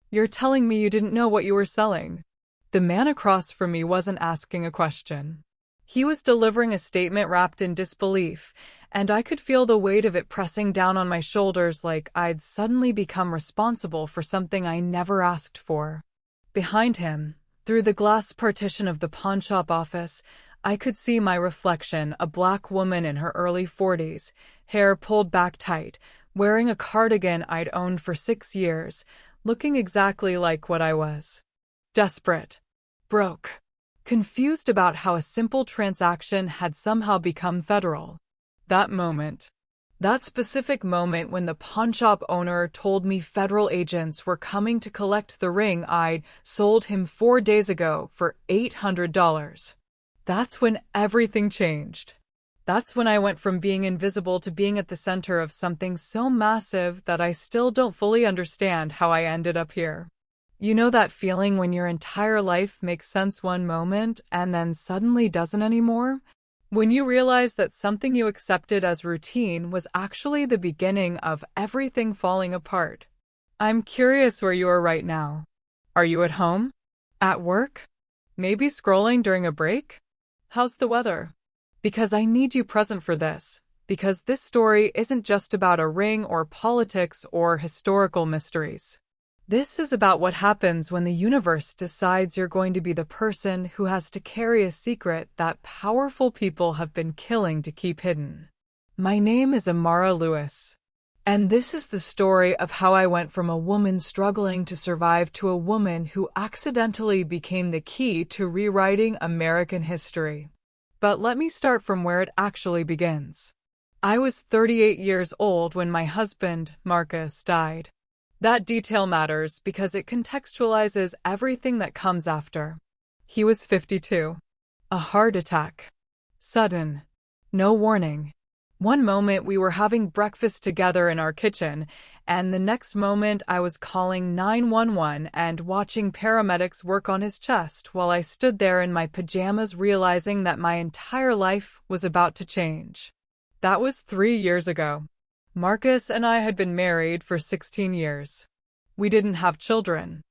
You're telling me you didn't know what you were selling? The man across from me wasn't asking a question. He was delivering a statement wrapped in disbelief, and I could feel the weight of it pressing down on my shoulders like I'd suddenly become responsible for something I never asked for. Behind him, through the glass partition of the pawnshop office, I could see my reflection, a black woman in her early 40s, hair pulled back tight, wearing a cardigan I'd owned for 6 years, looking exactly like what I was. Desperate. Broke. Confused about how a simple transaction had somehow become federal. That specific moment when the pawnshop owner told me federal agents were coming to collect the ring I'd sold him 4 days ago for $800. That's when everything changed. That's when I went from being invisible to being at the center of something so massive that I still don't fully understand how I ended up here. You know that feeling when your entire life makes sense one moment and then suddenly doesn't anymore? When you realize that something you accepted as routine was actually the beginning of everything falling apart. I'm curious where you are right now. Are you at home? At work? Maybe scrolling during a break? How's the weather? Because I need you present for this, because this story isn't just about a ring or politics or historical mysteries. This is about what happens when the universe decides you're going to be the person who has to carry a secret that powerful people have been killing to keep hidden. My name is Amara Lewis, and this is the story of how I went from a woman struggling to survive to a woman who accidentally became the key to rewriting American history. But let me start from where it actually begins. I was 38 years old when my husband, Marcus, died. That detail matters because it contextualizes everything that comes after. He was 52. A heart attack. Sudden. No warning. One moment we were having breakfast together in our kitchen, and the next moment I was calling 911 and watching paramedics work on his chest while I stood there in my pajamas realizing that my entire life was about to change. That was 3 years ago. Marcus and I had been married for 16 years. We didn't have children.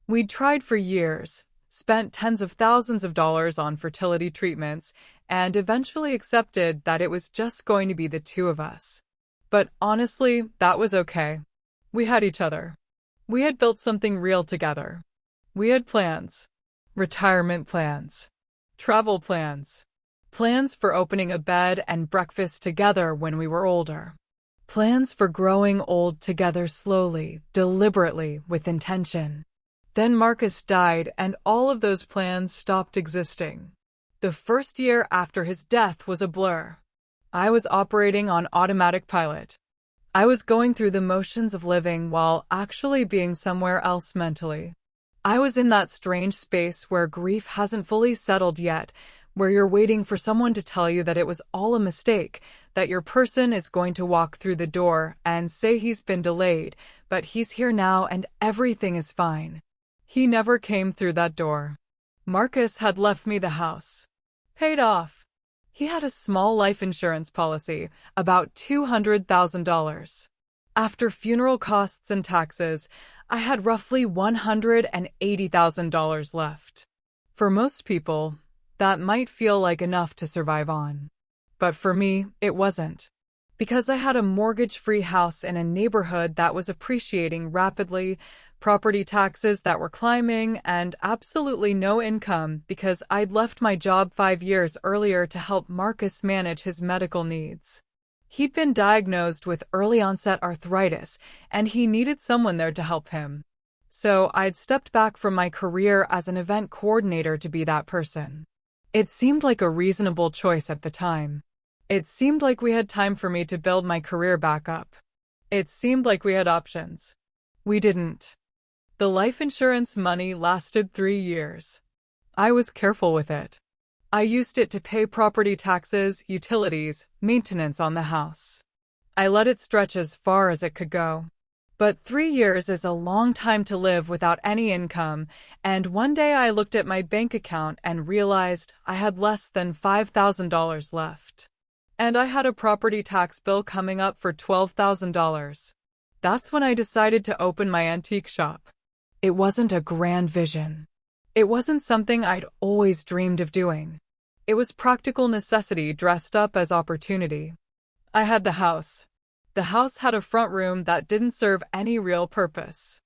We'd tried for years, spent tens of thousands of dollars on fertility treatments, and eventually accepted that it was just going to be the two of us. But honestly, that was okay. We had each other. We had built something real together. We had plans. Retirement plans. Travel plans. Plans for opening a bed and breakfast together when we were older. Plans for growing old together slowly, deliberately, with intention. Then Marcus died and all of those plans stopped existing. The first year after his death was a blur. I was operating on automatic pilot. I was going through the motions of living while actually being somewhere else mentally. I was in that strange space where grief hasn't fully settled yet, where you're waiting for someone to tell you that it was all a mistake, that your person is going to walk through the door and say he's been delayed, but he's here now and everything is fine. He never came through that door. Marcus had left me the house. Paid off. He had a small life insurance policy, about $200,000. After funeral costs and taxes, I had roughly $180,000 left. For most people, that might feel like enough to survive on. But for me, it wasn't. Because I had a mortgage-free house in a neighborhood that was appreciating rapidly, property taxes that were climbing, and absolutely no income because I'd left my job 5 years earlier to help Marcus manage his medical needs. He'd been diagnosed with early-onset arthritis, and he needed someone there to help him. So I'd stepped back from my career as an event coordinator to be that person. It seemed like a reasonable choice at the time. It seemed like we had time for me to build my career back up. It seemed like we had options. We didn't. The life insurance money lasted 3 years. I was careful with it. I used it to pay property taxes, utilities, maintenance on the house. I let it stretch as far as it could go. But 3 years is a long time to live without any income, and one day I looked at my bank account and realized I had less than $5,000 left. And I had a property tax bill coming up for $12,000. That's when I decided to open my antique shop. It wasn't a grand vision. It wasn't something I'd always dreamed of doing. It was practical necessity dressed up as opportunity. I had the house. The house had a front room that didn't serve any real purpose.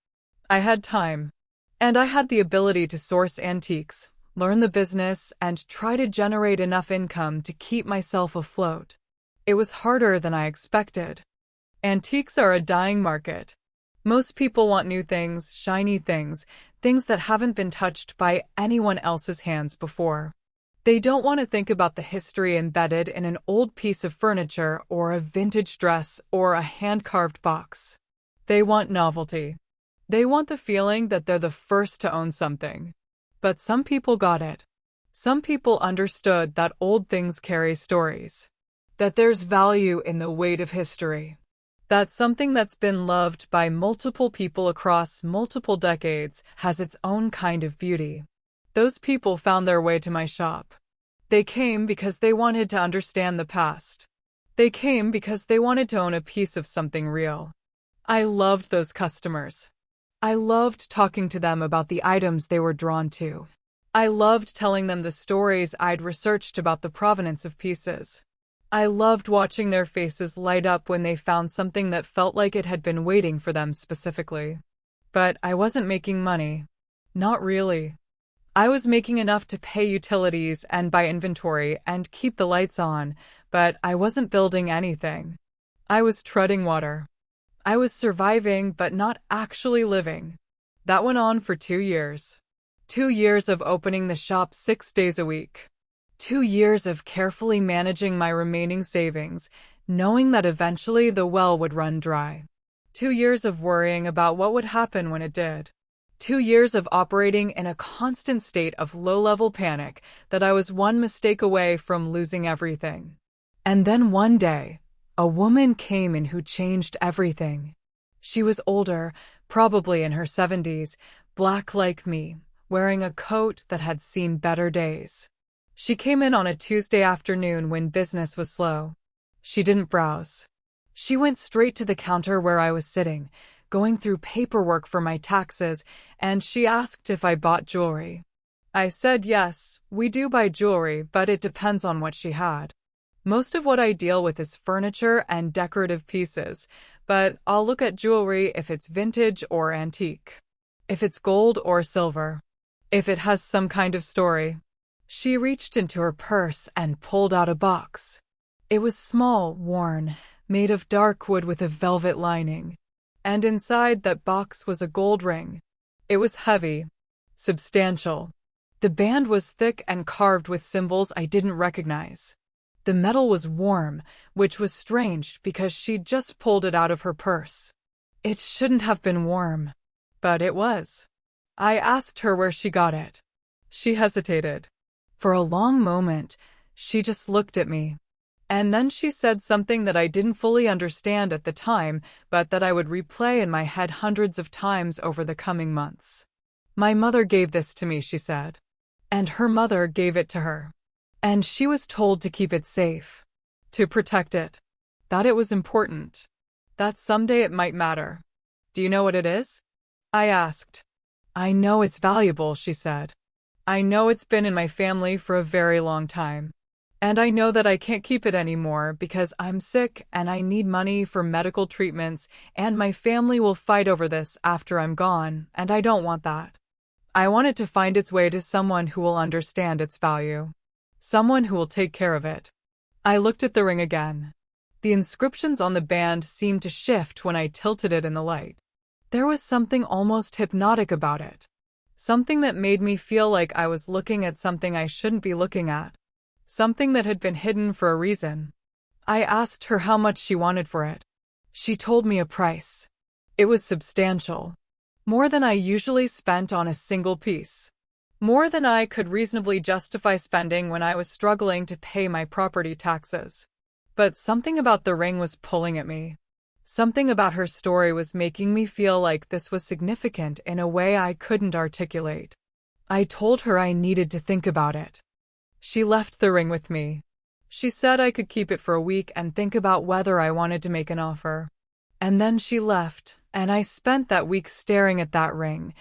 I had time. And I had the ability to source antiques, learn the business, and try to generate enough income to keep myself afloat. It was harder than I expected. Antiques are a dying market. Most people want new things, shiny things, things that haven't been touched by anyone else's hands before. They don't want to think about the history embedded in an old piece of furniture or a vintage dress or a hand-carved box. They want novelty. They want the feeling that they're the first to own something. But some people got it. Some people understood that old things carry stories. That there's value in the weight of history. That something that's been loved by multiple people across multiple decades has its own kind of beauty. Those people found their way to my shop. They came because they wanted to understand the past. They came because they wanted to own a piece of something real. I loved those customers. I loved talking to them about the items they were drawn to. I loved telling them the stories I'd researched about the provenance of pieces. I loved watching their faces light up when they found something that felt like it had been waiting for them specifically. But I wasn't making money. Not really. I was making enough to pay utilities and buy inventory and keep the lights on, but I wasn't building anything. I was treading water. I was surviving, but not actually living. That went on for 2 years. 2 years of opening the shop 6 days a week. 2 years of carefully managing my remaining savings, knowing that eventually the well would run dry. 2 years of worrying about what would happen when it did. 2 years of operating in a constant state of low-level panic that I was one mistake away from losing everything. And then one day, a woman came in who changed everything. She was older, probably in her 70s, black like me, wearing a coat that had seen better days. She came in on a Tuesday afternoon when business was slow. She didn't browse. She went straight to the counter where I was sitting, going through paperwork for my taxes, and she asked if I bought jewelry. I said yes, we do buy jewelry, but it depends on what she had. Most of what I deal with is furniture and decorative pieces, but I'll look at jewelry if it's vintage or antique. If it's gold or silver. If it has some kind of story. She reached into her purse and pulled out a box. It was small, worn, made of dark wood with a velvet lining. And inside that box was a gold ring. It was heavy. Substantial. The band was thick and carved with symbols I didn't recognize. The metal was warm, which was strange because she'd just pulled it out of her purse. It shouldn't have been warm. But it was. I asked her where she got it. She hesitated. For a long moment, she just looked at me. And then she said something that I didn't fully understand at the time, but that I would replay in my head hundreds of times over the coming months. My mother gave this to me, she said. And her mother gave it to her. And she was told to keep it safe. To protect it. That it was important. That someday it might matter. Do you know what it is? I asked. I know it's valuable, she said. I know it's been in my family for a very long time. And I know that I can't keep it anymore because I'm sick and I need money for medical treatments, and my family will fight over this after I'm gone, and I don't want that. I want it to find its way to someone who will understand its value. Someone who will take care of it. I looked at the ring again. The inscriptions on the band seemed to shift when I tilted it in the light. There was something almost hypnotic about it. Something that made me feel like I was looking at something I shouldn't be looking at. Something that had been hidden for a reason. I asked her how much she wanted for it. She told me a price. It was substantial. More than I usually spent on a single piece. More than I could reasonably justify spending when I was struggling to pay my property taxes. But something about the ring was pulling at me. Something about her story was making me feel like this was significant in a way I couldn't articulate. I told her I needed to think about it. She left the ring with me. She said I could keep it for a week and think about whether I wanted to make an offer. And then she left, and I spent that week staring at that ring,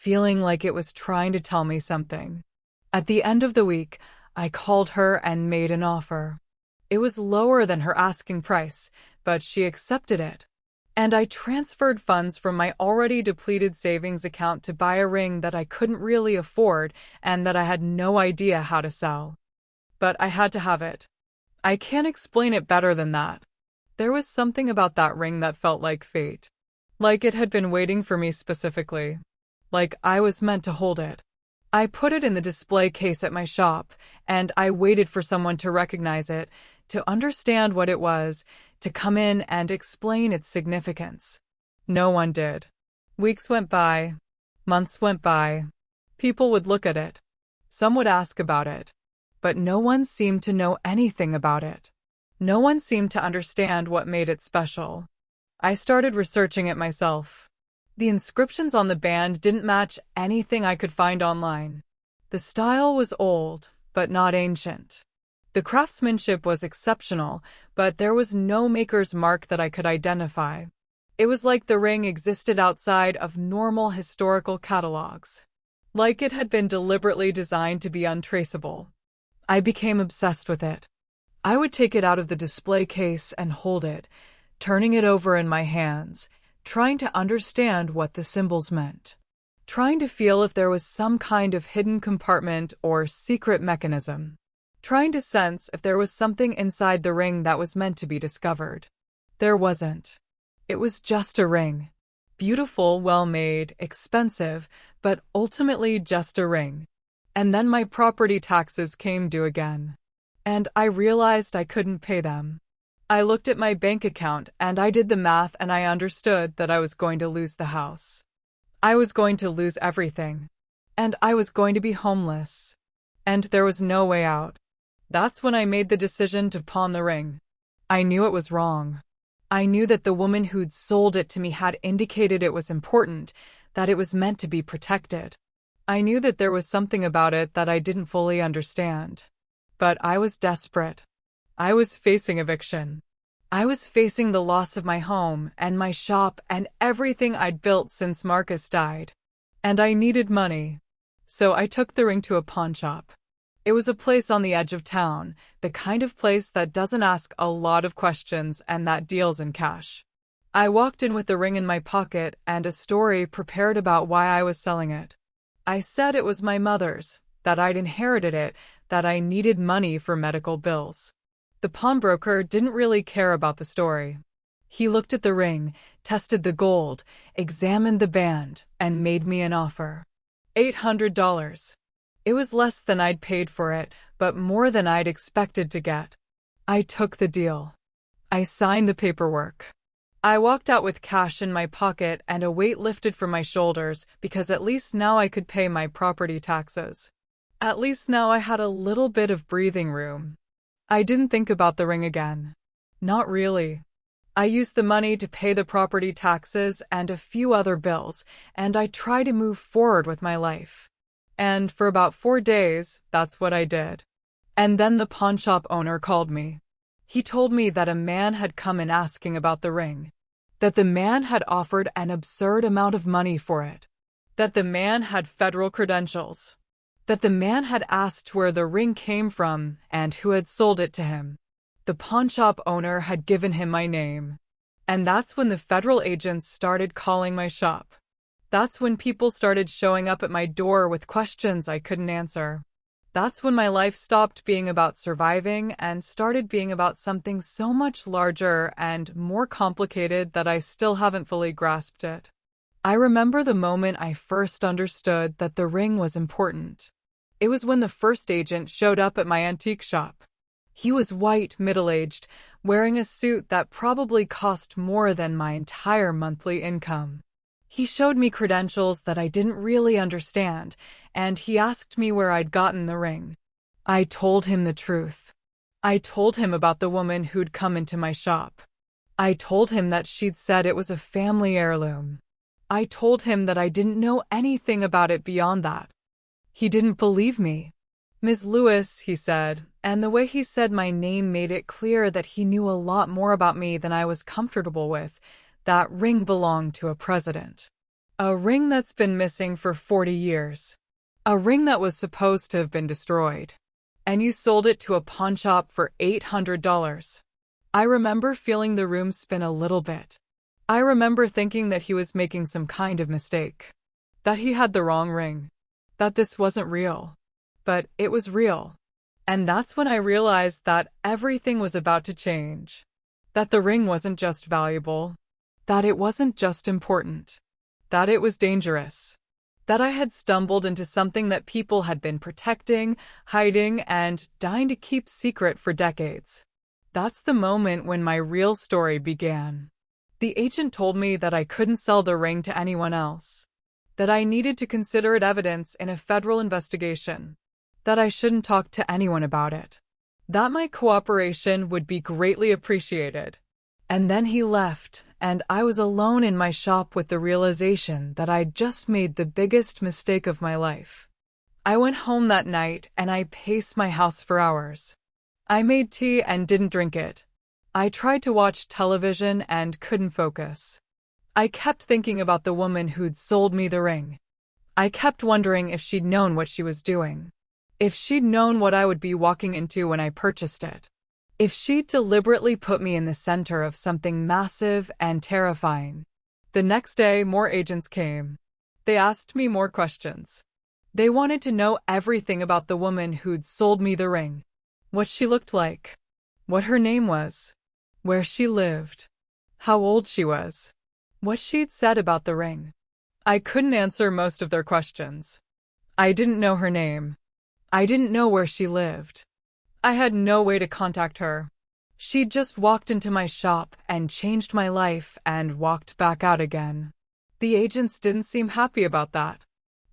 feeling like it was trying to tell me something. At the end of the week, I called her and made an offer. It was lower than her asking price, but she accepted it. And I transferred funds from my already depleted savings account to buy a ring that I couldn't really afford and that I had no idea how to sell. But I had to have it. I can't explain it better than that. There was something about that ring that felt like fate. Like it had been waiting for me specifically. Like I was meant to hold it. I put it in the display case at my shop, and I waited for someone to recognize it, to understand what it was, to come in and explain its significance. No one did. Weeks went by. Months went by. People would look at it. Some would ask about it. But no one seemed to know anything about it. No one seemed to understand what made it special. I started researching it myself. The inscriptions on the band didn't match anything I could find online. The style was old, but not ancient. The craftsmanship was exceptional, but there was no maker's mark that I could identify. It was like the ring existed outside of normal historical catalogs. Like it had been deliberately designed to be untraceable. I became obsessed with it. I would take it out of the display case and hold it, turning it over in my hands, trying to understand what the symbols meant, trying to feel if there was some kind of hidden compartment or secret mechanism, trying to sense if there was something inside the ring that was meant to be discovered. There wasn't. It was just a ring. Beautiful, well-made, expensive, but ultimately just a ring. And then my property taxes came due again. And I realized I couldn't pay them. I looked at my bank account and I did the math and I understood that I was going to lose the house. I was going to lose everything. And I was going to be homeless. And there was no way out. That's when I made the decision to pawn the ring. I knew it was wrong. I knew that the woman who'd sold it to me had indicated it was important, that it was meant to be protected. I knew that there was something about it that I didn't fully understand. But I was desperate. I was facing eviction. I was facing the loss of my home and my shop and everything I'd built since Marcus died. And I needed money. So I took the ring to a pawn shop. It was a place on the edge of town, the kind of place that doesn't ask a lot of questions and that deals in cash. I walked in with the ring in my pocket and a story prepared about why I was selling it. I said it was my mother's, that I'd inherited it, that I needed money for medical bills. The pawnbroker didn't really care about the story. He looked at the ring, tested the gold, examined the band, and made me an offer. $800. It was less than I'd paid for it, but more than I'd expected to get. I took the deal. I signed the paperwork. I walked out with cash in my pocket and a weight lifted from my shoulders because at least now I could pay my property taxes. At least now I had a little bit of breathing room. I didn't think about the ring again. Not really. I used the money to pay the property taxes and a few other bills, and I tried to move forward with my life. And for about 4 days, that's what I did. And then the pawnshop owner called me. He told me that a man had come in asking about the ring. That the man had offered an absurd amount of money for it. That the man had federal credentials. That the man had asked where the ring came from and who had sold it to him. The pawnshop owner had given him my name. And that's when the federal agents started calling my shop. That's when people started showing up at my door with questions I couldn't answer. That's when my life stopped being about surviving and started being about something so much larger and more complicated that I still haven't fully grasped it. I remember the moment I first understood that the ring was important. It was when the first agent showed up at my antique shop. He was white, middle-aged, wearing a suit that probably cost more than my entire monthly income. He showed me credentials that I didn't really understand, and he asked me where I'd gotten the ring. I told him the truth. I told him about the woman who'd come into my shop. I told him that she'd said it was a family heirloom. I told him that I didn't know anything about it beyond that. He didn't believe me. "Ms. Lewis," he said, and the way he said my name made it clear that he knew a lot more about me than I was comfortable with. That ring belonged to a president. A ring that's been missing for 40 years. A ring that was supposed to have been destroyed. And you sold it to a pawn shop for $800. I remember feeling the room spin a little bit. I remember thinking that he was making some kind of mistake. That he had the wrong ring. That this wasn't real. But it was real. And that's when I realized that everything was about to change. That the ring wasn't just valuable. That it wasn't just important. That it was dangerous. That I had stumbled into something that people had been protecting, hiding, and dying to keep secret for decades. That's the moment when my real story began. The agent told me that I couldn't sell the ring to anyone else. That I needed to consider it evidence in a federal investigation. That I shouldn't talk to anyone about it. That my cooperation would be greatly appreciated. And then he left, and I was alone in my shop with the realization that I'd just made the biggest mistake of my life. I went home that night and I paced my house for hours. I made tea and didn't drink it. I tried to watch television and couldn't focus. I kept thinking about the woman who'd sold me the ring. I kept wondering if she'd known what she was doing. If she'd known what I would be walking into when I purchased it. If she'd deliberately put me in the center of something massive and terrifying. The next day, more agents came. They asked me more questions. They wanted to know everything about the woman who'd sold me the ring. What she looked like. What her name was. Where she lived. How old she was. What she'd said about the ring. I couldn't answer most of their questions. I didn't know her name. I didn't know where she lived. I had no way to contact her. She'd just walked into my shop and changed my life and walked back out again. The agents didn't seem happy about that.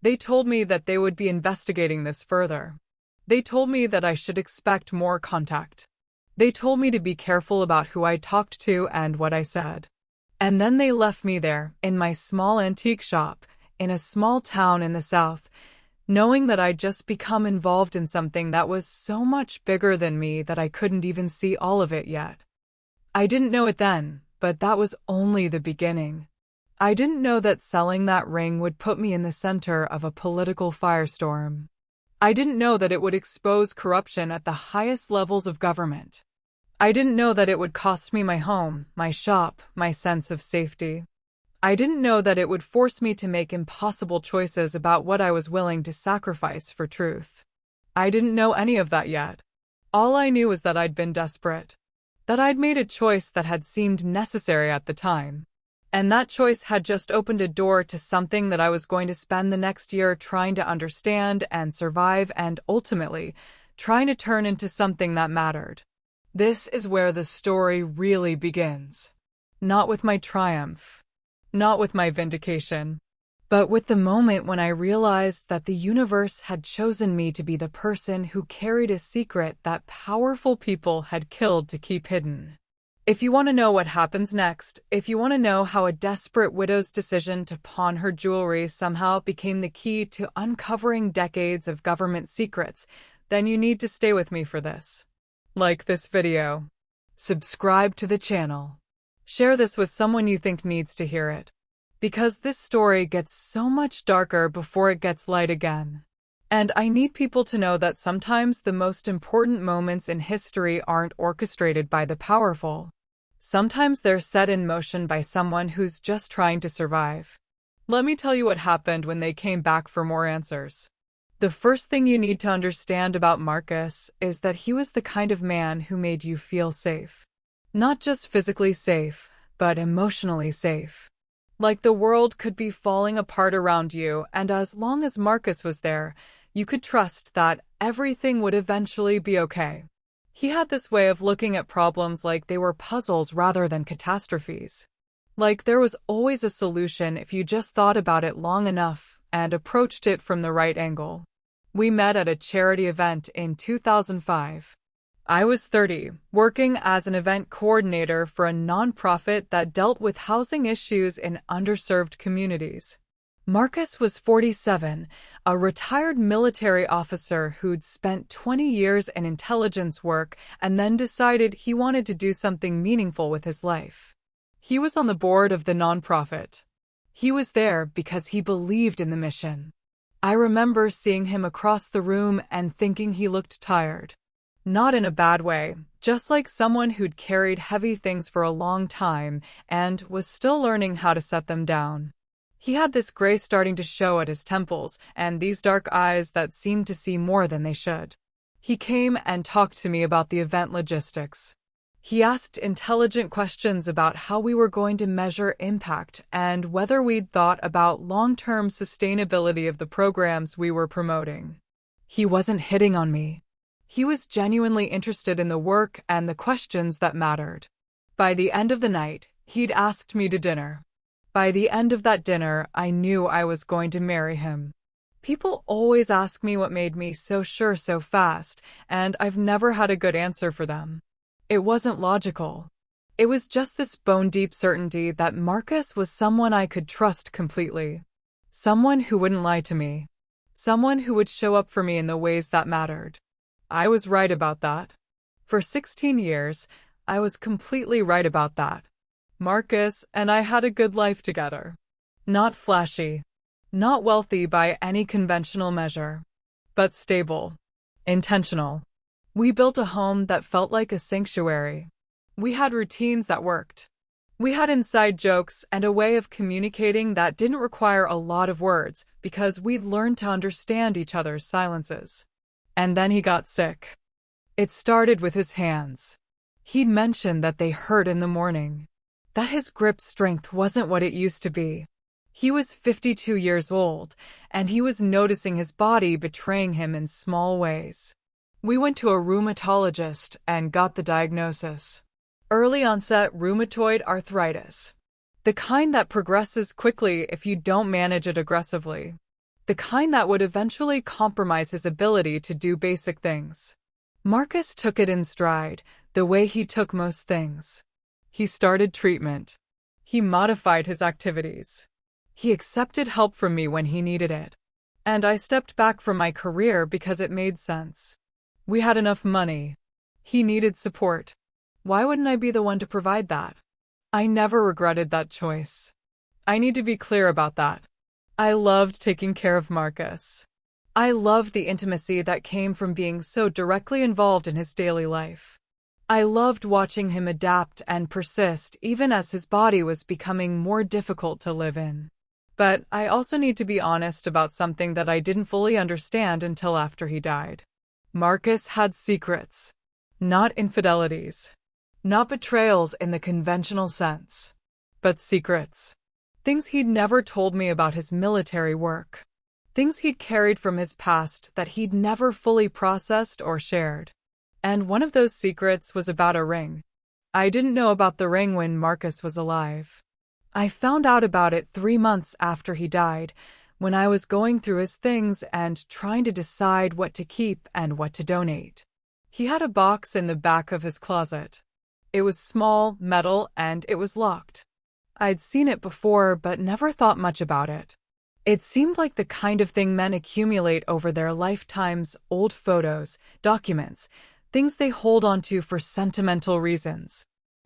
They told me that they would be investigating this further. They told me that I should expect more contact. They told me to be careful about who I talked to and what I said. And then they left me there, in my small antique shop, in a small town in the South, knowing that I'd just become involved in something that was so much bigger than me that I couldn't even see all of it yet. I didn't know it then, but that was only the beginning. I didn't know that selling that ring would put me in the center of a political firestorm. I didn't know that it would expose corruption at the highest levels of government. I didn't know that it would cost me my home, my shop, my sense of safety. I didn't know that it would force me to make impossible choices about what I was willing to sacrifice for truth. I didn't know any of that yet. All I knew was that I'd been desperate. That I'd made a choice that had seemed necessary at the time. And that choice had just opened a door to something that I was going to spend the next year trying to understand and survive and ultimately trying to turn into something that mattered. This is where the story really begins. Not with my triumph. Not with my vindication, but with the moment when I realized that the universe had chosen me to be the person who carried a secret that powerful people had killed to keep hidden. If you want to know what happens next, if you want to know how a desperate widow's decision to pawn her jewelry somehow became the key to uncovering decades of government secrets, then you need to stay with me for this. Like this video. Subscribe to the channel. Share this with someone you think needs to hear it. Because this story gets so much darker before it gets light again. And I need people to know that sometimes the most important moments in history aren't orchestrated by the powerful. Sometimes they're set in motion by someone who's just trying to survive. Let me tell you what happened when they came back for more answers. The first thing you need to understand about Marcus is that he was the kind of man who made you feel safe. Not just physically safe, but emotionally safe. Like the world could be falling apart around you, and as long as Marcus was there, you could trust that everything would eventually be okay. He had this way of looking at problems like they were puzzles rather than catastrophes. Like there was always a solution if you just thought about it long enough and approached it from the right angle. We met at a charity event in 2005. I was 30, working as an event coordinator for a nonprofit that dealt with housing issues in underserved communities. Marcus was 47, a retired military officer who'd spent 20 years in intelligence work and then decided he wanted to do something meaningful with his life. He was on the board of the nonprofit. He was there because he believed in the mission. I remember seeing him across the room and thinking he looked tired. Not in a bad way, just like someone who'd carried heavy things for a long time and was still learning how to set them down. He had this gray starting to show at his temples and these dark eyes that seemed to see more than they should. He came and talked to me about the event logistics. He asked intelligent questions about how we were going to measure impact and whether we'd thought about long-term sustainability of the programs we were promoting. He wasn't hitting on me. He was genuinely interested in the work and the questions that mattered. By the end of the night, he'd asked me to dinner. By the end of that dinner, I knew I was going to marry him. People always ask me what made me so sure so fast, and I've never had a good answer for them. It wasn't logical. It was just this bone-deep certainty that Marcus was someone I could trust completely. Someone who wouldn't lie to me. Someone who would show up for me in the ways that mattered. I was right about that. For 16 years, I was completely right about that. Marcus and I had a good life together. Not flashy. Not wealthy by any conventional measure. But stable. Intentional. We built a home that felt like a sanctuary. We had routines that worked. We had inside jokes and a way of communicating that didn't require a lot of words because we'd learned to understand each other's silences. And then he got sick. It started with his hands. He'd mentioned that they hurt in the morning. That his grip strength wasn't what it used to be. He was 52 years old, and he was noticing his body betraying him in small ways. We went to a rheumatologist and got the diagnosis. Early onset rheumatoid arthritis. The kind that progresses quickly if you don't manage it aggressively. The kind that would eventually compromise his ability to do basic things. Marcus took it in stride, the way he took most things. He started treatment. He modified his activities. He accepted help from me when he needed it. And I stepped back from my career because it made sense. We had enough money. He needed support. Why wouldn't I be the one to provide that? I never regretted that choice. I need to be clear about that. I loved taking care of Marcus. I loved the intimacy that came from being so directly involved in his daily life. I loved watching him adapt and persist even as his body was becoming more difficult to live in. But I also need to be honest about something that I didn't fully understand until after he died. Marcus had secrets. Not infidelities. Not betrayals in the conventional sense. But secrets. Things he'd never told me about his military work. Things he'd carried from his past that he'd never fully processed or shared. And one of those secrets was about a ring. I didn't know about the ring when Marcus was alive. I found out about it 3 months after he died, when I was going through his things and trying to decide what to keep and what to donate. He had a box in the back of his closet. It was small, metal, and it was locked. I'd seen it before, but never thought much about it. It seemed like the kind of thing men accumulate over their lifetimes: old photos, documents, things they hold onto for sentimental reasons.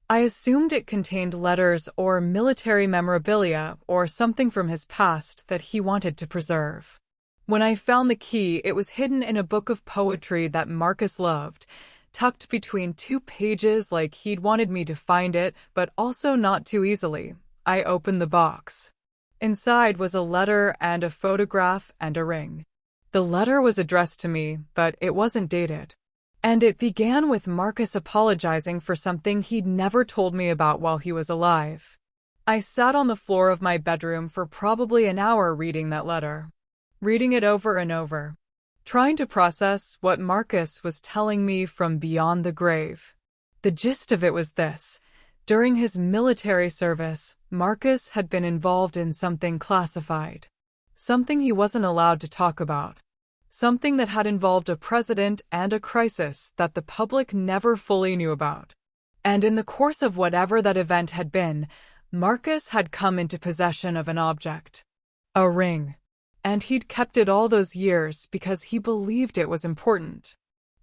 I assumed it contained letters or military memorabilia or something from his past that he wanted to preserve. When I found the key, it was hidden in a book of poetry that Marcus loved, tucked between 2 pages like he'd wanted me to find it, but also not too easily. I opened the box. Inside was a letter and a photograph and a ring. The letter was addressed to me, but it wasn't dated. And it began with Marcus apologizing for something he'd never told me about while he was alive. I sat on the floor of my bedroom for probably an hour reading that letter. Reading it over and over. Trying to process what Marcus was telling me from beyond the grave. The gist of it was this. During his military service, Marcus had been involved in something classified. Something he wasn't allowed to talk about. Something that had involved a president and a crisis that the public never fully knew about. And in the course of whatever that event had been, Marcus had come into possession of an object. A ring. And he'd kept it all those years because he believed it was important.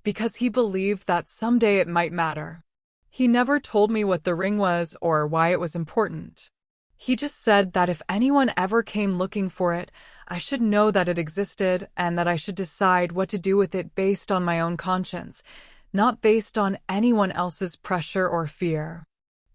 Because he believed that someday it might matter. He never told me what the ring was or why it was important. He just said that if anyone ever came looking for it, I should know that it existed and that I should decide what to do with it based on my own conscience, not based on anyone else's pressure or fear.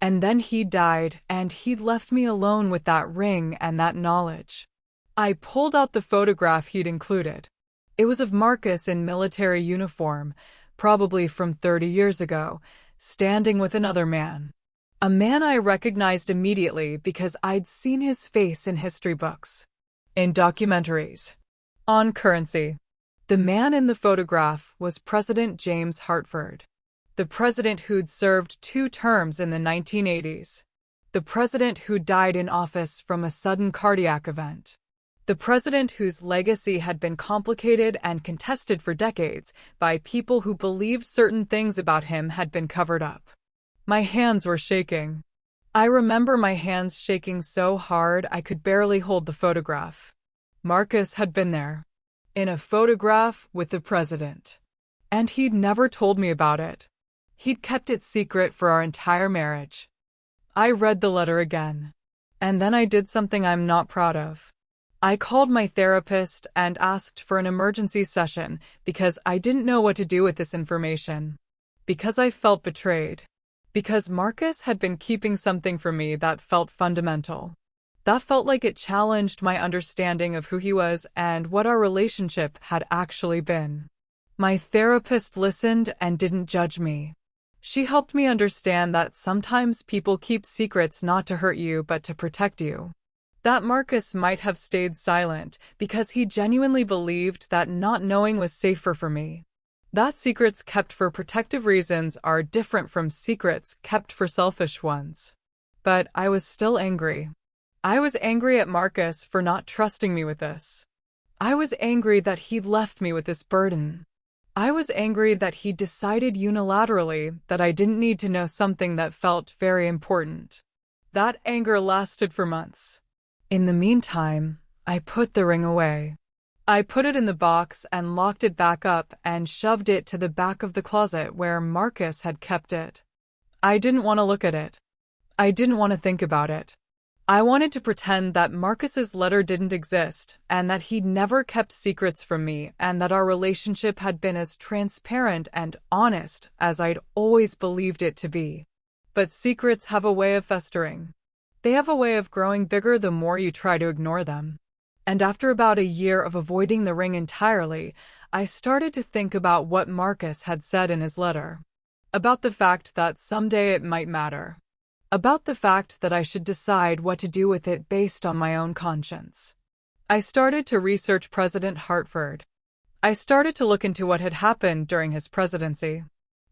And then he died, and he'd left me alone with that ring and that knowledge. I pulled out the photograph he'd included. It was of Marcus in military uniform, probably from 30 years ago, standing with another man. A man I recognized immediately because I'd seen his face in history books, in documentaries, on Currency. The man in the photograph was President James Hartford, the president who'd served 2 terms in the 1980s, the president who died in office from a sudden cardiac event, the president whose legacy had been complicated and contested for decades by people who believed certain things about him had been covered up. My hands were shaking. I remember my hands shaking so hard I could barely hold the photograph. Marcus had been there, in a photograph with the president. And he'd never told me about it. He'd kept it secret for our entire marriage. I read the letter again. And then I did something I'm not proud of. I called my therapist and asked for an emergency session because I didn't know what to do with this information. Because I felt betrayed. Because Marcus had been keeping something from me that felt fundamental. That felt like it challenged my understanding of who he was and what our relationship had actually been. My therapist listened and didn't judge me. She helped me understand that sometimes people keep secrets not to hurt you but to protect you. That Marcus might have stayed silent because he genuinely believed that not knowing was safer for me. That secrets kept for protective reasons are different from secrets kept for selfish ones. But I was still angry. I was angry at Marcus for not trusting me with this. I was angry that he'd left me with this burden. I was angry that he decided unilaterally that I didn't need to know something that felt very important. That anger lasted for months. In the meantime, I put the ring away. I put it in the box and locked it back up and shoved it to the back of the closet where Marcus had kept it. I didn't want to look at it. I didn't want to think about it. I wanted to pretend that Marcus's letter didn't exist and that he'd never kept secrets from me and that our relationship had been as transparent and honest as I'd always believed it to be. But secrets have a way of festering. They have a way of growing bigger the more you try to ignore them. And after about a year of avoiding the ring entirely, I started to think about what Marcus had said in his letter. About the fact that someday it might matter. About the fact that I should decide what to do with it based on my own conscience. I started to research President Hartford. I started to look into what had happened during his presidency.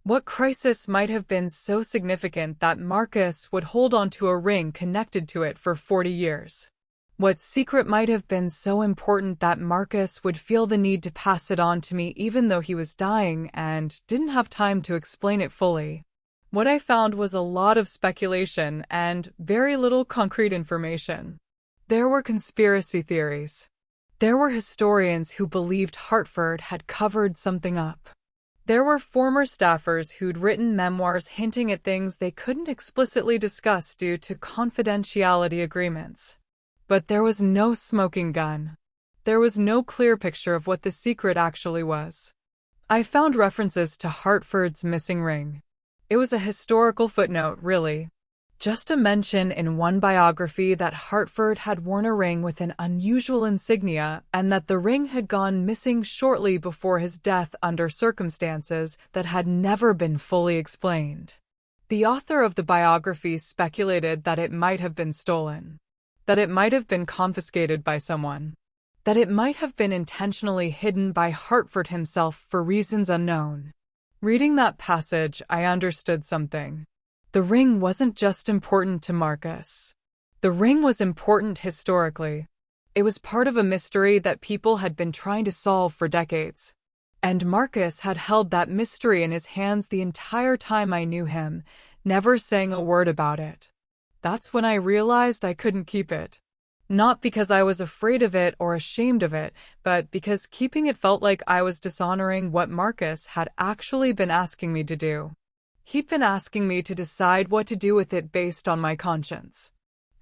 What crisis might have been so significant that Marcus would hold on to a ring connected to it for 40 years? What secret might have been so important that Marcus would feel the need to pass it on to me even though he was dying and didn't have time to explain it fully? What I found was a lot of speculation and very little concrete information. There were conspiracy theories. There were historians who believed Hartford had covered something up. There were former staffers who'd written memoirs hinting at things they couldn't explicitly discuss due to confidentiality agreements. But there was no smoking gun. There was no clear picture of what the secret actually was. I found references to Hartford's missing ring. It was a historical footnote, really. Just a mention in one biography that Hartford had worn a ring with an unusual insignia and that the ring had gone missing shortly before his death under circumstances that had never been fully explained. The author of the biography speculated that it might have been stolen. That it might have been confiscated by someone. That it might have been intentionally hidden by Hartford himself for reasons unknown. Reading that passage, I understood something. The ring wasn't just important to Marcus. The ring was important historically. It was part of a mystery that people had been trying to solve for decades. And Marcus had held that mystery in his hands the entire time I knew him, never saying a word about it. That's when I realized I couldn't keep it. Not because I was afraid of it or ashamed of it, but because keeping it felt like I was dishonoring what Marcus had actually been asking me to do. He'd been asking me to decide what to do with it based on my conscience.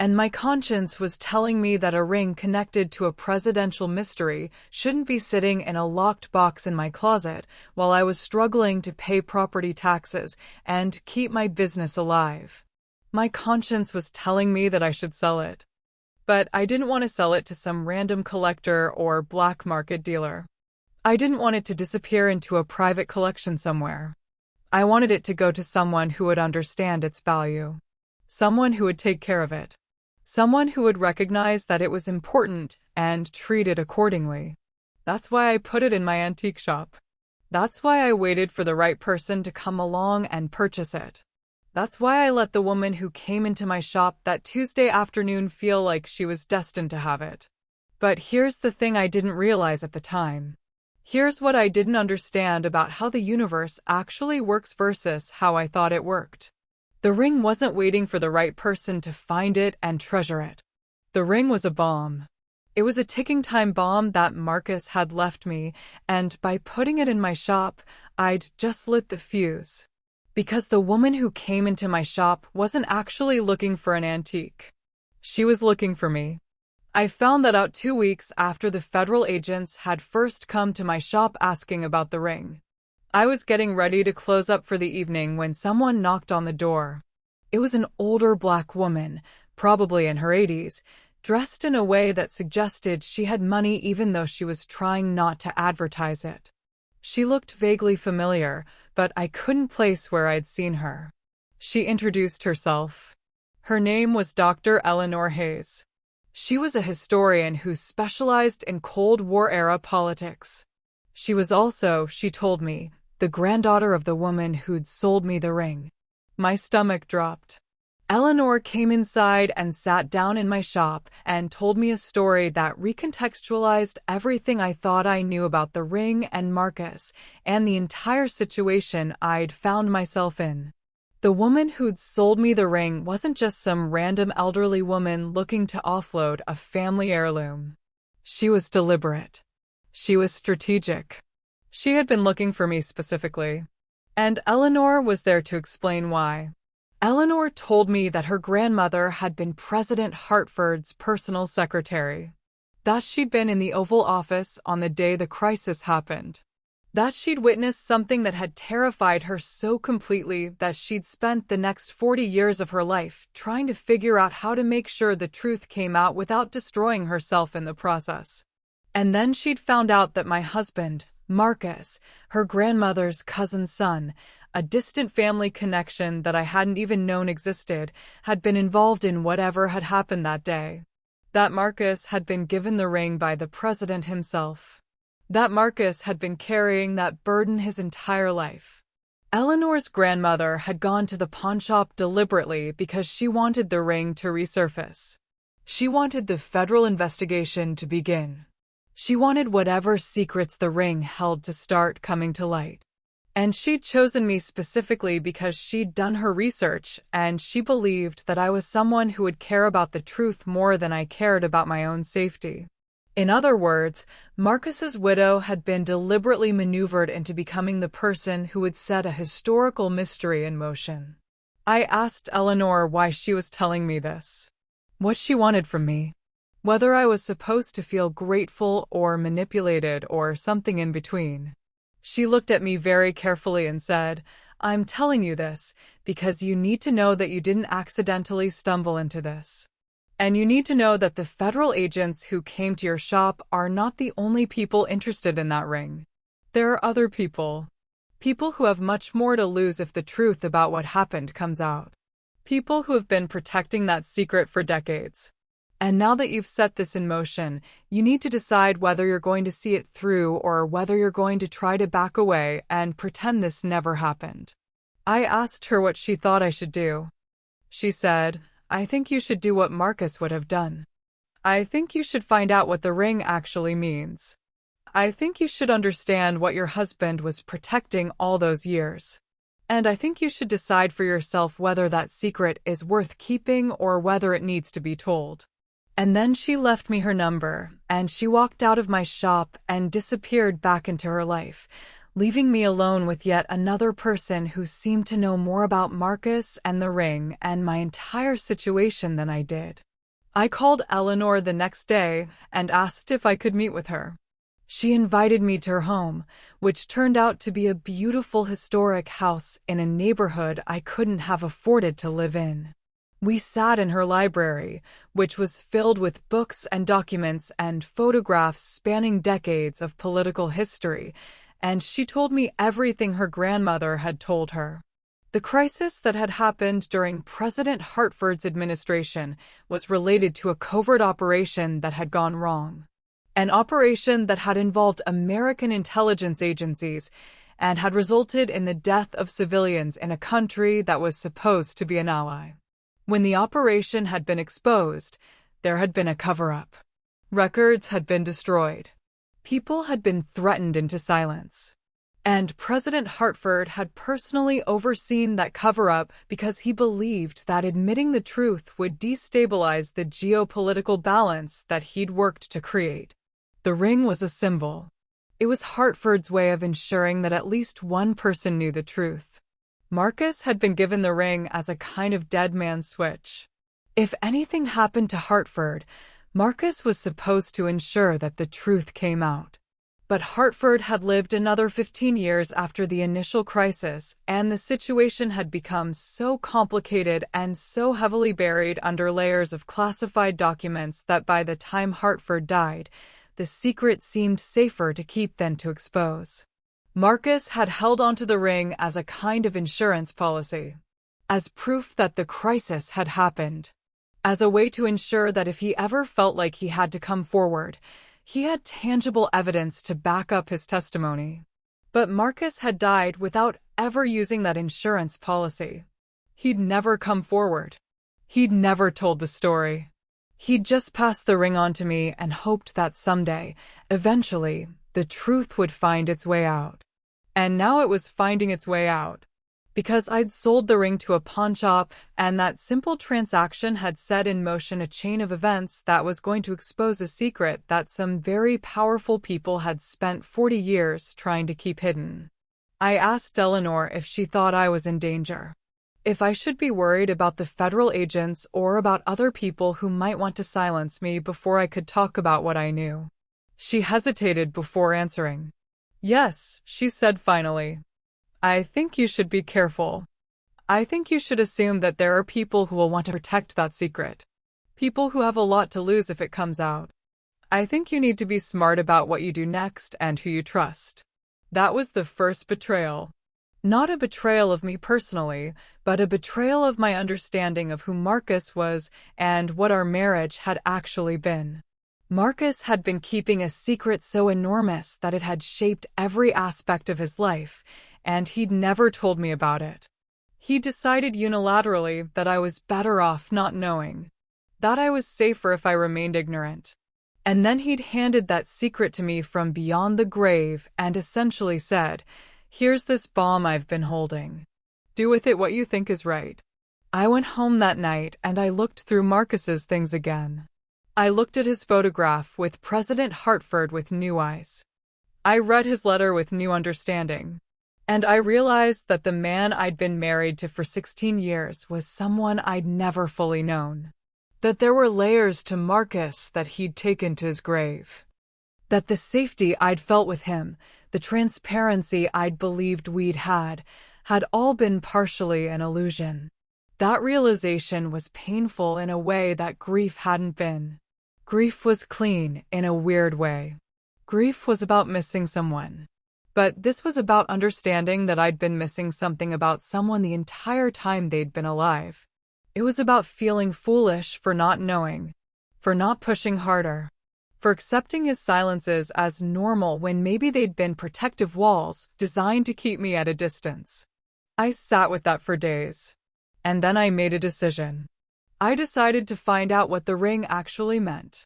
And my conscience was telling me that a ring connected to a presidential mystery shouldn't be sitting in a locked box in my closet while I was struggling to pay property taxes and keep my business alive. My conscience was telling me that I should sell it. But I didn't want to sell it to some random collector or black market dealer. I didn't want it to disappear into a private collection somewhere. I wanted it to go to someone who would understand its value. Someone who would take care of it. Someone who would recognize that it was important and treat it accordingly. That's why I put it in my antique shop. That's why I waited for the right person to come along and purchase it. That's why I let the woman who came into my shop that Tuesday afternoon feel like she was destined to have it. But here's the thing I didn't realize at the time. Here's what I didn't understand about how the universe actually works versus how I thought it worked. The ring wasn't waiting for the right person to find it and treasure it. The ring was a bomb. It was a ticking time bomb that Marcus had left me, and by putting it in my shop, I'd just lit the fuse. Because the woman who came into my shop wasn't actually looking for an antique. She was looking for me. I found that out 2 weeks after the federal agents had first come to my shop asking about the ring. I was getting ready to close up for the evening when someone knocked on the door. It was an older black woman, probably in her 80s, dressed in a way that suggested she had money even though she was trying not to advertise it. She looked vaguely familiar, but I couldn't place where I'd seen her. She introduced herself. Her name was Dr. Eleanor Hayes. She was a historian who specialized in Cold War-era politics. She was also, she told me, the granddaughter of the woman who'd sold me the ring. My stomach dropped. Eleanor came inside and sat down in my shop and told me a story that recontextualized everything I thought I knew about the ring and Marcus and the entire situation I'd found myself in. The woman who'd sold me the ring wasn't just some random elderly woman looking to offload a family heirloom. She was deliberate. She was strategic. She had been looking for me specifically. And Eleanor was there to explain why. Eleanor told me that her grandmother had been President Hartford's personal secretary. That she'd been in the Oval Office on the day the crisis happened. That she'd witnessed something that had terrified her so completely that she'd spent the next 40 years of her life trying to figure out how to make sure the truth came out without destroying herself in the process. And then she'd found out that my husband, Marcus, her grandmother's cousin's son, a distant family connection that I hadn't even known existed, had been involved in whatever had happened that day. That Marcus had been given the ring by the president himself. That Marcus had been carrying that burden his entire life. Eleanor's grandmother had gone to the pawnshop deliberately because she wanted the ring to resurface. She wanted the federal investigation to begin. She wanted whatever secrets the ring held to start coming to light. And she'd chosen me specifically because she'd done her research and she believed that I was someone who would care about the truth more than I cared about my own safety. In other words, Marcus's widow had been deliberately maneuvered into becoming the person who would set a historical mystery in motion. I asked Eleanor why she was telling me this. What she wanted from me. Whether I was supposed to feel grateful or manipulated or something in between. She looked at me very carefully and said, "I'm telling you this because you need to know that you didn't accidentally stumble into this. And you need to know that the federal agents who came to your shop are not the only people interested in that ring. There are other people. People who have much more to lose if the truth about what happened comes out. People who have been protecting that secret for decades. And now that you've set this in motion, you need to decide whether you're going to see it through or whether you're going to try to back away and pretend this never happened." I asked her what she thought I should do. She said, "I think you should do what Marcus would have done. I think you should find out what the ring actually means. I think you should understand what your husband was protecting all those years. And I think you should decide for yourself whether that secret is worth keeping or whether it needs to be told." And then she left me her number, and she walked out of my shop and disappeared back into her life, leaving me alone with yet another person who seemed to know more about Marcus and the ring and my entire situation than I did. I called Eleanor the next day and asked if I could meet with her. She invited me to her home, which turned out to be a beautiful historic house in a neighborhood I couldn't have afforded to live in. We sat in her library, which was filled with books and documents and photographs spanning decades of political history, and she told me everything her grandmother had told her. The crisis that had happened during President Hartford's administration was related to a covert operation that had gone wrong. An operation that had involved American intelligence agencies and had resulted in the death of civilians in a country that was supposed to be an ally. When the operation had been exposed, there had been a cover-up. Records had been destroyed. People had been threatened into silence. And President Hartford had personally overseen that cover-up because he believed that admitting the truth would destabilize the geopolitical balance that he'd worked to create. The ring was a symbol. It was Hartford's way of ensuring that at least one person knew the truth. Marcus had been given the ring as a kind of dead man's switch. If anything happened to Hartford, Marcus was supposed to ensure that the truth came out. But Hartford had lived another 15 years after the initial crisis, and the situation had become so complicated and so heavily buried under layers of classified documents that by the time Hartford died, the secret seemed safer to keep than to expose. Marcus had held onto the ring as a kind of insurance policy, as proof that the crisis had happened, as a way to ensure that if he ever felt like he had to come forward, he had tangible evidence to back up his testimony. But Marcus had died without ever using that insurance policy. He'd never come forward. He'd never told the story. He'd just passed the ring on to me and hoped that someday, eventually, the truth would find its way out. And now it was finding its way out. Because I'd sold the ring to a pawn shop, and that simple transaction had set in motion a chain of events that was going to expose a secret that some very powerful people had spent 40 years trying to keep hidden. I asked Eleanor if she thought I was in danger. If I should be worried about the federal agents or about other people who might want to silence me before I could talk about what I knew. She hesitated before answering. Yes, she said finally. I think you should be careful. I think you should assume that there are people who will want to protect that secret. People who have a lot to lose if it comes out. I think you need to be smart about what you do next and who you trust. That was the first betrayal. Not a betrayal of me personally, but a betrayal of my understanding of who Marcus was and what our marriage had actually been. Marcus had been keeping a secret so enormous that it had shaped every aspect of his life, and he'd never told me about it. He decided unilaterally that I was better off not knowing, that I was safer if I remained ignorant. And then he'd handed that secret to me from beyond the grave and essentially said, "Here's this bomb I've been holding. Do with it what you think is right." I went home that night and I looked through Marcus's things again. I looked at his photograph with President Hartford with new eyes. I read his letter with new understanding. And I realized that the man I'd been married to for 16 years was someone I'd never fully known. That there were layers to Marcus that he'd taken to his grave. That the safety I'd felt with him, the transparency I'd believed we'd had all been partially an illusion. That realization was painful in a way that grief hadn't been. Grief was clean in a weird way. Grief was about missing someone. But this was about understanding that I'd been missing something about someone the entire time they'd been alive. It was about feeling foolish for not knowing, for not pushing harder, for accepting his silences as normal when maybe they'd been protective walls designed to keep me at a distance. I sat with that for days. And then I made a decision. I decided to find out what the ring actually meant.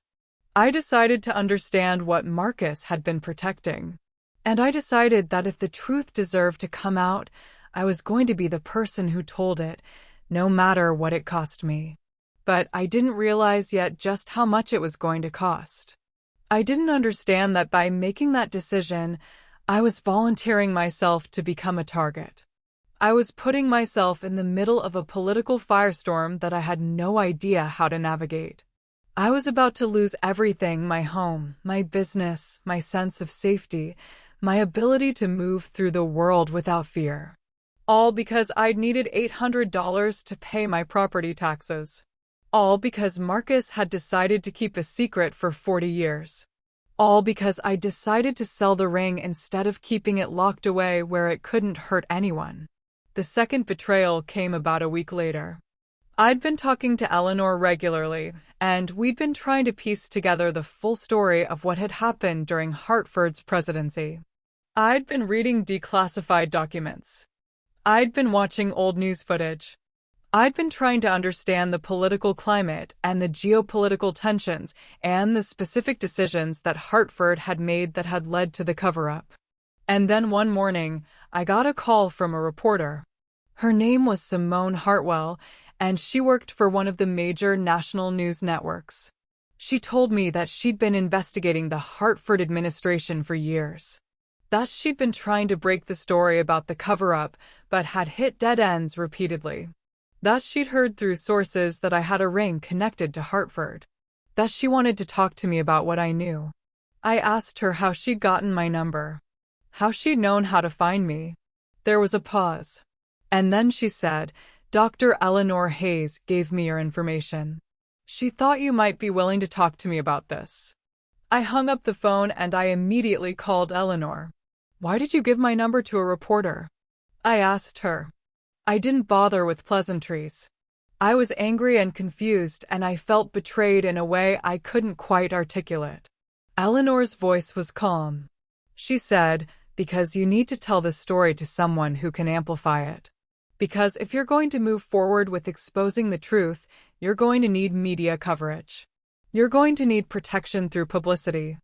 I decided to understand what Marcus had been protecting. And I decided that if the truth deserved to come out, I was going to be the person who told it, no matter what it cost me. But I didn't realize yet just how much it was going to cost. I didn't understand that by making that decision, I was volunteering myself to become a target. I was putting myself in the middle of a political firestorm that I had no idea how to navigate. I was about to lose everything: my home, my business, my sense of safety, my ability to move through the world without fear. All because I'd needed $800 to pay my property taxes. All because Marcus had decided to keep a secret for 40 years. All because I decided to sell the ring instead of keeping it locked away where it couldn't hurt anyone. The second betrayal came about a week later. I'd been talking to Eleanor regularly, and we'd been trying to piece together the full story of what had happened during Hartford's presidency. I'd been reading declassified documents. I'd been watching old news footage. I'd been trying to understand the political climate and the geopolitical tensions and the specific decisions that Hartford had made that had led to the cover-up. And then one morning, I got a call from a reporter. Her name was Simone Hartwell, and she worked for one of the major national news networks. She told me that she'd been investigating the Hartford administration for years. That she'd been trying to break the story about the cover-up, but had hit dead ends repeatedly. That she'd heard through sources that I had a ring connected to Hartford. That she wanted to talk to me about what I knew. I asked her how she'd gotten my number. How she'd known how to find me. There was a pause. And then she said, "Dr. Eleanor Hayes gave me your information. She thought you might be willing to talk to me about this." I hung up the phone and I immediately called Eleanor. "Why did you give my number to a reporter?" I asked her. I didn't bother with pleasantries. I was angry and confused, and I felt betrayed in a way I couldn't quite articulate. Eleanor's voice was calm. She said, "Because you need to tell this story to someone who can amplify it. Because if you're going to move forward with exposing the truth, you're going to need media coverage. You're going to need protection through publicity.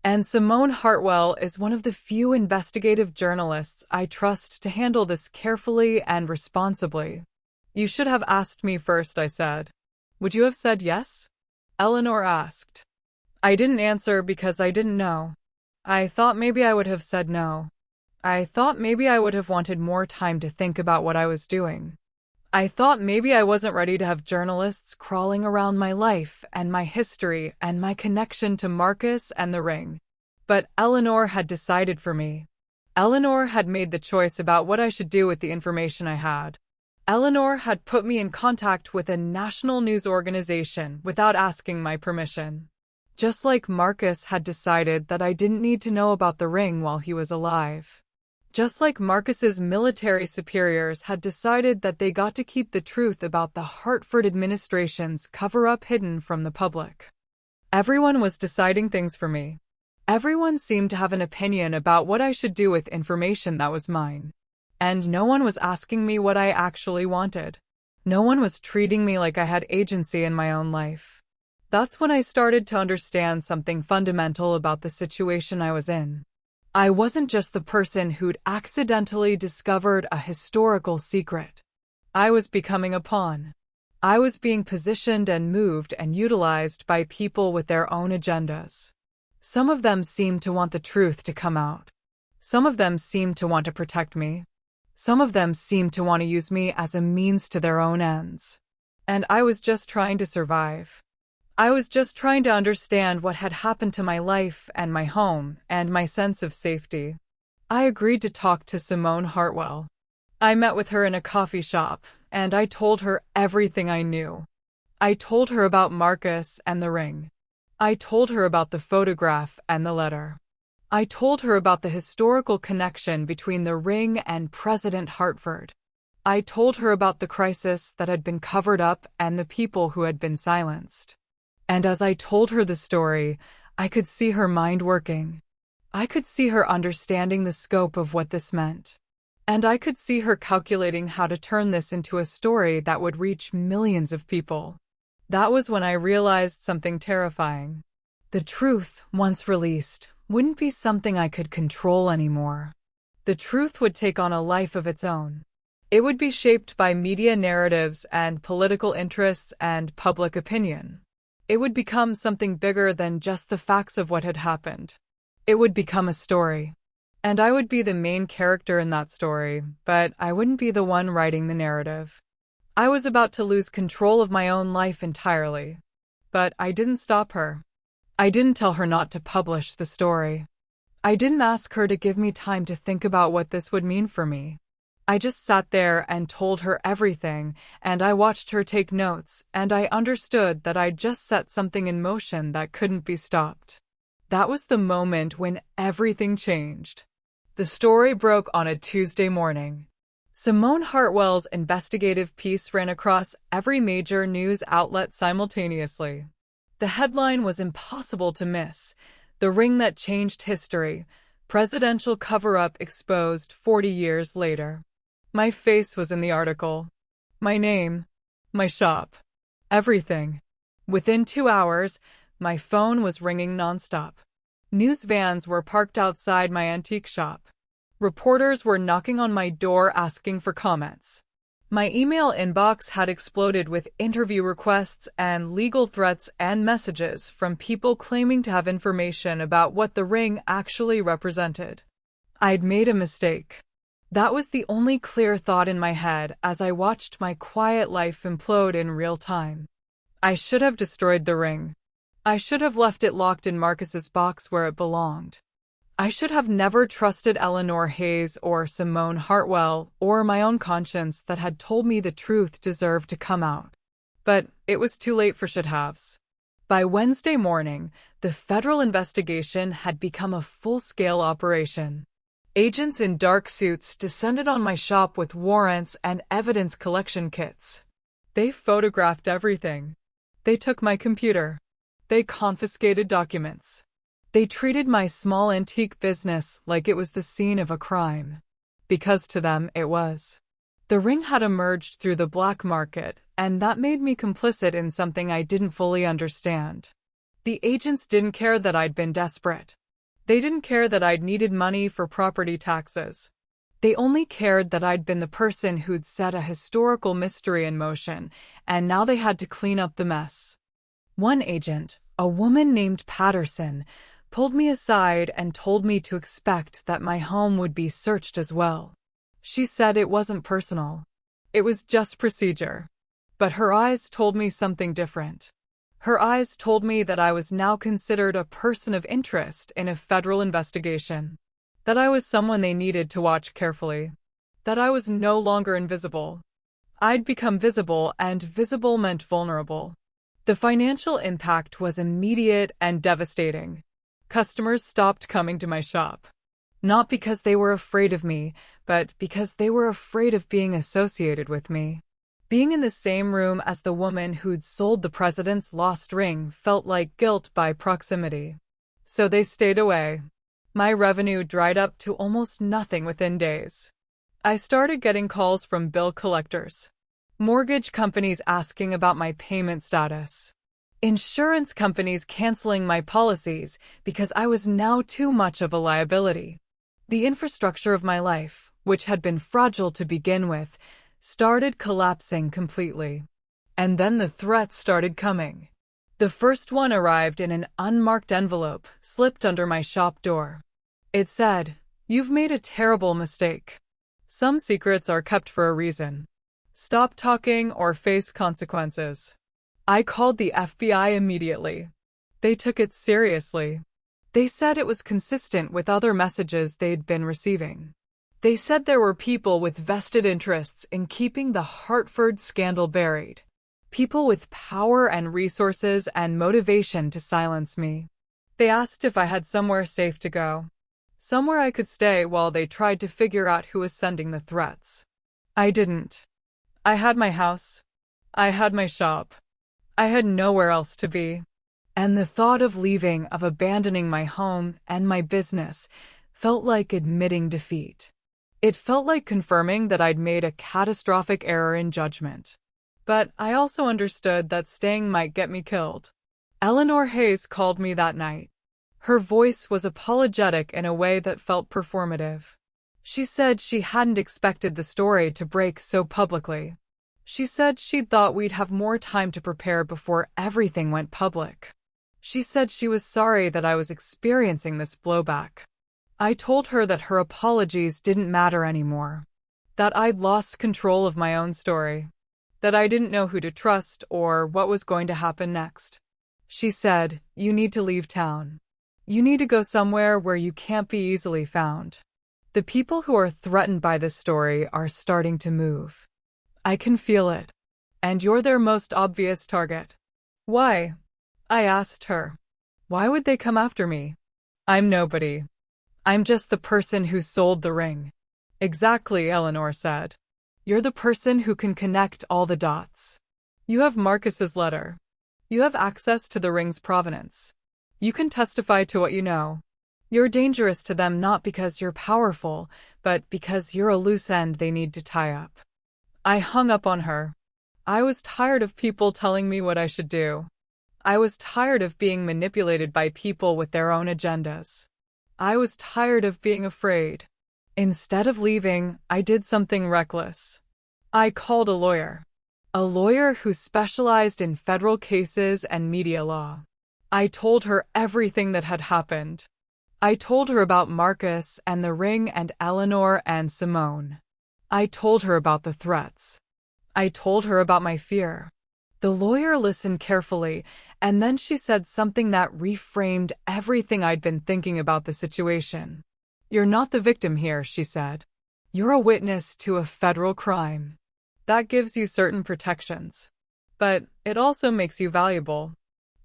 And Simone Hartwell is one of the few investigative journalists I trust to handle this carefully and responsibly." "You should have asked me first," I said. "Would you have said yes?" Eleanor asked. I didn't answer because I didn't know. I thought maybe I would have said no. I thought maybe I would have wanted more time to think about what I was doing. I thought maybe I wasn't ready to have journalists crawling around my life and my history and my connection to Marcus and the ring. But Eleanor had decided for me. Eleanor had made the choice about what I should do with the information I had. Eleanor had put me in contact with a national news organization without asking my permission. Just like Marcus had decided that I didn't need to know about the ring while he was alive. Just like Marcus's military superiors had decided that they got to keep the truth about the Hartford administration's cover-up hidden from the public. Everyone was deciding things for me. Everyone seemed to have an opinion about what I should do with information that was mine. And no one was asking me what I actually wanted. No one was treating me like I had agency in my own life. That's when I started to understand something fundamental about the situation I was in. I wasn't just the person who'd accidentally discovered a historical secret. I was becoming a pawn. I was being positioned and moved and utilized by people with their own agendas. Some of them seemed to want the truth to come out. Some of them seemed to want to protect me. Some of them seemed to want to use me as a means to their own ends. And I was just trying to survive. I was just trying to understand what had happened to my life and my home and my sense of safety. I agreed to talk to Simone Hartwell. I met with her in a coffee shop, and I told her everything I knew. I told her about Marcus and the ring. I told her about the photograph and the letter. I told her about the historical connection between the ring and President Hartford. I told her about the crisis that had been covered up and the people who had been silenced. And as I told her the story, I could see her mind working. I could see her understanding the scope of what this meant. And I could see her calculating how to turn this into a story that would reach millions of people. That was when I realized something terrifying. The truth, once released, wouldn't be something I could control anymore. The truth would take on a life of its own. It would be shaped by media narratives and political interests and public opinion. It would become something bigger than just the facts of what had happened. It would become a story. And I would be the main character in that story, but I wouldn't be the one writing the narrative. I was about to lose control of my own life entirely. But I didn't stop her. I didn't tell her not to publish the story. I didn't ask her to give me time to think about what this would mean for me. I just sat there and told her everything, and I watched her take notes, and I understood that I'd just set something in motion that couldn't be stopped. That was the moment when everything changed. The story broke on a Tuesday morning. Simone Hartwell's investigative piece ran across every major news outlet simultaneously. The headline was impossible to miss. The ring that changed history. Presidential cover-up exposed 40 years later. My face was in the article. My name. My shop. Everything. Within 2 hours, my phone was ringing nonstop. News vans were parked outside my antique shop. Reporters were knocking on my door asking for comments. My email inbox had exploded with interview requests and legal threats and messages from people claiming to have information about what the ring actually represented. I'd made a mistake. That was the only clear thought in my head as I watched my quiet life implode in real time. I should have destroyed the ring. I should have left it locked in Marcus's box where it belonged. I should have never trusted Eleanor Hayes or Simone Hartwell or my own conscience that had told me the truth deserved to come out. But it was too late for should-haves. By Wednesday morning, the federal investigation had become a full-scale operation. Agents in dark suits descended on my shop with warrants and evidence collection kits. They photographed everything. They took my computer. They confiscated documents. They treated my small antique business like it was the scene of a crime. Because to them it was. The ring had emerged through the black market, and that made me complicit in something I didn't fully understand. The agents didn't care that I'd been desperate. They didn't care that I'd needed money for property taxes. They only cared that I'd been the person who'd set a historical mystery in motion, and now they had to clean up the mess. One agent, a woman named Patterson, pulled me aside and told me to expect that my home would be searched as well. She said it wasn't personal. It was just procedure. But her eyes told me something different. Her eyes told me that I was now considered a person of interest in a federal investigation. That I was someone they needed to watch carefully. That I was no longer invisible. I'd become visible, and visible meant vulnerable. The financial impact was immediate and devastating. Customers stopped coming to my shop. Not because they were afraid of me, but because they were afraid of being associated with me. Being in the same room as the woman who'd sold the president's lost ring felt like guilt by proximity. So they stayed away. My revenue dried up to almost nothing within days. I started getting calls from bill collectors. Mortgage companies asking about my payment status. Insurance companies canceling my policies because I was now too much of a liability. The infrastructure of my life, which had been fragile to begin with, started collapsing completely. And then the threats started coming. The first one arrived in an unmarked envelope slipped under my shop door. It said, "You've made a terrible mistake. Some secrets are kept for a reason. Stop talking or face consequences." I called the FBI immediately. They took it seriously. They said it was consistent with other messages they'd been receiving. They said there were people with vested interests in keeping the Hartford scandal buried. People with power and resources and motivation to silence me. They asked if I had somewhere safe to go. Somewhere I could stay while they tried to figure out who was sending the threats. I didn't. I had my house. I had my shop. I had nowhere else to be. And the thought of leaving, of abandoning my home and my business, felt like admitting defeat. It felt like confirming that I'd made a catastrophic error in judgment. But I also understood that staying might get me killed. Eleanor Hayes called me that night. Her voice was apologetic in a way that felt performative. She said she hadn't expected the story to break so publicly. She said she'd thought we'd have more time to prepare before everything went public. She said she was sorry that I was experiencing this blowback. I told her that her apologies didn't matter anymore. That I'd lost control of my own story. That I didn't know who to trust or what was going to happen next. She said, "You need to leave town. You need to go somewhere where you can't be easily found. The people who are threatened by this story are starting to move. I can feel it. And you're their most obvious target." "Why?" I asked her. "Why would they come after me? I'm nobody. I'm just the person who sold the ring." "Exactly," Eleanor said. "You're the person who can connect all the dots. You have Marcus's letter. You have access to the ring's provenance. You can testify to what you know. You're dangerous to them not because you're powerful, but because you're a loose end they need to tie up." I hung up on her. I was tired of people telling me what I should do. I was tired of being manipulated by people with their own agendas. I was tired of being afraid. Instead of leaving, I did something reckless. I called a lawyer. A lawyer who specialized in federal cases and media law. I told her everything that had happened. I told her about Marcus and the ring and Eleanor and Simone. I told her about the threats. I told her about my fear. The lawyer listened carefully, and then she said something that reframed everything I'd been thinking about the situation. "You're not the victim here," she said. "You're a witness to a federal crime. That gives you certain protections. But it also makes you valuable.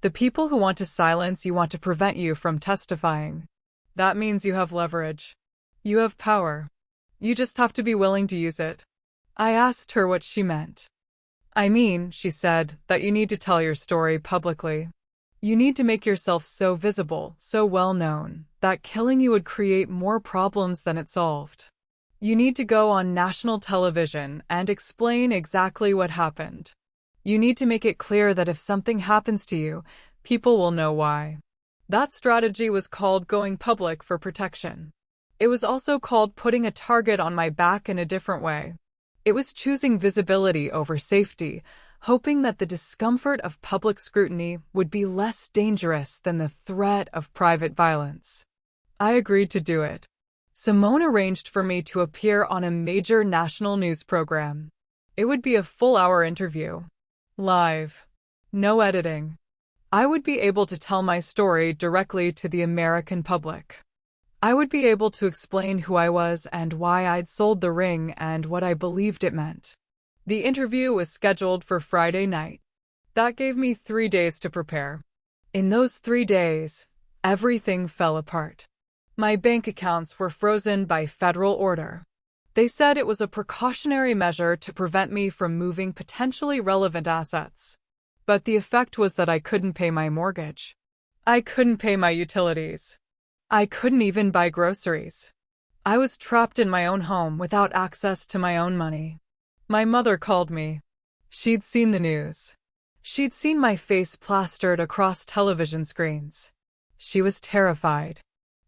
The people who want to silence you want to prevent you from testifying. That means you have leverage. You have power. You just have to be willing to use it." I asked her what she meant. "I mean," she said, "that you need to tell your story publicly. You need to make yourself so visible, so well known, that killing you would create more problems than it solved. You need to go on national television and explain exactly what happened. You need to make it clear that if something happens to you, people will know why." That strategy was called going public for protection. It was also called putting a target on my back in a different way. It was choosing visibility over safety, hoping that the discomfort of public scrutiny would be less dangerous than the threat of private violence. I agreed to do it. Simone arranged for me to appear on a major national news program. It would be a full-hour interview. Live. No editing. I would be able to tell my story directly to the American public. I would be able to explain who I was and why I'd sold the ring and what I believed it meant. The interview was scheduled for Friday night. That gave me 3 days to prepare. In those 3 days, everything fell apart. My bank accounts were frozen by federal order. They said it was a precautionary measure to prevent me from moving potentially relevant assets. But the effect was that I couldn't pay my mortgage. I couldn't pay my utilities. I couldn't even buy groceries. I was trapped in my own home without access to my own money. My mother called me. She'd seen the news. She'd seen my face plastered across television screens. She was terrified.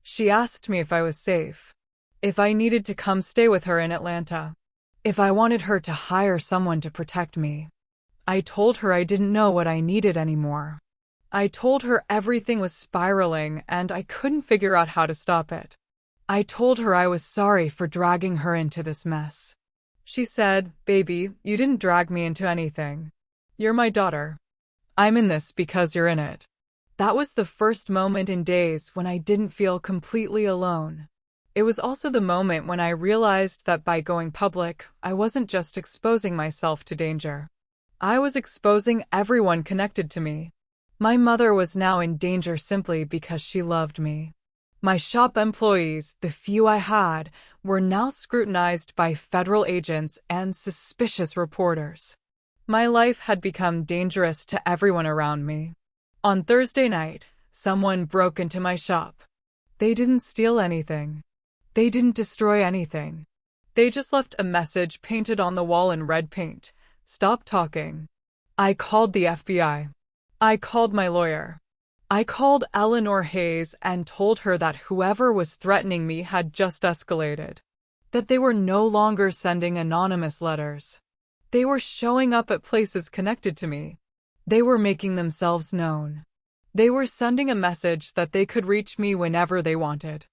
She asked me if I was safe, if I needed to come stay with her in Atlanta, if I wanted her to hire someone to protect me. I told her I didn't know what I needed anymore. I told her everything was spiraling and I couldn't figure out how to stop it. I told her I was sorry for dragging her into this mess. She said, "Baby, you didn't drag me into anything. You're my daughter. I'm in this because you're in it." That was the first moment in days when I didn't feel completely alone. It was also the moment when I realized that by going public, I wasn't just exposing myself to danger. I was exposing everyone connected to me. My mother was now in danger simply because she loved me. My shop employees, the few I had, were now scrutinized by federal agents and suspicious reporters. My life had become dangerous to everyone around me. On Thursday night, someone broke into my shop. They didn't steal anything. They didn't destroy anything. They just left a message painted on the wall in red paint. "Stop talking." I called the FBI. I called my lawyer. I called Eleanor Hayes and told her that whoever was threatening me had just escalated. That they were no longer sending anonymous letters. They were showing up at places connected to me. They were making themselves known. They were sending a message that they could reach me whenever they wanted.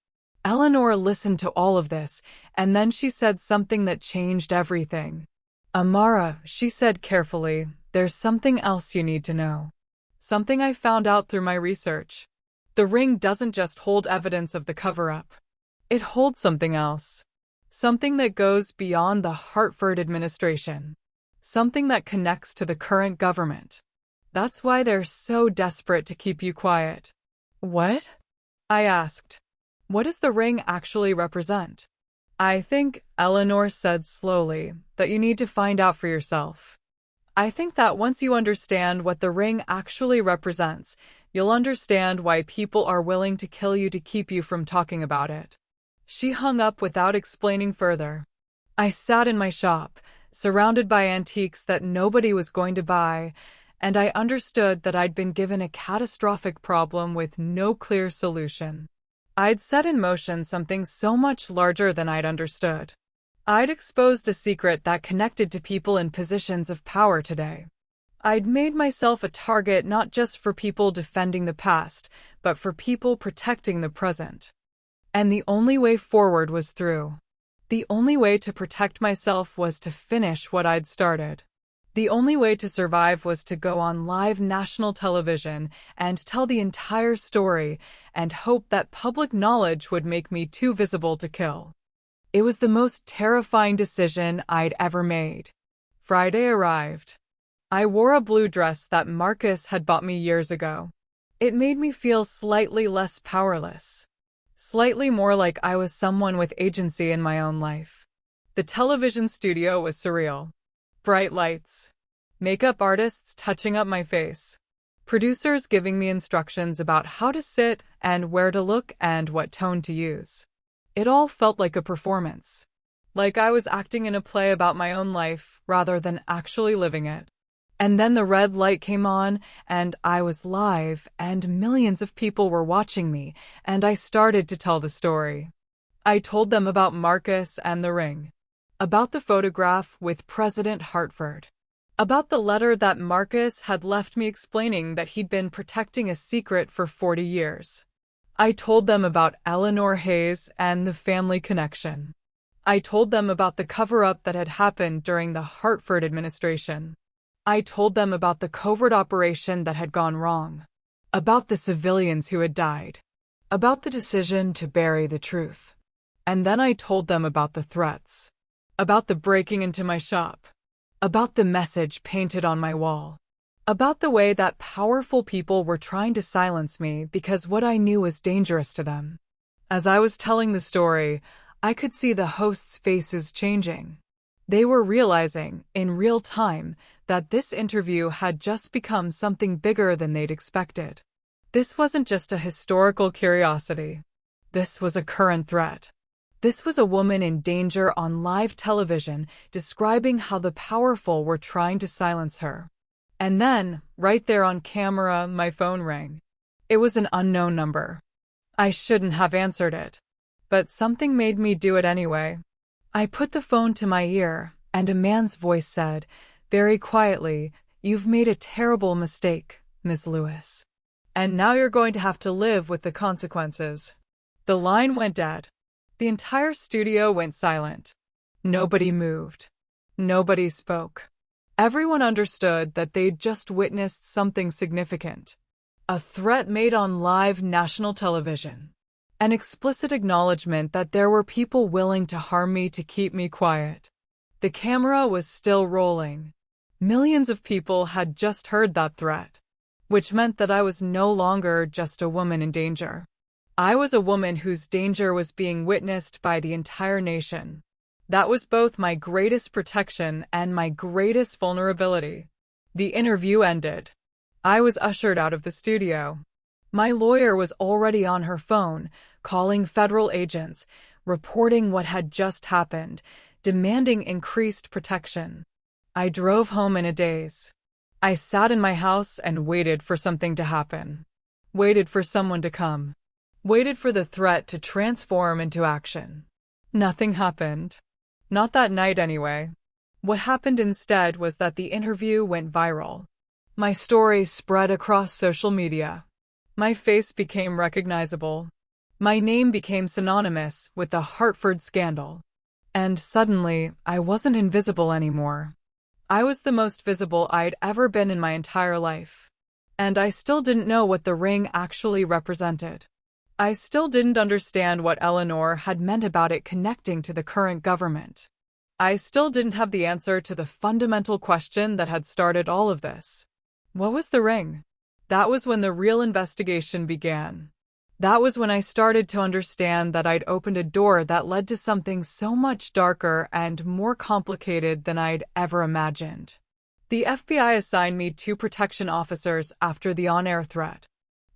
Eleanor listened to all of this, and then she said something that changed everything. "Amara," she said carefully, "there's something else you need to know. Something I found out through my research. The ring doesn't just hold evidence of the cover-up. It holds something else. Something that goes beyond the Hartford administration. Something that connects to the current government. That's why they're so desperate to keep you quiet. What? I asked. What does the ring actually represent? I think, Eleanor said slowly, that you need to find out for yourself. I think that once you understand what the ring actually represents, you'll understand why people are willing to kill you to keep you from talking about it. She hung up without explaining further. I sat in my shop, surrounded by antiques that nobody was going to buy, and I understood that I'd been given a catastrophic problem with no clear solution. I'd set in motion something so much larger than I'd understood. I'd exposed a secret that connected to people in positions of power today. I'd made myself a target not just for people defending the past, but for people protecting the present. And the only way forward was through. The only way to protect myself was to finish what I'd started. The only way to survive was to go on live national television and tell the entire story and hope that public knowledge would make me too visible to kill. It was the most terrifying decision I'd ever made. Friday arrived. I wore a blue dress that Marcus had bought me years ago. It made me feel slightly less powerless. Slightly more like I was someone with agency in my own life. The television studio was surreal. Bright lights. Makeup artists touching up my face. Producers giving me instructions about how to sit and where to look and what tone to use. It all felt like a performance. Like I was acting in a play about my own life rather than actually living it. And then the red light came on, and I was live, and millions of people were watching me, and I started to tell the story. I told them about Marcus and the ring. About the photograph with President Hartford. About the letter that Marcus had left me explaining that he'd been protecting a secret for 40 years. I told them about Eleanor Hayes and the family connection. I told them about the cover-up that had happened during the Hartford administration. I told them about the covert operation that had gone wrong. About the civilians who had died. About the decision to bury the truth. And then I told them about the threats. About the breaking into my shop. About the message painted on my wall. About the way that powerful people were trying to silence me because what I knew was dangerous to them. As I was telling the story, I could see the hosts' faces changing. They were realizing, in real time, that this interview had just become something bigger than they'd expected. This wasn't just a historical curiosity. This was a current threat. This was a woman in danger on live television describing how the powerful were trying to silence her. And then, right there on camera, my phone rang. It was an unknown number. I shouldn't have answered it. But something made me do it anyway. I put the phone to my ear, and a man's voice said, very quietly, "You've made a terrible mistake, Miss Lewis. And now you're going to have to live with the consequences." The line went dead. The entire studio went silent. Nobody moved. Nobody spoke. Everyone understood that they'd just witnessed something significant. A threat made on live national television. An explicit acknowledgement that there were people willing to harm me to keep me quiet. The camera was still rolling. Millions of people had just heard that threat, which meant that I was no longer just a woman in danger. I was a woman whose danger was being witnessed by the entire nation. That was both my greatest protection and my greatest vulnerability. The interview ended. I was ushered out of the studio. My lawyer was already on her phone, calling federal agents, reporting what had just happened, demanding increased protection. I drove home in a daze. I sat in my house and waited for something to happen. Waited for someone to come. Waited for the threat to transform into action. Nothing happened. Not that night anyway. What happened instead was that the interview went viral. My story spread across social media. My face became recognizable. My name became synonymous with the Hartford scandal. And suddenly, I wasn't invisible anymore. I was the most visible I'd ever been in my entire life. And I still didn't know what the ring actually represented. I still didn't understand what Eleanor had meant about it connecting to the current government. I still didn't have the answer to the fundamental question that had started all of this. What was the ring? That was when the real investigation began. That was when I started to understand that I'd opened a door that led to something so much darker and more complicated than I'd ever imagined. The FBI assigned me 2 protection officers after the on-air threat.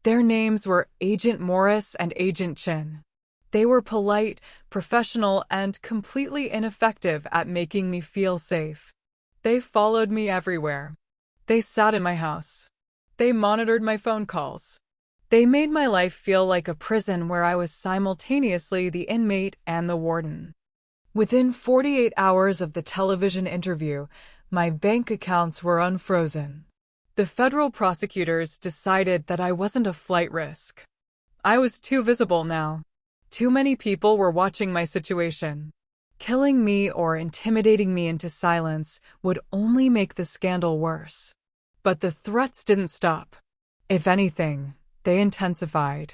Their names were Agent Morris and Agent Chin. They were polite, professional, and completely ineffective at making me feel safe. They followed me everywhere. They sat in my house. They monitored my phone calls. They made my life feel like a prison where I was simultaneously the inmate and the warden. Within 48 hours of the television interview, my bank accounts were unfrozen. The federal prosecutors decided that I wasn't a flight risk. I was too visible now. Too many people were watching my situation. Killing me or intimidating me into silence would only make the scandal worse. But the threats didn't stop. If anything, they intensified.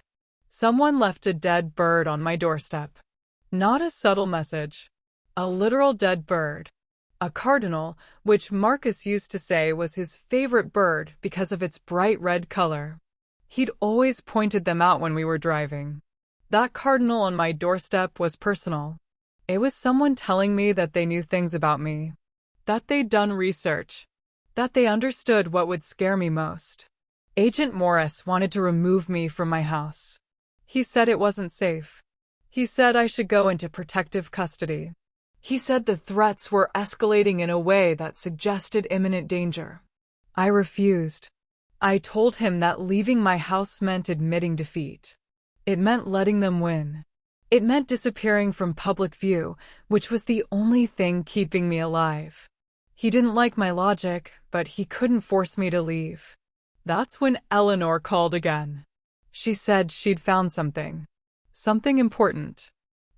Someone left a dead bird on my doorstep. Not a subtle message. A literal dead bird. A cardinal, which Marcus used to say was his favorite bird because of its bright red color. He'd always pointed them out when we were driving. That cardinal on my doorstep was personal. It was someone telling me that they knew things about me, that they'd done research, that they understood what would scare me most. Agent Morris wanted to remove me from my house. He said it wasn't safe. He said I should go into protective custody. He said the threats were escalating in a way that suggested imminent danger. I refused. I told him that leaving my house meant admitting defeat. It meant letting them win. It meant disappearing from public view, which was the only thing keeping me alive. He didn't like my logic, but he couldn't force me to leave. That's when Eleanor called again. She said she'd found something. Something important.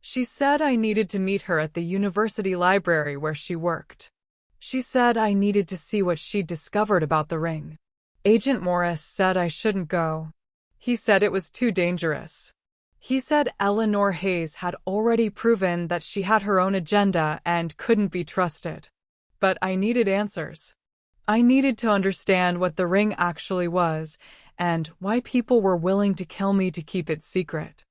She said I needed to meet her at the university library where she worked. She said I needed to see what she'd discovered about the ring. Agent Morris said I shouldn't go. He said it was too dangerous. He said Eleanor Hayes had already proven that she had her own agenda and couldn't be trusted. But I needed answers. I needed to understand what the ring actually was and why people were willing to kill me to keep it secret.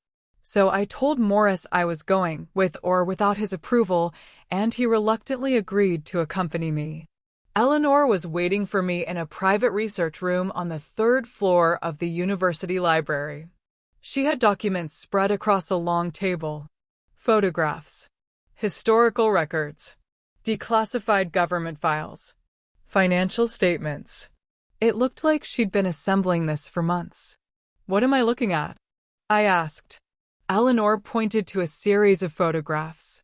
So I told Morris I was going, with or without his approval, and he reluctantly agreed to accompany me. Eleanor was waiting for me in a private research room on the 3rd floor of the university library. She had documents spread across a long table. Photographs. Historical records. Declassified government files. Financial statements. It looked like she'd been assembling this for months. What am I looking at? I asked. Eleanor pointed to a series of photographs.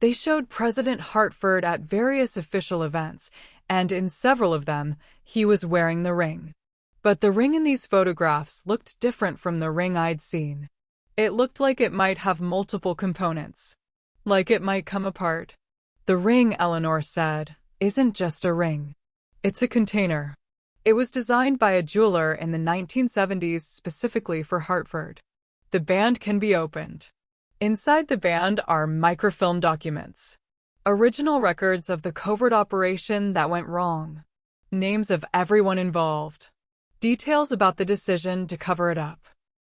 They showed President Hartford at various official events, and in several of them, he was wearing the ring. But the ring in these photographs looked different from the ring I'd seen. It looked like it might have multiple components. Like it might come apart. The ring, Eleanor said, isn't just a ring. It's a container. It was designed by a jeweler in the 1970s specifically for Hartford. The band can be opened. Inside the band are microfilm documents. Original records of the covert operation that went wrong. Names of everyone involved. Details about the decision to cover it up.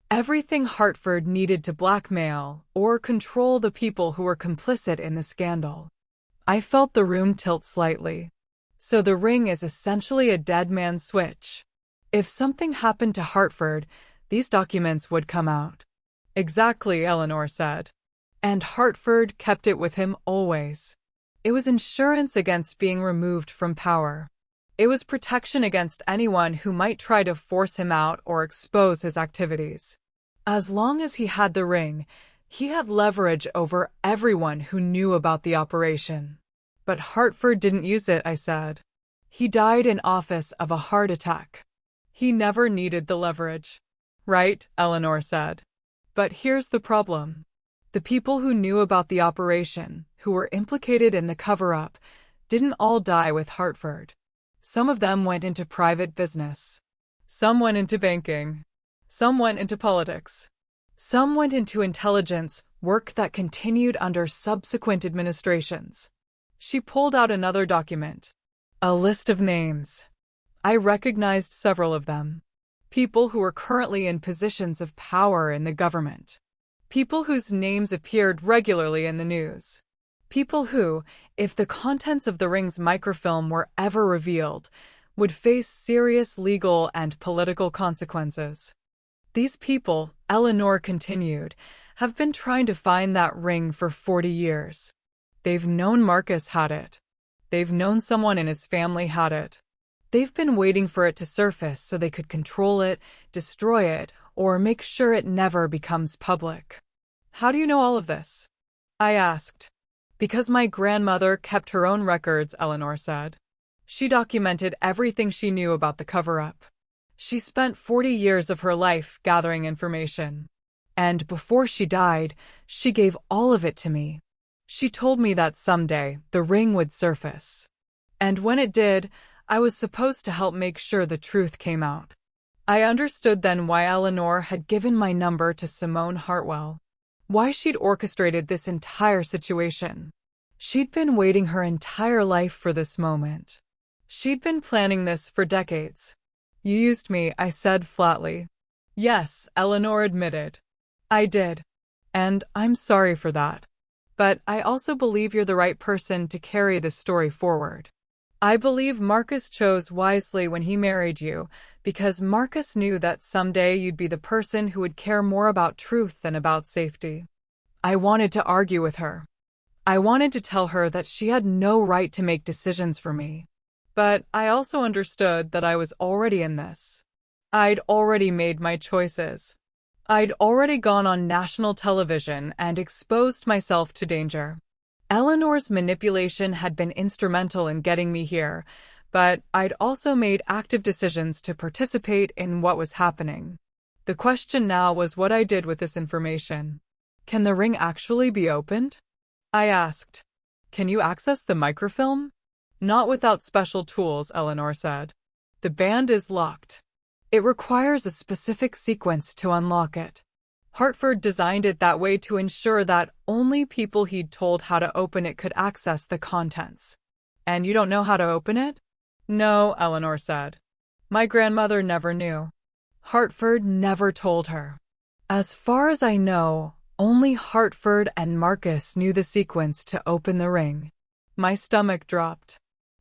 Everything Hartford needed to blackmail or control the people who were complicit in the scandal. I felt the room tilt slightly. So the ring is essentially a dead man's switch. If something happened to Hartford, these documents would come out. Exactly, Eleanor said. And Hartford kept it with him always. It was insurance against being removed from power. It was protection against anyone who might try to force him out or expose his activities. As long as he had the ring, he had leverage over everyone who knew about the operation. But Hartford didn't use it, I said. He died in office of a heart attack. He never needed the leverage. Right, Eleanor said. But here's the problem. The people who knew about the operation, who were implicated in the cover-up, didn't all die with Hartford. Some of them went into private business. Some went into banking. Some went into politics. Some went into intelligence, work that continued under subsequent administrations. She pulled out another document. A list of names. I recognized several of them. People who were currently in positions of power in the government. People whose names appeared regularly in the news. People who, if the contents of the ring's microfilm were ever revealed, would face serious legal and political consequences. These people, Eleanor continued, have been trying to find that ring for 40 years. They've known Marcus had it. They've known someone in his family had it. They've been waiting for it to surface so they could control it, destroy it, or make sure it never becomes public. How do you know all of this? I asked. Because my grandmother kept her own records, Eleanor said. She documented everything she knew about the cover-up. She spent 40 years of her life gathering information. And before she died, she gave all of it to me. She told me that someday the ring would surface. And when it did, I was supposed to help make sure the truth came out. I understood then why Eleanor had given my number to Simone Hartwell. Why she'd orchestrated this entire situation. She'd been waiting her entire life for this moment. She'd been planning this for decades. You used me, I said flatly. Yes, Eleanor admitted. I did. And I'm sorry for that. But I also believe you're the right person to carry this story forward. I believe Marcus chose wisely when he married you, because Marcus knew that someday you'd be the person who would care more about truth than about safety. I wanted to argue with her. I wanted to tell her that she had no right to make decisions for me. But I also understood that I was already in this. I'd already made my choices. I'd already gone on national television and exposed myself to danger. Eleanor's manipulation had been instrumental in getting me here, but I'd also made active decisions to participate in what was happening. The question now was what I did with this information. Can the ring actually be opened? I asked. Can you access the microfilm? Not without special tools, Eleanor said. The band is locked. It requires a specific sequence to unlock it. Hartford designed it that way to ensure that only people he'd told how to open it could access the contents. And you don't know how to open it? No, Eleanor said. My grandmother never knew. Hartford never told her. As far as I know, only Hartford and Marcus knew the sequence to open the ring. My stomach dropped.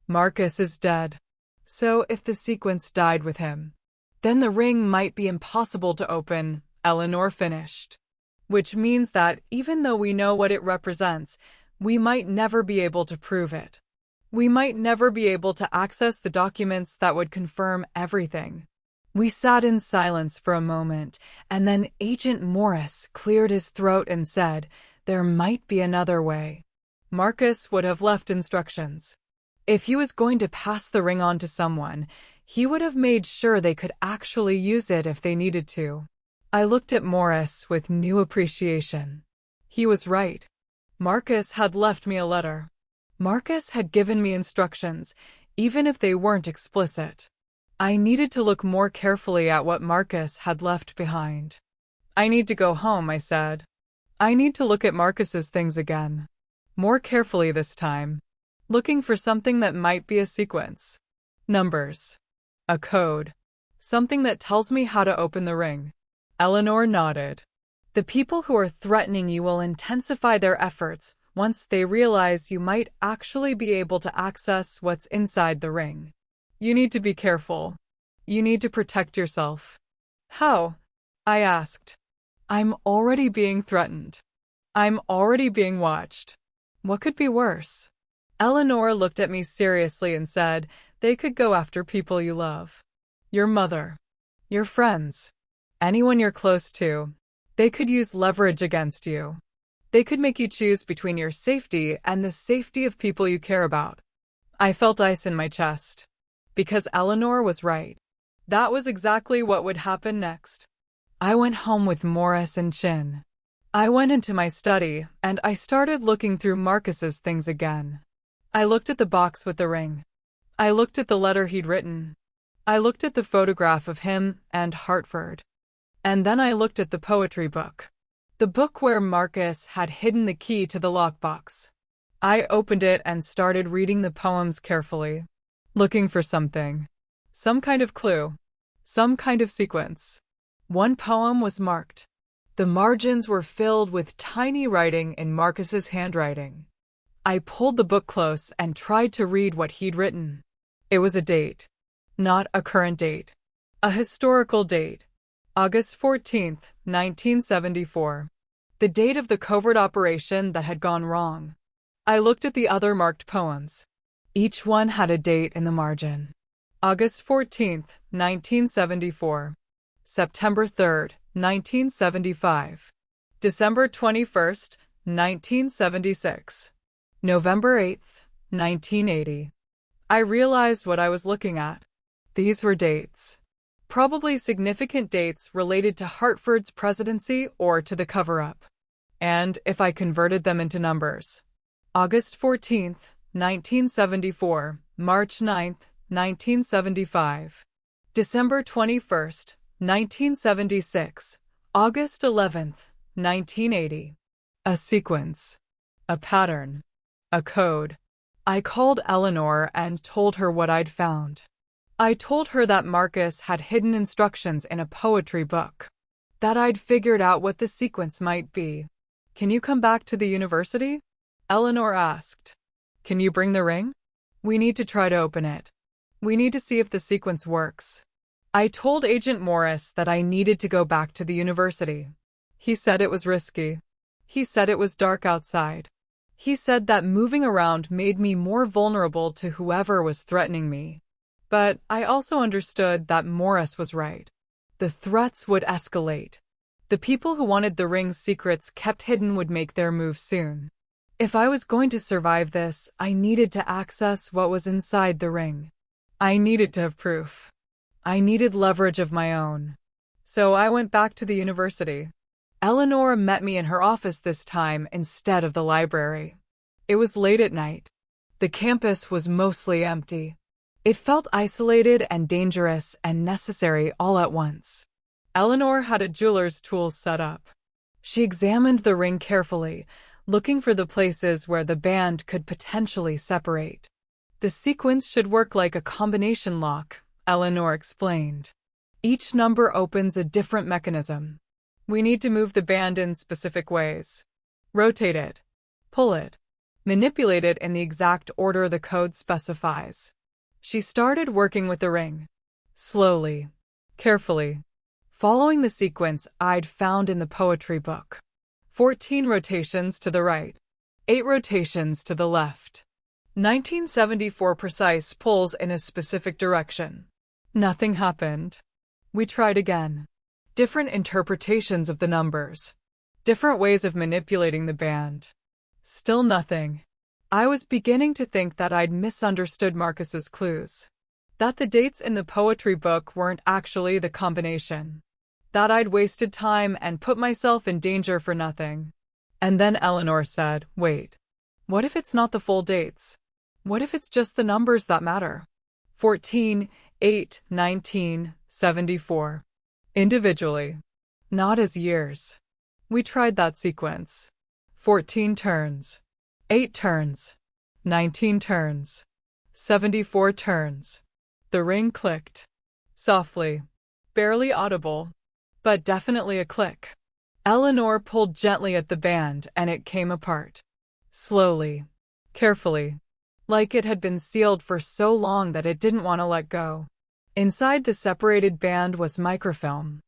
Marcus is dead. So if the sequence died with him, then the ring might be impossible to open, Eleanor finished. Which means that even though we know what it represents, we might never be able to prove it. We might never be able to access the documents that would confirm everything. We sat in silence for a moment, and then Agent Morris cleared his throat and said, there might be another way. Marcus would have left instructions. If he was going to pass the ring on to someone, he would have made sure they could actually use it if they needed to. I looked at Morris with new appreciation. He was right. Marcus had left me a letter. Marcus had given me instructions, even if they weren't explicit. I needed to look more carefully at what Marcus had left behind. I need to go home, I said. I need to look at Marcus's things again. More carefully this time. Looking for something that might be a sequence. Numbers. A code. Something that tells me how to open the ring. Eleanor nodded. The people who are threatening you will intensify their efforts once they realize you might actually be able to access what's inside the ring. You need to be careful. You need to protect yourself. How? I asked. I'm already being threatened. I'm already being watched. What could be worse? Eleanor looked at me seriously and said, they could go after people you love. Your mother. Your friends. Anyone you're close to. They could use leverage against you. They could make you choose between your safety and the safety of people you care about. I felt ice in my chest. Because Eleanor was right. That was exactly what would happen next. I went home with Morris and Chin. I went into my study, and I started looking through Marcus's things again. I looked at the box with the ring. I looked at the letter he'd written. I looked at the photograph of him and Hartford. And then I looked at the poetry book. The book where Marcus had hidden the key to the lockbox. I opened it and started reading the poems carefully, looking for something. Some kind of clue. Some kind of sequence. One poem was marked. The margins were filled with tiny writing in Marcus's handwriting. I pulled the book close and tried to read what he'd written. It was a date. Not a current date. A historical date. August 14th, 1974. The date of the covert operation that had gone wrong. I looked at the other marked poems. Each one had a date in the margin. August 14th, 1974. September 3rd, 1975. December 21st, 1976. November 8th, 1980. I realized what I was looking at. These were dates. Probably significant dates related to Hartford's presidency or to the cover-up. And if I converted them into numbers. August 14th, 1974, March 9th, 1975. December 21st, 1976, August 11th, 1980. A sequence. A pattern. A code. I called Eleanor and told her what I'd found. I told her that Marcus had hidden instructions in a poetry book. That I'd figured out what the sequence might be. Can you come back to the university? Eleanor asked. Can you bring the ring? We need to try to open it. We need to see if the sequence works. I told Agent Morris that I needed to go back to the university. He said it was risky. He said it was dark outside. He said that moving around made me more vulnerable to whoever was threatening me. But I also understood that Morris was right. The threats would escalate. The people who wanted the ring's secrets kept hidden would make their move soon. If I was going to survive this, I needed to access what was inside the ring. I needed to have proof. I needed leverage of my own. So I went back to the university. Eleanor met me in her office this time instead of the library. It was late at night. The campus was mostly empty. It felt isolated and dangerous and necessary all at once. Eleanor had a jeweler's tool set up. She examined the ring carefully, looking for the places where the band could potentially separate. The sequence should work like a combination lock, Eleanor explained. Each number opens a different mechanism. We need to move the band in specific ways. Rotate it. Pull it. Manipulate it in the exact order the code specifies. She started working with the ring. Slowly. Carefully. Following the sequence I'd found in the poetry book. 14 rotations to the right. 8 rotations to the left. 1974 precise pulls in a specific direction. Nothing happened. We tried again. Different interpretations of the numbers. Different ways of manipulating the band. Still nothing. I was beginning to think that I'd misunderstood Marcus's clues. That the dates in the poetry book weren't actually the combination. That I'd wasted time and put myself in danger for nothing. And then Eleanor said, wait. What if it's not the full dates? What if it's just the numbers that matter? 14, 8, 19, 74. Individually. Not as years. We tried that sequence. 14 turns. 8 turns. 19 turns. 74 turns. The ring clicked. Softly. Barely audible. But definitely a click. Eleanor pulled gently at the band and it came apart. Slowly. Carefully. Like it had been sealed for so long that it didn't want to let go. Inside the separated band was microfilm.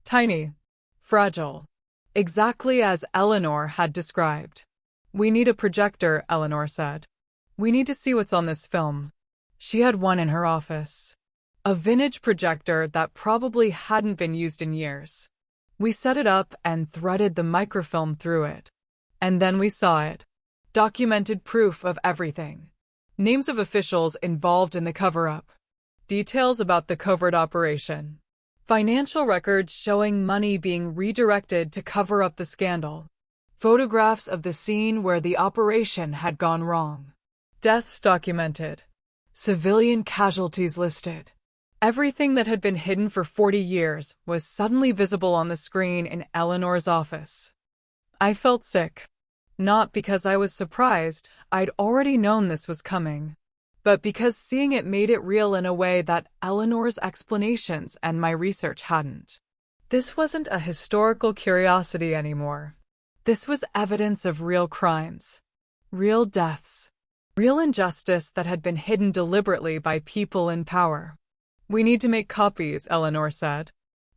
Tiny. Fragile. Exactly as Eleanor had described. We need a projector, Eleanor said. We need to see what's on this film. She had one in her office. A vintage projector that probably hadn't been used in years. We set it up and threaded the microfilm through it. And then we saw it. Documented proof of everything. Names of officials involved in the cover-up. Details about the covert operation. Financial records showing money being redirected to cover up the scandal. Photographs of the scene where the operation had gone wrong. Deaths documented. Civilian casualties listed. Everything that had been hidden for 40 years was suddenly visible on the screen in Eleanor's office. I felt sick. Not because I was surprised, I'd already known this was coming, but because seeing it made it real in a way that Eleanor's explanations and my research hadn't. This wasn't a historical curiosity anymore. This was evidence of real crimes, real deaths, real injustice that had been hidden deliberately by people in power. "We need to make copies," Eleanor said.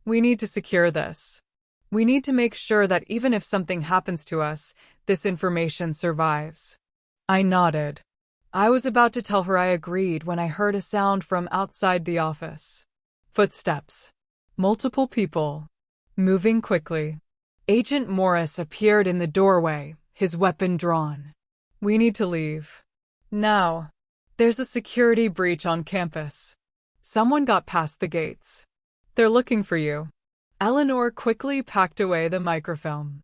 "We need to secure this. We need to make sure that even if something happens to us, this information survives." I nodded. I was about to tell her I agreed when I heard a sound from outside the office. Footsteps. Multiple people. Moving quickly. Agent Morris appeared in the doorway, his weapon drawn. "We need to leave. Now. There's a security breach on campus. Someone got past the gates. They're looking for you." Eleanor quickly packed away the microfilm.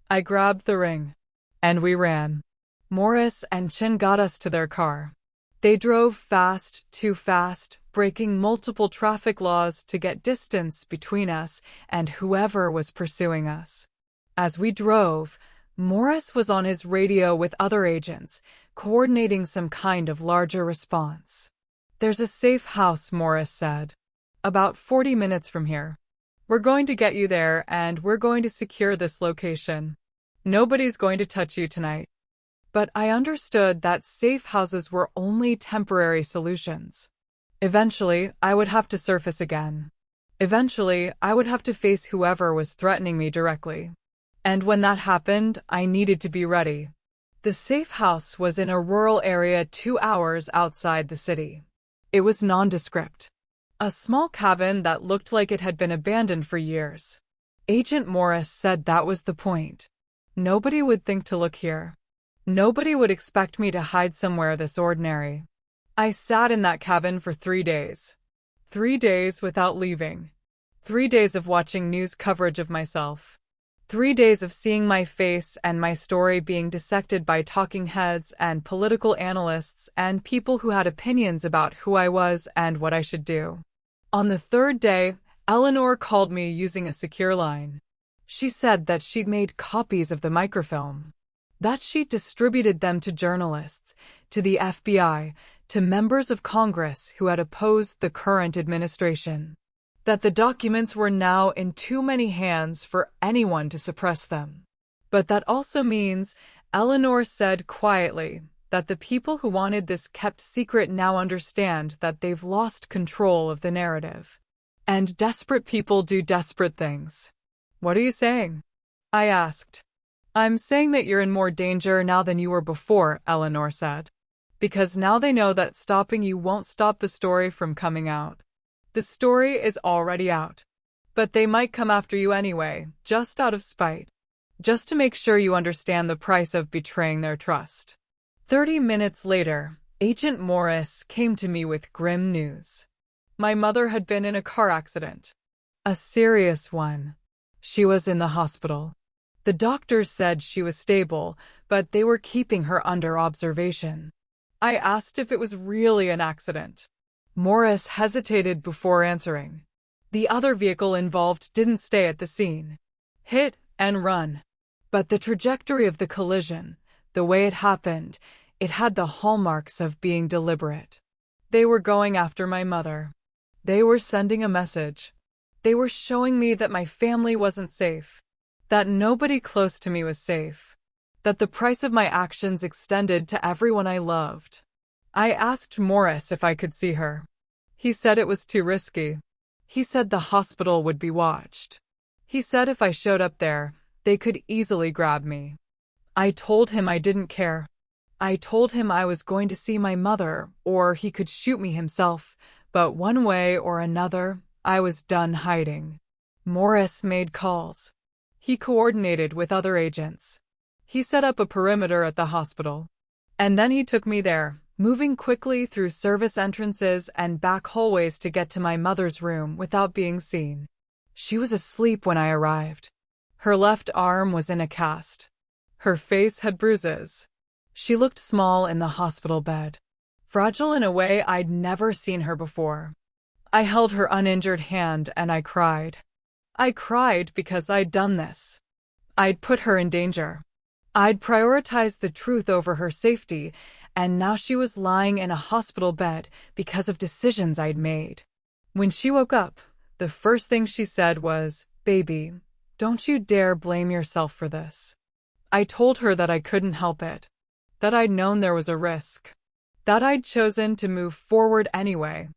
I grabbed the ring. And we ran. Morris and Chin got us to their car. They drove fast, too fast, breaking multiple traffic laws to get distance between us and whoever was pursuing us. As we drove, Morris was on his radio with other agents, coordinating some kind of larger response. "There's a safe house," Morris said. "About 40 minutes from here. We're going to get you there, and we're going to secure this location. Nobody's going to touch you tonight." But I understood that safe houses were only temporary solutions. Eventually, I would have to surface again. Eventually, I would have to face whoever was threatening me directly. And when that happened, I needed to be ready. The safe house was in a rural area 2 hours outside the city. It was nondescript. A small cabin that looked like it had been abandoned for years. Agent Morris said that was the point. Nobody would think to look here. Nobody would expect me to hide somewhere this ordinary. I sat in that cabin for 3 days. 3 days without leaving. 3 days of watching news coverage of myself. 3 days of seeing my face and my story being dissected by talking heads and political analysts and people who had opinions about who I was and what I should do. On the 3rd day, Eleanor called me using a secure line. She said that she'd made copies of the microfilm, that she'd distributed them to journalists, to the FBI, to members of Congress who had opposed the current administration, that the documents were now in too many hands for anyone to suppress them. But that also means, Eleanor said quietly, that the people who wanted this kept secret now understand that they've lost control of the narrative. And desperate people do desperate things. "What are you saying?" I asked. "I'm saying that you're in more danger now than you were before," Eleanor said. "Because now they know that stopping you won't stop the story from coming out. The story is already out. But they might come after you anyway, just out of spite. Just to make sure you understand the price of betraying their trust." 30 minutes later, Agent Morris came to me with grim news. My mother had been in a car accident. A serious one. She was in the hospital. The doctors said she was stable, but they were keeping her under observation. I asked if it was really an accident. Morris hesitated before answering. The other vehicle involved didn't stay at the scene. Hit and run. But the trajectory of the collision, the way it happened, it had the hallmarks of being deliberate. They were going after my mother. They were sending a message. They were showing me that my family wasn't safe, that nobody close to me was safe, that the price of my actions extended to everyone I loved. I asked Morris if I could see her. He said it was too risky. He said the hospital would be watched. He said if I showed up there, they could easily grab me. I told him I didn't care. I told him I was going to see my mother, or he could shoot me himself, but one way or another, I was done hiding. Morris made calls. He coordinated with other agents. He set up a perimeter at the hospital. And then he took me there, moving quickly through service entrances and back hallways to get to my mother's room without being seen. She was asleep when I arrived. Her left arm was in a cast. Her face had bruises. She looked small in the hospital bed, fragile in a way I'd never seen her before. I held her uninjured hand and I cried. I cried because I'd done this. I'd put her in danger. I'd prioritized the truth over her safety, and now she was lying in a hospital bed because of decisions I'd made. When she woke up, the first thing she said was, "Baby, don't you dare blame yourself for this." I told her that I couldn't help it, that I'd known there was a risk, that I'd chosen to move forward anyway.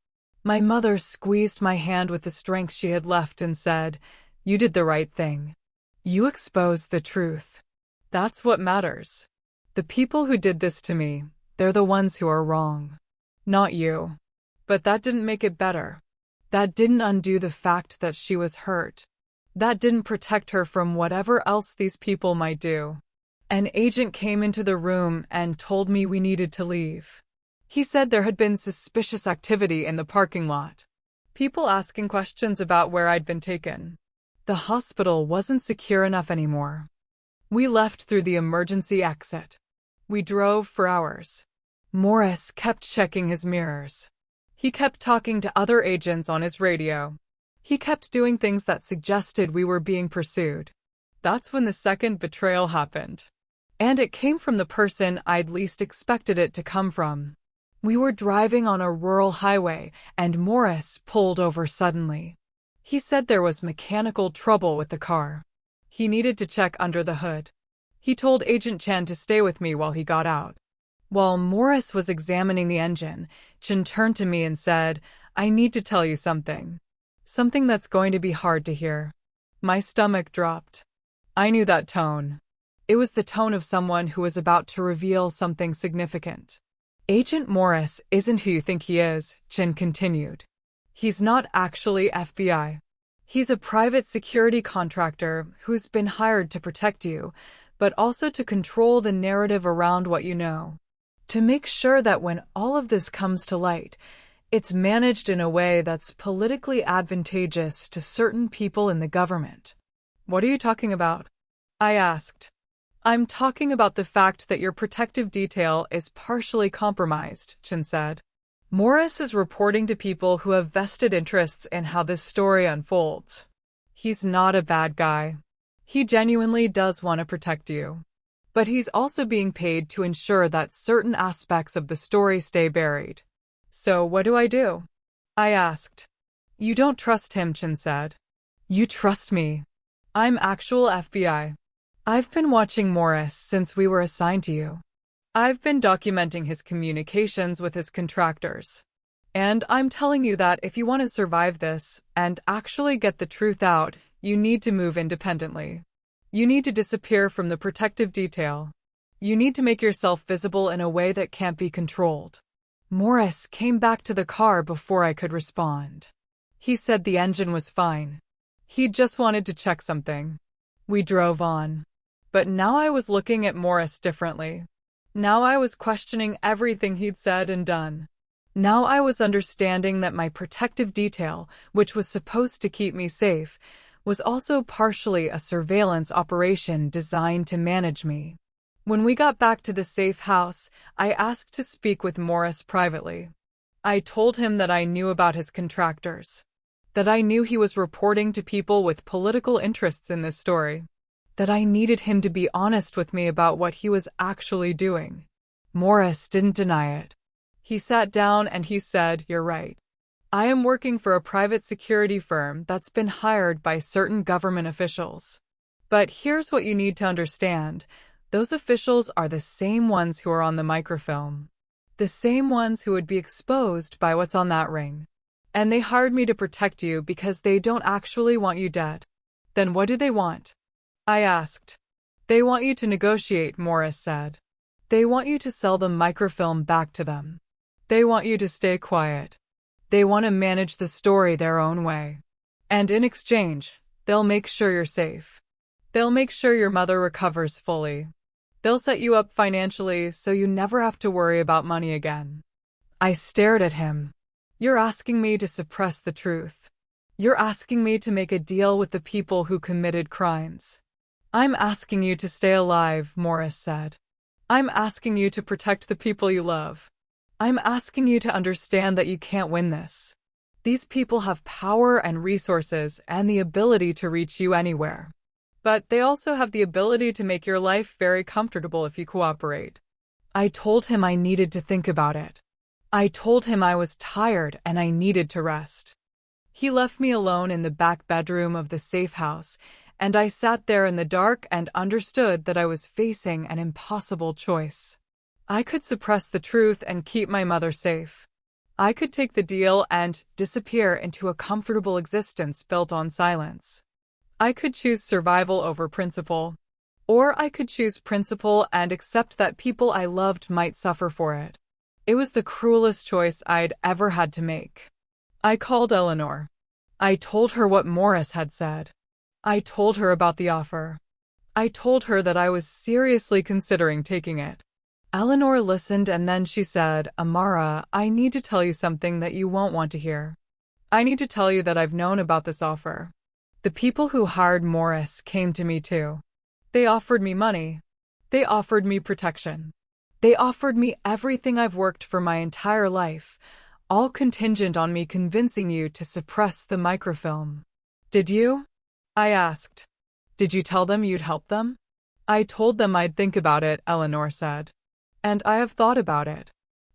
My mother squeezed my hand with the strength she had left and said, "You did the right thing. You exposed the truth. That's what matters. The people who did this to me, they're the ones who are wrong, not you." But that didn't make it better. That didn't undo the fact that she was hurt. That didn't protect her from whatever else these people might do. An agent came into the room and told me we needed to leave. He said there had been suspicious activity in the parking lot. People asking questions about where I'd been taken. The hospital wasn't secure enough anymore. We left through the emergency exit. We drove for hours. Morris kept checking his mirrors. He kept talking to other agents on his radio. He kept doing things that suggested we were being pursued. That's when the second betrayal happened. And it came from the person I'd least expected it to come from. We were driving on a rural highway, and Morris pulled over suddenly. He said there was mechanical trouble with the car. He needed to check under the hood. He told Agent Chen to stay with me while he got out. While Morris was examining the engine, Chen turned to me and said, "I need to tell you something. Something that's going to be hard to hear." My stomach dropped. I knew that tone. It was the tone of someone who was about to reveal something significant. "Agent Morris isn't who you think he is," Chen continued. "He's not actually FBI. He's a private security contractor who's been hired to protect you, but also to control the narrative around what you know. To make sure that when all of this comes to light, it's managed in a way that's politically advantageous to certain people in the government." "What are you talking about?" I asked. "I'm talking about the fact that your protective detail is partially compromised," Chen said. "Morris is reporting to people who have vested interests in how this story unfolds. He's not a bad guy. He genuinely does want to protect you. But he's also being paid to ensure that certain aspects of the story stay buried." "So what do I do?" I asked. "You don't trust him," Chen said. "You trust me. I'm actual FBI. I've been watching Morris since we were assigned to you. I've been documenting his communications with his contractors. And I'm telling you that if you want to survive this and actually get the truth out, you need to move independently. You need to disappear from the protective detail. You need to make yourself visible in a way that can't be controlled." Morris came back to the car before I could respond. He said the engine was fine. He just wanted to check something. We drove on. But now I was looking at Morris differently. Now I was questioning everything he'd said and done. Now I was understanding that my protective detail, which was supposed to keep me safe, was also partially a surveillance operation designed to manage me. When we got back to the safe house, I asked to speak with Morris privately. I told him that I knew about his contractors, that I knew he was reporting to people with political interests in this story, that I needed him to be honest with me about what he was actually doing. Morris didn't deny it. He sat down and he said, "You're right. I am working for a private security firm that's been hired by certain government officials. But here's what you need to understand. Those officials are the same ones who are on the microfilm. The same ones who would be exposed by what's on that ring. And they hired me to protect you because they don't actually want you dead." "Then what do they want?" I asked. "They want you to negotiate," Morris said. "They want you to sell the microfilm back to them. They want you to stay quiet. They want to manage the story their own way. And in exchange, they'll make sure you're safe. They'll make sure your mother recovers fully. They'll set you up financially so you never have to worry about money again." I stared at him. "You're asking me to suppress the truth. You're asking me to make a deal with the people who committed crimes." "I'm asking you to stay alive," Morris said. "I'm asking you to protect the people you love. I'm asking you to understand that you can't win this. These people have power and resources and the ability to reach you anywhere. But they also have the ability to make your life very comfortable if you cooperate. I told him I needed to think about it. I told him I was tired and I needed to rest. He left me alone in the back bedroom of the safe house, and I sat there in the dark and understood that I was facing an impossible choice. I could suppress the truth and keep my mother safe. I could take the deal and disappear into a comfortable existence built on silence. I could choose survival over principle. Or I could choose principle and accept that people I loved might suffer for it. It was the cruelest choice I'd ever had to make. I called Eleanor. I told her what Morris had said. I told her about the offer. I told her that I was seriously considering taking it. Eleanor listened and then she said, "Amara, I need to tell you something that you won't want to hear. I need to tell you that I've known about this offer. The people who hired Morris came to me too. They offered me money. They offered me protection. They offered me everything I've worked for my entire life, all contingent on me convincing you to suppress the microfilm." "Did you?" I asked. "Did you tell them you'd help them?" "I told them I'd think about it," Eleanor said. "And I have thought about it.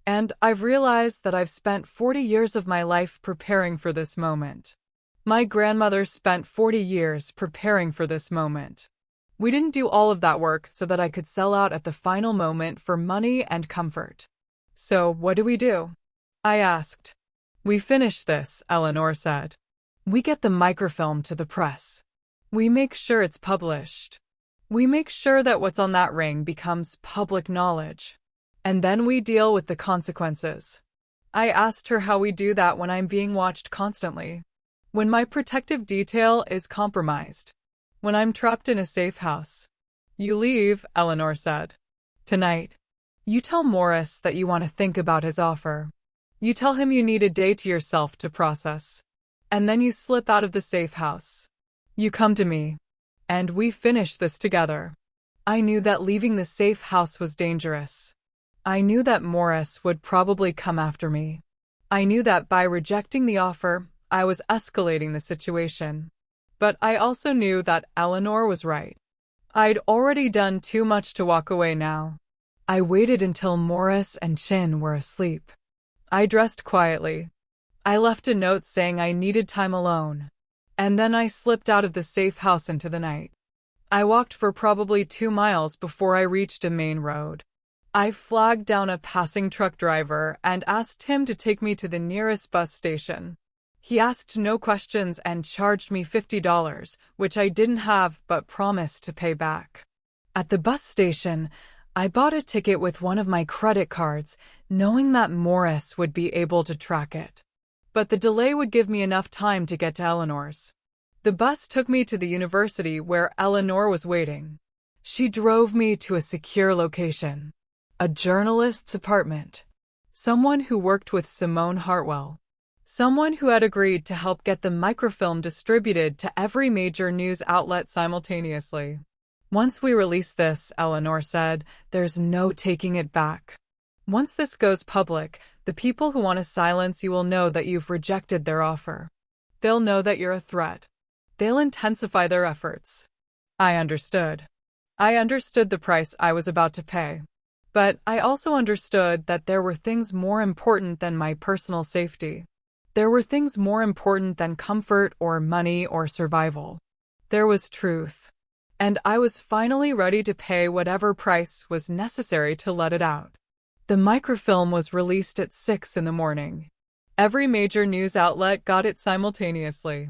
And I've realized that I've spent 40 years of my life preparing for this moment. My grandmother spent 40 years preparing for this moment. We didn't do all of that work so that I could sell out at the final moment for money and comfort. So what do? I asked. "We finish this," Eleanor said. "We get the microfilm to the press. We make sure it's published. We make sure that what's on that ring becomes public knowledge. And then we deal with the consequences." I asked her how we do that when I'm being watched constantly. When my protective detail is compromised. When I'm trapped in a safe house. "You leave," Eleanor said. "Tonight. You tell Morris that you want to think about his offer. You tell him you need a day to yourself to process. And then you slip out of the safe house. You come to me. And we finish this together." I knew that leaving the safe house was dangerous. I knew that Morris would probably come after me. I knew that by rejecting the offer, I was escalating the situation. But I also knew that Eleanor was right. I'd already done too much to walk away now. I waited until Morris and Chin were asleep. I dressed quietly. I left a note saying I needed time alone. And then I slipped out of the safe house into the night. I walked for probably 2 miles before I reached a main road. I flagged down a passing truck driver and asked him to take me to the nearest bus station. He asked no questions and charged me $50, which I didn't have but promised to pay back. At the bus station, I bought a ticket with one of my credit cards, knowing that Morris would be able to track it. But the delay would give me enough time to get to Eleanor's. The bus took me to the university where Eleanor was waiting. She drove me to a secure location. A journalist's apartment. Someone who worked with Simone Hartwell. Someone who had agreed to help get the microfilm distributed to every major news outlet simultaneously. "Once we release this," Eleanor said, "there's no taking it back. Once this goes public, the people who want to silence you will know that you've rejected their offer. They'll know that you're a threat. They'll intensify their efforts." I understood. I understood the price I was about to pay. But I also understood that there were things more important than my personal safety. There were things more important than comfort or money or survival. There was truth. And I was finally ready to pay whatever price was necessary to let it out. The microfilm was released at 6 in the morning. Every major news outlet got it simultaneously.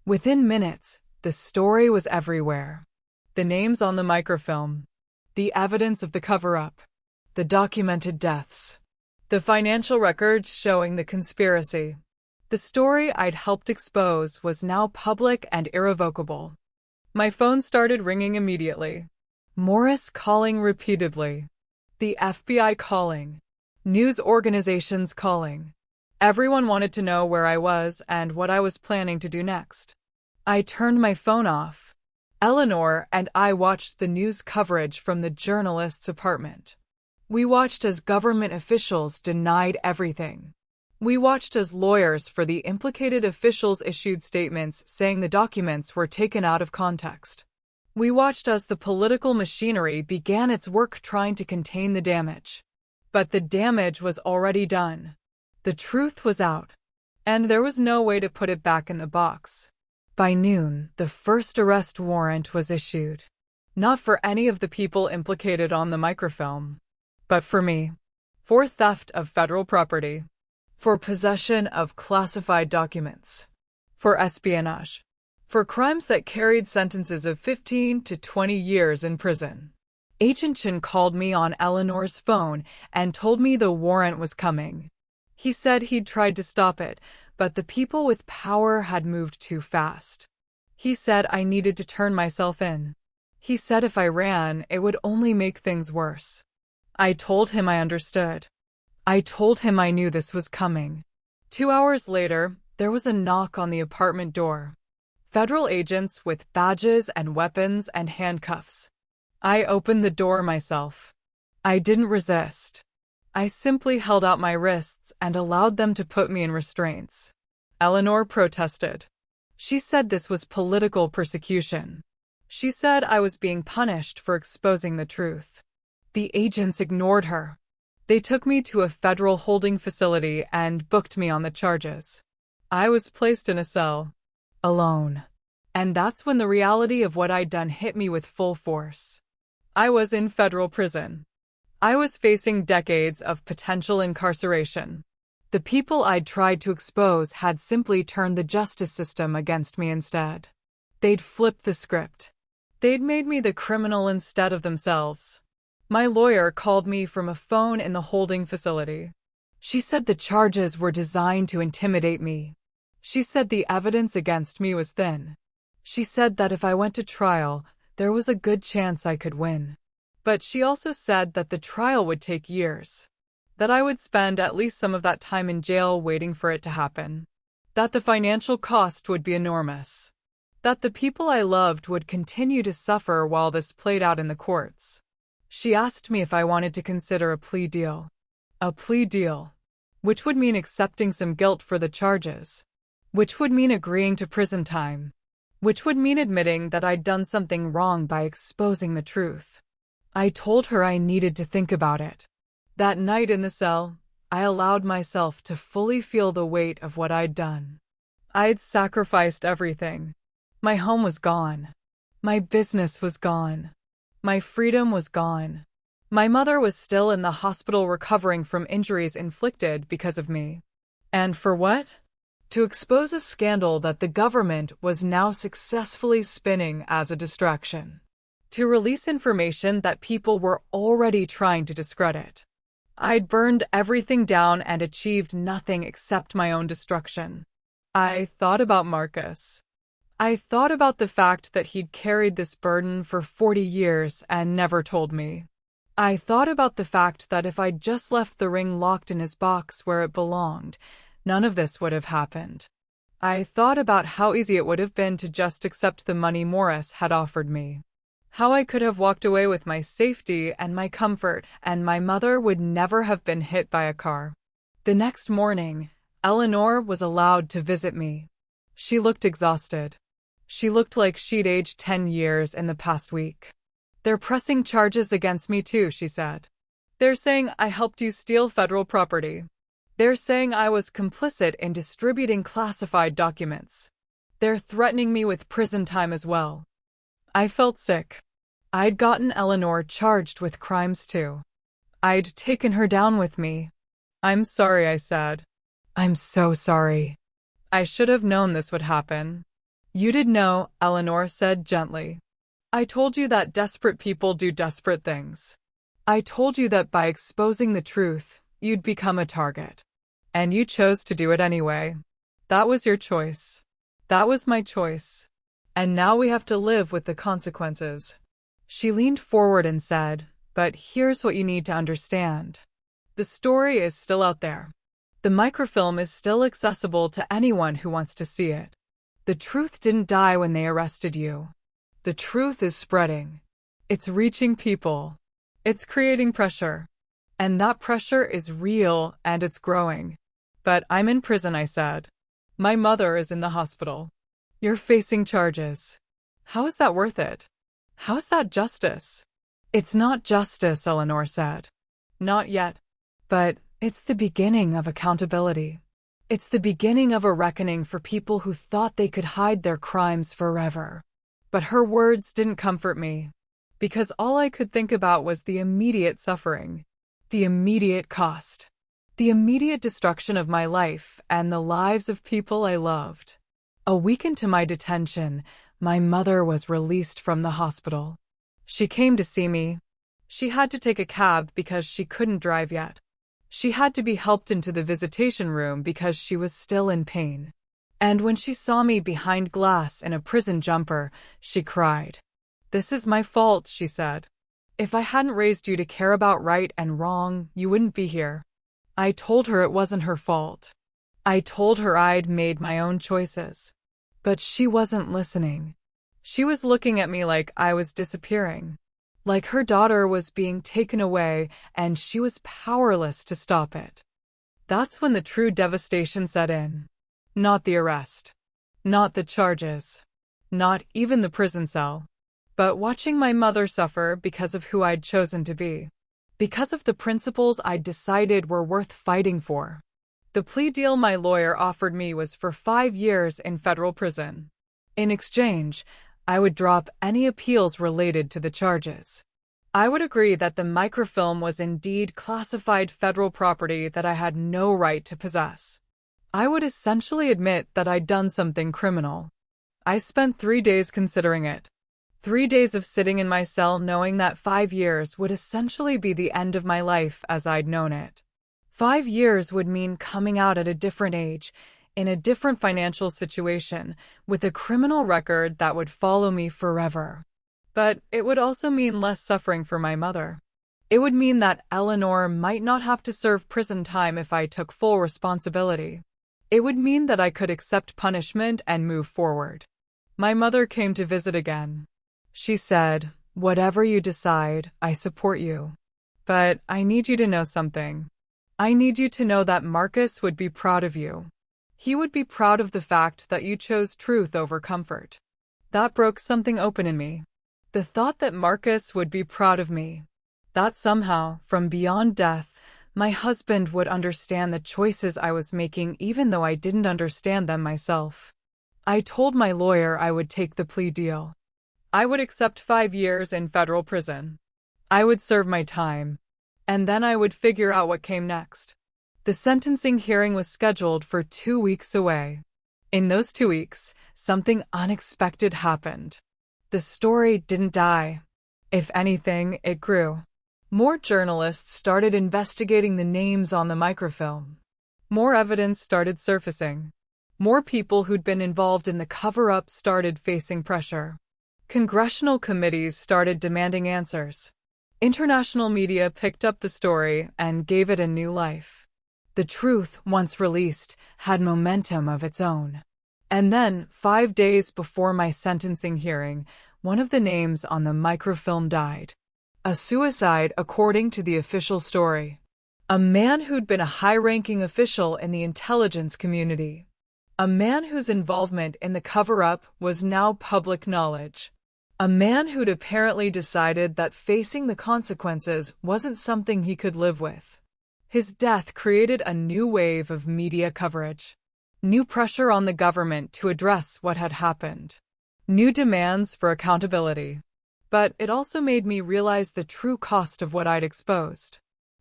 Within minutes, the story was everywhere. The names on the microfilm. The evidence of the cover-up. The documented deaths. The financial records showing the conspiracy. The story I'd helped expose was now public and irrevocable. My phone started ringing immediately. Morris calling repeatedly. The FBI calling. News organizations calling. Everyone wanted to know where I was and what I was planning to do next. I turned my phone off. Eleanor and I watched the news coverage from the journalist's apartment. We watched as government officials denied everything. We watched as lawyers for the implicated officials issued statements saying the documents were taken out of context. We watched as the political machinery began its work trying to contain the damage. But the damage was already done. The truth was out. And there was no way to put it back in the box. By noon, the first arrest warrant was issued. Not for any of the people implicated on the microfilm, but for me. For theft of federal property. For possession of classified documents. For espionage. For crimes that carried sentences of 15 to 20 years in prison. Agent Chen called me on Eleanor's phone and told me the warrant was coming. He said he'd tried to stop it, but the people with power had moved too fast. He said I needed to turn myself in. He said if I ran, it would only make things worse. I told him I understood. I told him I knew this was coming. 2 hours later, there was a knock on the apartment door. Federal agents with badges and weapons and handcuffs. I opened the door myself. I didn't resist. I simply held out my wrists and allowed them to put me in restraints. Eleanor protested. She said this was political persecution. She said I was being punished for exposing the truth. The agents ignored her. They took me to a federal holding facility and booked me on the charges. I was placed in a cell. Alone. And that's when the reality of what I'd done hit me with full force. I was in federal prison. I was facing decades of potential incarceration. The people I'd tried to expose had simply turned the justice system against me instead. They'd flipped the script. They'd made me the criminal instead of themselves. My lawyer called me from a phone in the holding facility. She said the charges were designed to intimidate me. She said the evidence against me was thin. She said that if I went to trial, there was a good chance I could win. But she also said that the trial would take years. That I would spend at least some of that time in jail waiting for it to happen. That the financial cost would be enormous. That the people I loved would continue to suffer while this played out in the courts. She asked me if I wanted to consider a plea deal. A plea deal. Which would mean accepting some guilt for the charges. Which would mean agreeing to prison time. Which would mean admitting that I'd done something wrong by exposing the truth. I told her I needed to think about it. That night in the cell, I allowed myself to fully feel the weight of what I'd done. I'd sacrificed everything. My home was gone. My business was gone. My freedom was gone. My mother was still in the hospital recovering from injuries inflicted because of me. And for what? To expose a scandal that the government was now successfully spinning as a distraction. To release information that people were already trying to discredit. I'd burned everything down and achieved nothing except my own destruction. I thought about Marcus. I thought about the fact that he'd carried this burden for 40 years and never told me. I thought about the fact that if I'd just left the ring locked in his box where it belonged, none of this would have happened. I thought about how easy it would have been to just accept the money Morris had offered me. How I could have walked away with my safety and my comfort, and my mother would never have been hit by a car. The next morning, Eleanor was allowed to visit me. She looked exhausted. She looked like she'd aged 10 years in the past week. They're pressing charges against me too, she said. They're saying I helped you steal federal property. They're saying I was complicit in distributing classified documents. They're threatening me with prison time as well. I felt sick. I'd gotten Eleanor charged with crimes too. I'd taken her down with me. I'm sorry, I said. I'm so sorry. I should have known this would happen. You did know, Eleanor said gently. I told you that desperate people do desperate things. I told you that by exposing the truth, you'd become a target. And you chose to do it anyway. That was your choice. That was my choice. And now we have to live with the consequences. She leaned forward and said, but here's what you need to understand. The story is still out there. The microfilm is still accessible to anyone who wants to see it. The truth didn't die when they arrested you. The truth is spreading. It's reaching people. It's creating pressure. And that pressure is real and it's growing. But I'm in prison, I said. My mother is in the hospital. You're facing charges. How is that worth it? How is that justice? It's not justice, Eleanor said. Not yet. But it's the beginning of accountability. It's the beginning of a reckoning for people who thought they could hide their crimes forever. But her words didn't comfort me, because all I could think about was the immediate suffering, the immediate cost, the immediate destruction of my life and the lives of people I loved. A week into my detention, my mother was released from the hospital. She came to see me. She had to take a cab because she couldn't drive yet. She had to be helped into the visitation room because she was still in pain. And when she saw me behind glass in a prison jumper, she cried. "This is my fault," she said. "If I hadn't raised you to care about right and wrong, you wouldn't be here." I told her it wasn't her fault. I told her I'd made my own choices. But she wasn't listening. She was looking at me like I was disappearing, like her daughter was being taken away and she was powerless to stop it. That's when the true devastation set in. Not the arrest, not the charges, not even the prison cell, but watching my mother suffer because of who I'd chosen to be, because of the principles I'd decided were worth fighting for. The plea deal my lawyer offered me was for 5 years in federal prison. In exchange, I would drop any appeals related to the charges. I would agree that the microfilm was indeed classified federal property that I had no right to possess. I would essentially admit that I'd done something criminal. I spent 3 days considering it. 3 days of sitting in my cell knowing that 5 years would essentially be the end of my life as I'd known it. 5 years would mean coming out at a different age, in a different financial situation, with a criminal record that would follow me forever. But it would also mean less suffering for my mother. It would mean that Eleanor might not have to serve prison time if I took full responsibility. It would mean that I could accept punishment and move forward. My mother came to visit again. She said, "Whatever you decide, I support you. But I need you to know something. I need you to know that Marcus would be proud of you. He would be proud of the fact that you chose truth over comfort." That broke something open in me. The thought that Marcus would be proud of me. That somehow, from beyond death, my husband would understand the choices I was making even though I didn't understand them myself. I told my lawyer I would take the plea deal. I would accept 5 years in federal prison. I would serve my time. And then I would figure out what came next. The sentencing hearing was scheduled for 2 weeks away. In those 2 weeks, something unexpected happened. The story didn't die. If anything, it grew. More journalists started investigating the names on the microfilm. More evidence started surfacing. More people who'd been involved in the cover-up started facing pressure. Congressional committees started demanding answers. International media picked up the story and gave it a new life. The truth, once released, had momentum of its own. And then, 5 days before my sentencing hearing, one of the names on the microfilm died. A suicide, according to the official story. A man who'd been a high-ranking official in the intelligence community. A man whose involvement in the cover-up was now public knowledge. A man who'd apparently decided that facing the consequences wasn't something he could live with. His death created a new wave of media coverage. New pressure on the government to address what had happened. New demands for accountability. But it also made me realize the true cost of what I'd exposed.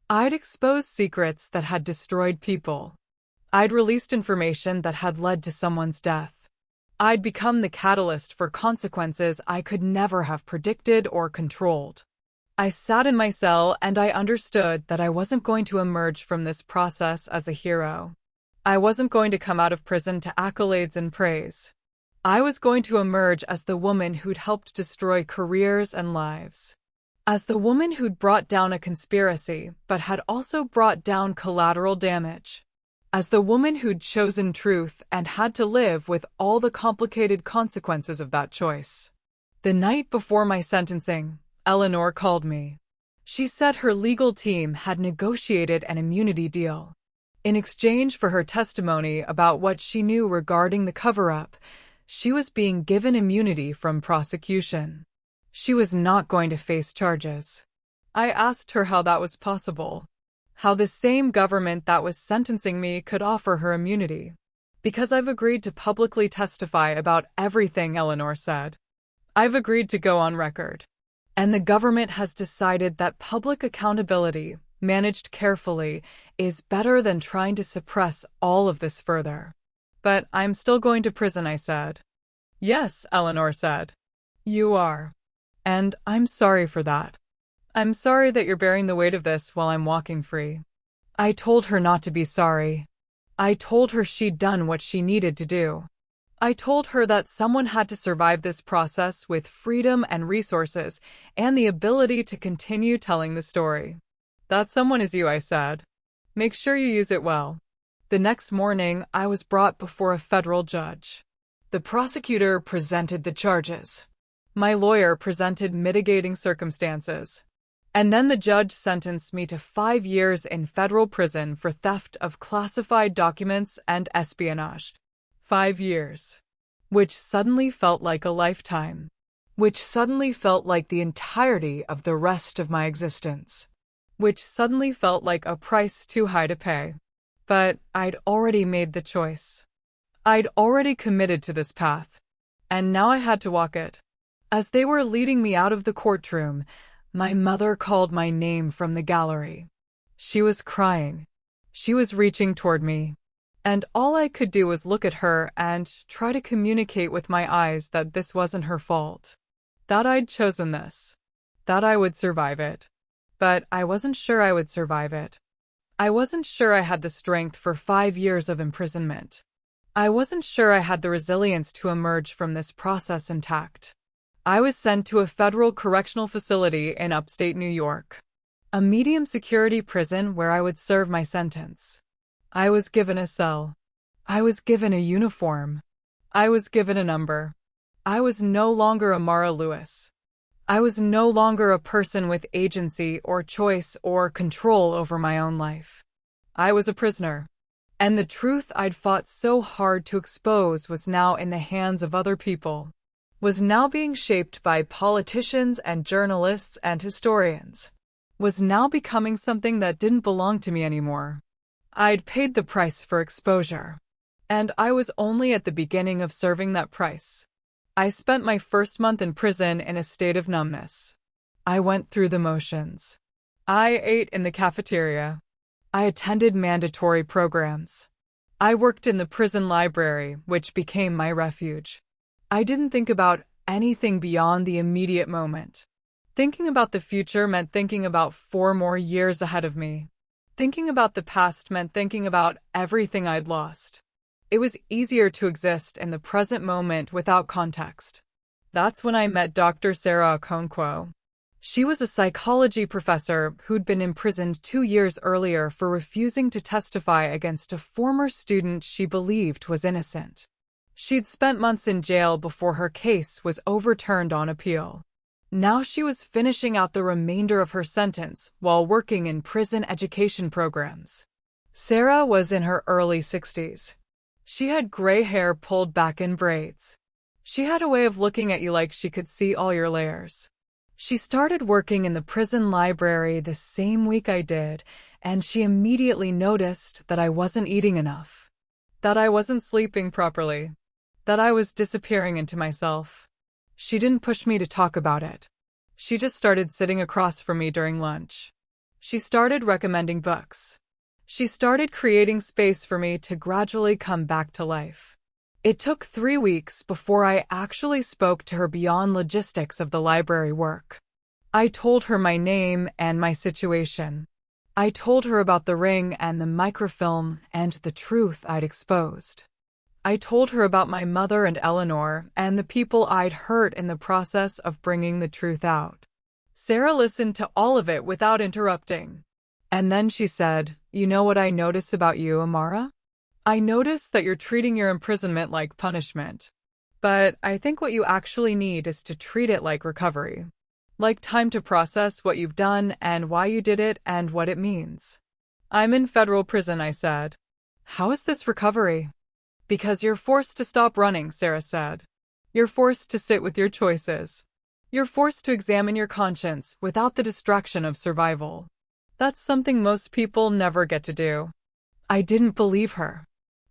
I'd exposed secrets that had destroyed people. I'd released information that had led to someone's death. I'd become the catalyst for consequences I could never have predicted or controlled. I sat in my cell and I understood that I wasn't going to emerge from this process as a hero. I wasn't going to come out of prison to accolades and praise. I was going to emerge as the woman who'd helped destroy careers and lives. As the woman who'd brought down a conspiracy, but had also brought down collateral damage. As the woman who'd chosen truth and had to live with all the complicated consequences of that choice. The night before my sentencing, Eleanor called me. She said her legal team had negotiated an immunity deal. In exchange for her testimony about what she knew regarding the cover-up, she was being given immunity from prosecution. She was not going to face charges. I asked her how that was possible. How the same government that was sentencing me could offer her immunity. Because I've agreed to publicly testify about everything, Eleanor said. I've agreed to go on record. And the government has decided that public accountability, managed carefully, is better than trying to suppress all of this further. But I'm still going to prison, I said. Yes, Eleanor said. You are. And I'm sorry for that. I'm sorry that you're bearing the weight of this while I'm walking free. I told her not to be sorry. I told her she'd done what she needed to do. I told her that someone had to survive this process with freedom and resources and the ability to continue telling the story. That someone is you, I said. Make sure you use it well. The next morning, I was brought before a federal judge. The prosecutor presented the charges. My lawyer presented mitigating circumstances. And then the judge sentenced me to 5 years in federal prison for theft of classified documents and espionage. 5 years. Which suddenly felt like a lifetime. Which suddenly felt like the entirety of the rest of my existence. Which suddenly felt like a price too high to pay. But I'd already made the choice. I'd already committed to this path. And now I had to walk it. As they were leading me out of the courtroom, my mother called my name from the gallery. She was crying. She was reaching toward me. And all I could do was look at her and try to communicate with my eyes that this wasn't her fault. That I'd chosen this. That I would survive it. But I wasn't sure I would survive it. I wasn't sure I had the strength for 5 years of imprisonment. I wasn't sure I had the resilience to emerge from this process intact. I was sent to a federal correctional facility in upstate New York. A medium security prison where I would serve my sentence. I was given a cell. I was given a uniform. I was given a number. I was no longer Amara Lewis. I was no longer a person with agency or choice or control over my own life. I was a prisoner. And the truth I'd fought so hard to expose was now in the hands of other people. Was now being shaped by politicians and journalists and historians. Was now becoming something that didn't belong to me anymore. I'd paid the price for exposure. And I was only at the beginning of serving that price. I spent my first month in prison in a state of numbness. I went through the motions. I ate in the cafeteria. I attended mandatory programs. I worked in the prison library, which became my refuge. I didn't think about anything beyond the immediate moment. Thinking about the future meant thinking about 4 more years ahead of me. Thinking about the past meant thinking about everything I'd lost. It was easier to exist in the present moment without context. That's when I met Dr. Sarah Okonkwo. She was a psychology professor who'd been imprisoned 2 years earlier for refusing to testify against a former student she believed was innocent. She'd spent months in jail before her case was overturned on appeal. Now she was finishing out the remainder of her sentence while working in prison education programs. Sarah was in her early 60s. She had gray hair pulled back in braids. She had a way of looking at you like she could see all your layers. She started working in the prison library the same week I did, and she immediately noticed that I wasn't eating enough. That I wasn't sleeping properly. That I was disappearing into myself. She didn't push me to talk about it. She just started sitting across from me during lunch. She started recommending books. She started creating space for me to gradually come back to life. It took 3 weeks before I actually spoke to her beyond logistics of the library work. I told her my name and my situation. I told her about the ring and the microfilm and the truth I'd exposed. I told her about my mother and Eleanor and the people I'd hurt in the process of bringing the truth out. Sarah listened to all of it without interrupting. And then she said, "You know what I notice about you, Amara? I notice that you're treating your imprisonment like punishment. But I think what you actually need is to treat it like recovery. Like time to process what you've done and why you did it and what it means. I'm in federal prison, I said. How is this recovery? Because you're forced to stop running, Sarah said. You're forced to sit with your choices. You're forced to examine your conscience without the distraction of survival. That's something most people never get to do. I didn't believe her.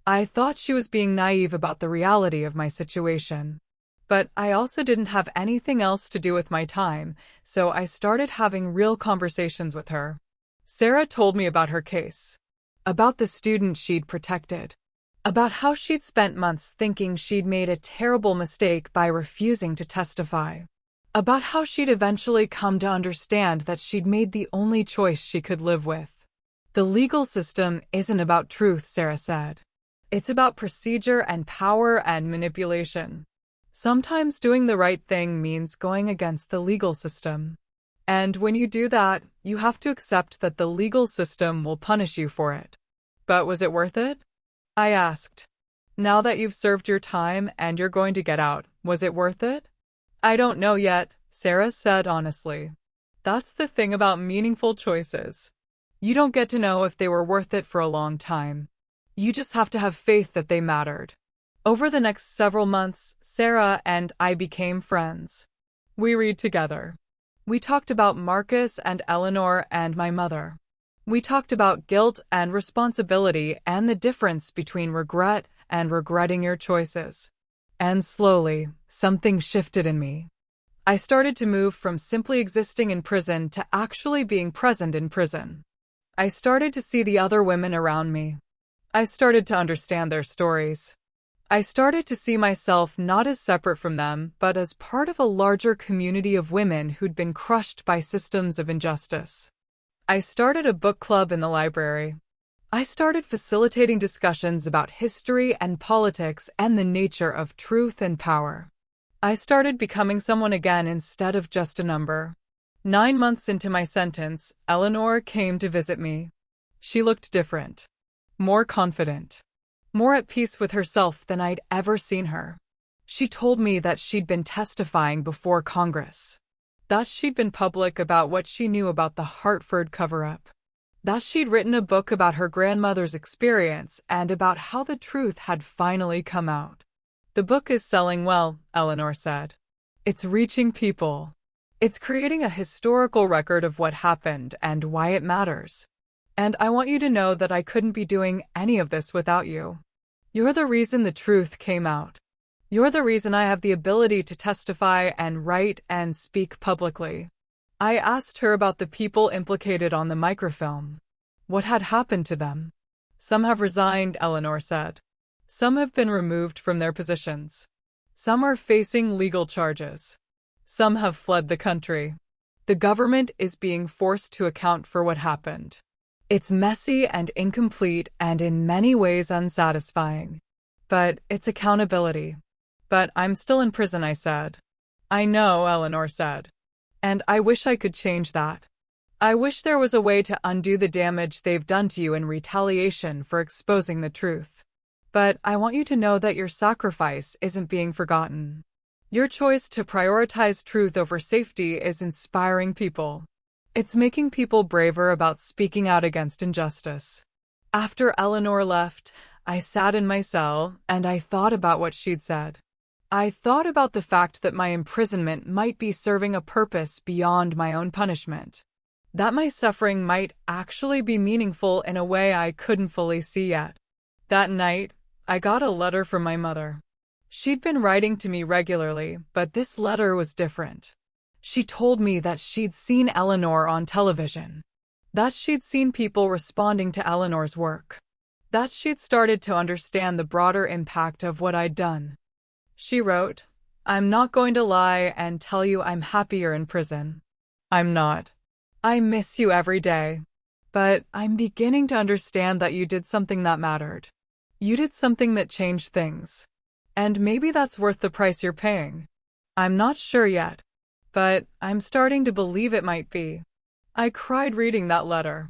I thought she was being naive about the reality of my situation. But I also didn't have anything else to do with my time, so I started having real conversations with her. Sarah told me about her case, about the student she'd protected, about how she'd spent months thinking she'd made a terrible mistake by refusing to testify, about how she'd eventually come to understand that she'd made the only choice she could live with. The legal system isn't about truth, Sarah said. It's about procedure and power and manipulation. Sometimes doing the right thing means going against the legal system. And when you do that, you have to accept that the legal system will punish you for it. But was it worth it? I asked. Now that you've served your time and you're going to get out, was it worth it? I don't know yet, Sarah said honestly. That's the thing about meaningful choices. You don't get to know if they were worth it for a long time. You just have to have faith that they mattered. Over the next several months, Sarah and I became friends. We read together. We talked about Marcus and Eleanor and my mother. We talked about guilt and responsibility and the difference between regret and regretting your choices. And slowly, something shifted in me. I started to move from simply existing in prison to actually being present in prison. I started to see the other women around me. I started to understand their stories. I started to see myself not as separate from them, but as part of a larger community of women who'd been crushed by systems of injustice. I started a book club in the library. I started facilitating discussions about history and politics and the nature of truth and power. I started becoming someone again instead of just a number. 9 months into my sentence, Eleanor came to visit me. She looked different, more confident, more at peace with herself than I'd ever seen her. She told me that she'd been testifying before Congress, that she'd been public about what she knew about the Hartford cover-up, that she'd written a book about her grandmother's experience and about how the truth had finally come out. The book is selling well, Eleanor said. It's reaching people. It's creating a historical record of what happened and why it matters. And I want you to know that I couldn't be doing any of this without you. You're the reason the truth came out. You're the reason I have the ability to testify and write and speak publicly. I asked her about the people implicated on the microfilm. What had happened to them? Some have resigned, Eleanor said. Some have been removed from their positions. Some are facing legal charges. Some have fled the country. The government is being forced to account for what happened. It's messy and incomplete and in many ways unsatisfying. But it's accountability. But I'm still in prison, I said. I know, Eleanor said. And I wish I could change that. I wish there was a way to undo the damage they've done to you in retaliation for exposing the truth. But I want you to know that your sacrifice isn't being forgotten. Your choice to prioritize truth over safety is inspiring people. It's making people braver about speaking out against injustice. After Eleanor left, I sat in my cell and I thought about what she'd said. I thought about the fact that my imprisonment might be serving a purpose beyond my own punishment. That my suffering might actually be meaningful in a way I couldn't fully see yet. That night, I got a letter from my mother. She'd been writing to me regularly, but this letter was different. She told me that she'd seen Eleanor on television, that she'd seen people responding to Eleanor's work, that she'd started to understand the broader impact of what I'd done. She wrote, I'm not going to lie and tell you I'm happier in prison. I'm not. I miss you every day. But I'm beginning to understand that you did something that mattered. You did something that changed things. And maybe that's worth the price you're paying. I'm not sure yet. But I'm starting to believe it might be. I cried reading that letter.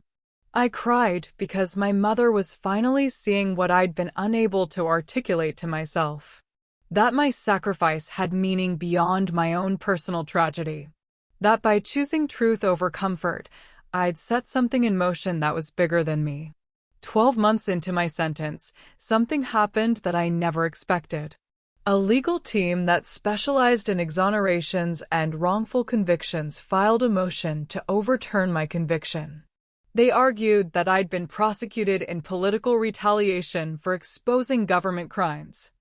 I cried because my mother was finally seeing what I'd been unable to articulate to myself. That my sacrifice had meaning beyond my own personal tragedy. That by choosing truth over comfort, I'd set something in motion that was bigger than me. 12 months into my sentence, something happened that I never expected. A legal team that specialized in exonerations and wrongful convictions filed a motion to overturn my conviction. They argued that I'd been prosecuted in political retaliation for exposing government crimes.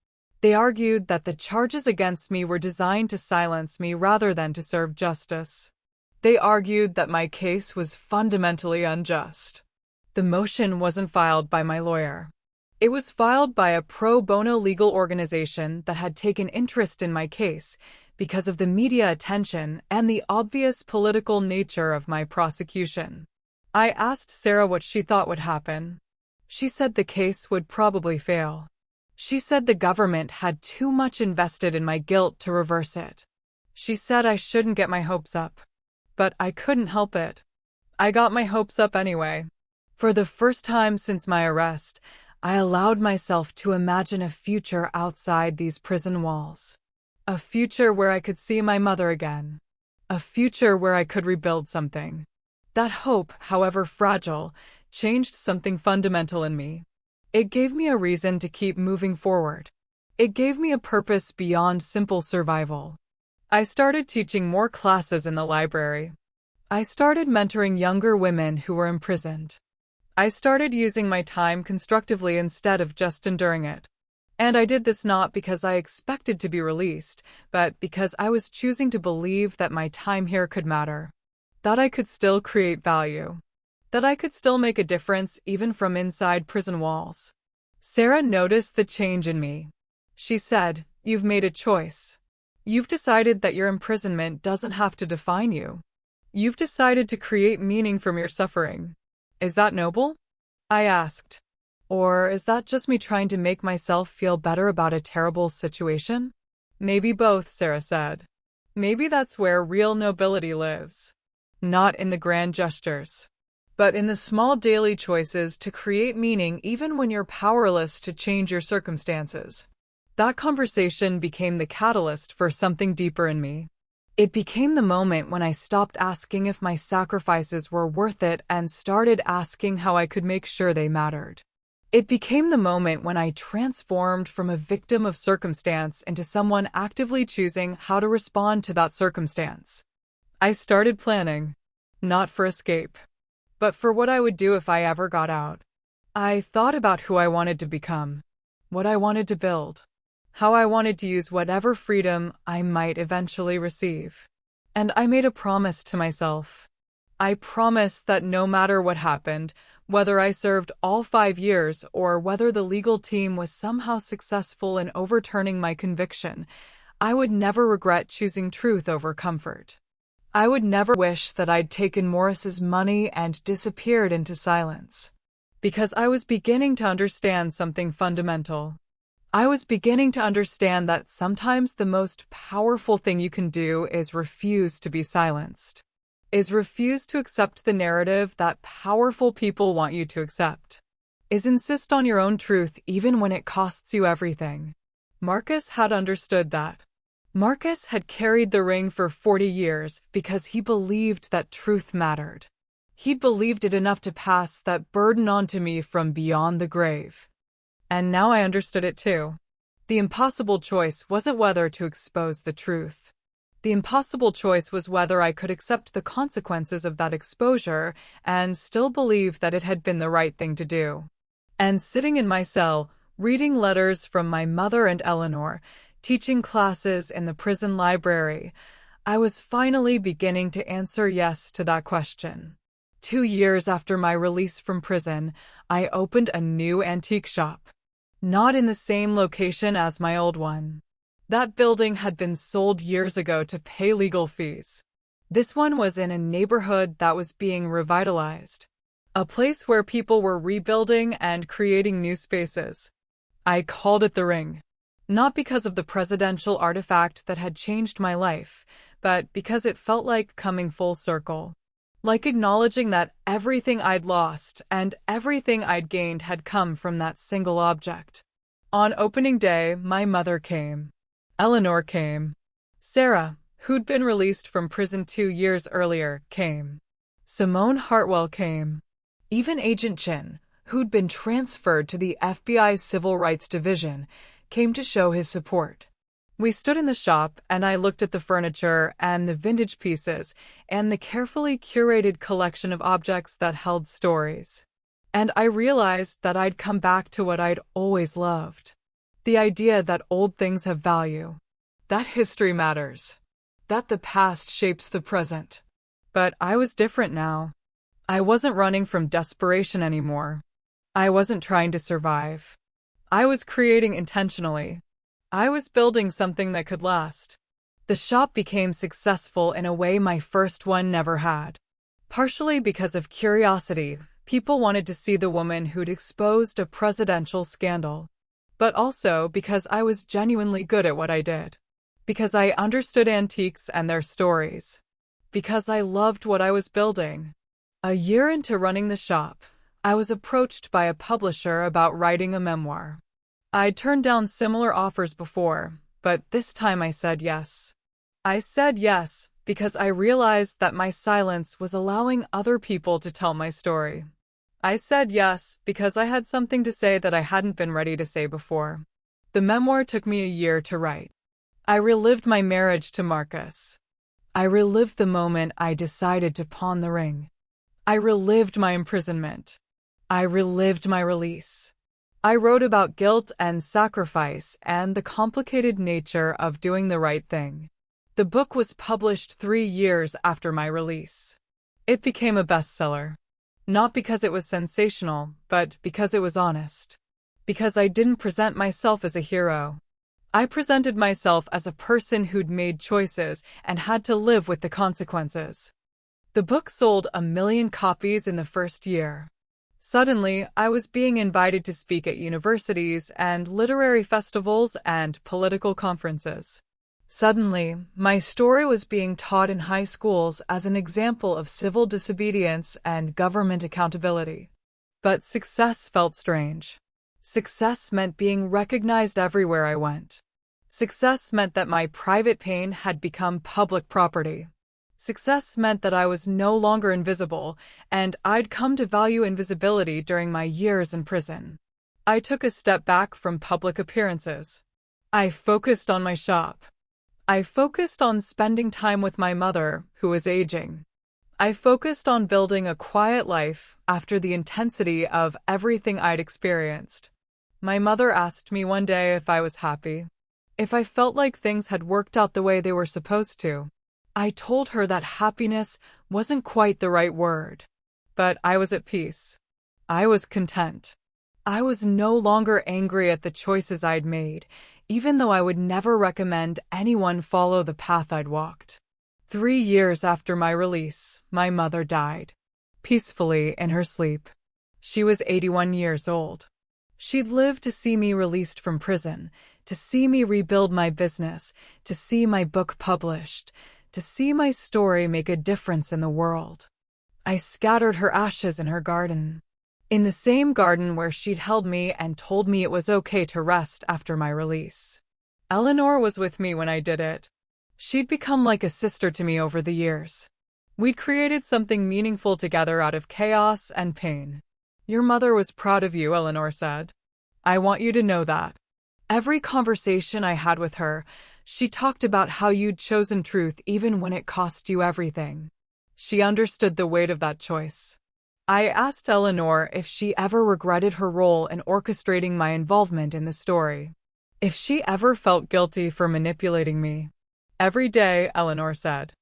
They argued that the charges against me were designed to silence me rather than to serve justice. They argued that my case was fundamentally unjust. The motion wasn't filed by my lawyer. It was filed by a pro bono legal organization that had taken interest in my case because of the media attention and the obvious political nature of my prosecution. I asked Sarah what she thought would happen. She said the case would probably fail. She said the government had too much invested in my guilt to reverse it. She said I shouldn't get my hopes up. But I couldn't help it. I got my hopes up anyway. For the first time since my arrest, I allowed myself to imagine a future outside these prison walls. A future where I could see my mother again. A future where I could rebuild something. That hope, however fragile, changed something fundamental in me. It gave me a reason to keep moving forward. It gave me a purpose beyond simple survival. I started teaching more classes in the library. I started mentoring younger women who were imprisoned. I started using my time constructively instead of just enduring it. And I did this not because I expected to be released, but because I was choosing to believe that my time here could matter. That I could still create value. That I could still make a difference even from inside prison walls. Sarah noticed the change in me. She said, "You've made a choice. You've decided that your imprisonment doesn't have to define you. You've decided to create meaning from your suffering. Is that noble?" I asked. Or is that just me trying to make myself feel better about a terrible situation? Maybe both, Sarah said. Maybe that's where real nobility lives. Not in the grand gestures, but in the small daily choices to create meaning even when you're powerless to change your circumstances. That conversation became the catalyst for something deeper in me. It became the moment when I stopped asking if my sacrifices were worth it and started asking how I could make sure they mattered. It became the moment when I transformed from a victim of circumstance into someone actively choosing how to respond to that circumstance. I started planning, not for escape, but for what I would do if I ever got out. I thought about who I wanted to become, what I wanted to build, how I wanted to use whatever freedom I might eventually receive. And I made a promise to myself. I promised that no matter what happened, whether I served all 5 years or whether the legal team was somehow successful in overturning my conviction, I would never regret choosing truth over comfort. I would never wish that I'd taken Morris's money and disappeared into silence. Because I was beginning to understand something fundamental. I was beginning to understand that sometimes the most powerful thing you can do is refuse to be silenced. Is refuse to accept the narrative that powerful people want you to accept. Is insist on your own truth even when it costs you everything. Marcus had understood that. Marcus had carried the ring for 40 years because he believed that truth mattered. He'd believed it enough to pass that burden onto me from beyond the grave. And now I understood it too. The impossible choice wasn't whether to expose the truth. The impossible choice was whether I could accept the consequences of that exposure and still believe that it had been the right thing to do. And sitting in my cell, reading letters from my mother and Eleanor, teaching classes in the prison library, I was finally beginning to answer yes to that question. 2 years after my release from prison, I opened a new antique shop. Not in the same location as my old one. That building had been sold years ago to pay legal fees. This one was in a neighborhood that was being revitalized. A place where people were rebuilding and creating new spaces. I called it the Ring. Not because of the presidential artifact that had changed my life, but because it felt like coming full circle. Like acknowledging that everything I'd lost and everything I'd gained had come from that single object. On opening day, my mother came. Eleanor came. Sarah, who'd been released from prison 2 years earlier, came. Simone Hartwell came. Even Agent Chin, who'd been transferred to the FBI's Civil Rights Division, came to show his support. We stood in the shop, and I looked at the furniture and the vintage pieces and the carefully curated collection of objects that held stories. And I realized that I'd come back to what I'd always loved. The idea that old things have value. That history matters. That the past shapes the present. But I was different now. I wasn't running from desperation anymore. I wasn't trying to survive. I was creating intentionally. I was building something that could last. The shop became successful in a way my first one never had. Partially because of curiosity, people wanted to see the woman who'd exposed a presidential scandal. But also because I was genuinely good at what I did. Because I understood antiques and their stories. Because I loved what I was building. A year into running the shop, I was approached by a publisher about writing a memoir. I'd turned down similar offers before, but this time I said yes. I said yes because I realized that my silence was allowing other people to tell my story. I said yes because I had something to say that I hadn't been ready to say before. The memoir took me a year to write. I relived my marriage to Marcus. I relived the moment I decided to pawn the ring. I relived my imprisonment. I relived my release. I wrote about guilt and sacrifice and the complicated nature of doing the right thing. The book was published 3 years after my release. It became a bestseller. Not because it was sensational, but because it was honest. Because I didn't present myself as a hero. I presented myself as a person who'd made choices and had to live with the consequences. The book sold 1 million copies in the first year. Suddenly, I was being invited to speak at universities and literary festivals and political conferences. Suddenly, my story was being taught in high schools as an example of civil disobedience and government accountability. But success felt strange. Success meant being recognized everywhere I went. Success meant that my private pain had become public property. Success meant that I was no longer invisible, and I'd come to value invisibility during my years in prison. I took a step back from public appearances. I focused on my shop. I focused on spending time with my mother, who was aging. I focused on building a quiet life after the intensity of everything I'd experienced. My mother asked me one day if I was happy, if I felt like things had worked out the way they were supposed to. I told her that happiness wasn't quite the right word. But I was at peace. I was content. I was no longer angry at the choices I'd made, even though I would never recommend anyone follow the path I'd walked. 3 years after my release, my mother died. Peacefully in her sleep. She was 81 years old. She'd lived to see me released from prison, to see me rebuild my business, to see my book published, to see my story make a difference in the world. I scattered her ashes in her garden. In the same garden where she'd held me and told me it was okay to rest after my release. Eleanor was with me when I did it. She'd become like a sister to me over the years. We'd created something meaningful together out of chaos and pain. Your mother was proud of you, Eleanor said. I want you to know that. Every conversation I had with her, she talked about how you'd chosen truth even when it cost you everything. She understood the weight of that choice. I asked Eleanor if she ever regretted her role in orchestrating my involvement in the story. If she ever felt guilty for manipulating me. Every day, Eleanor said.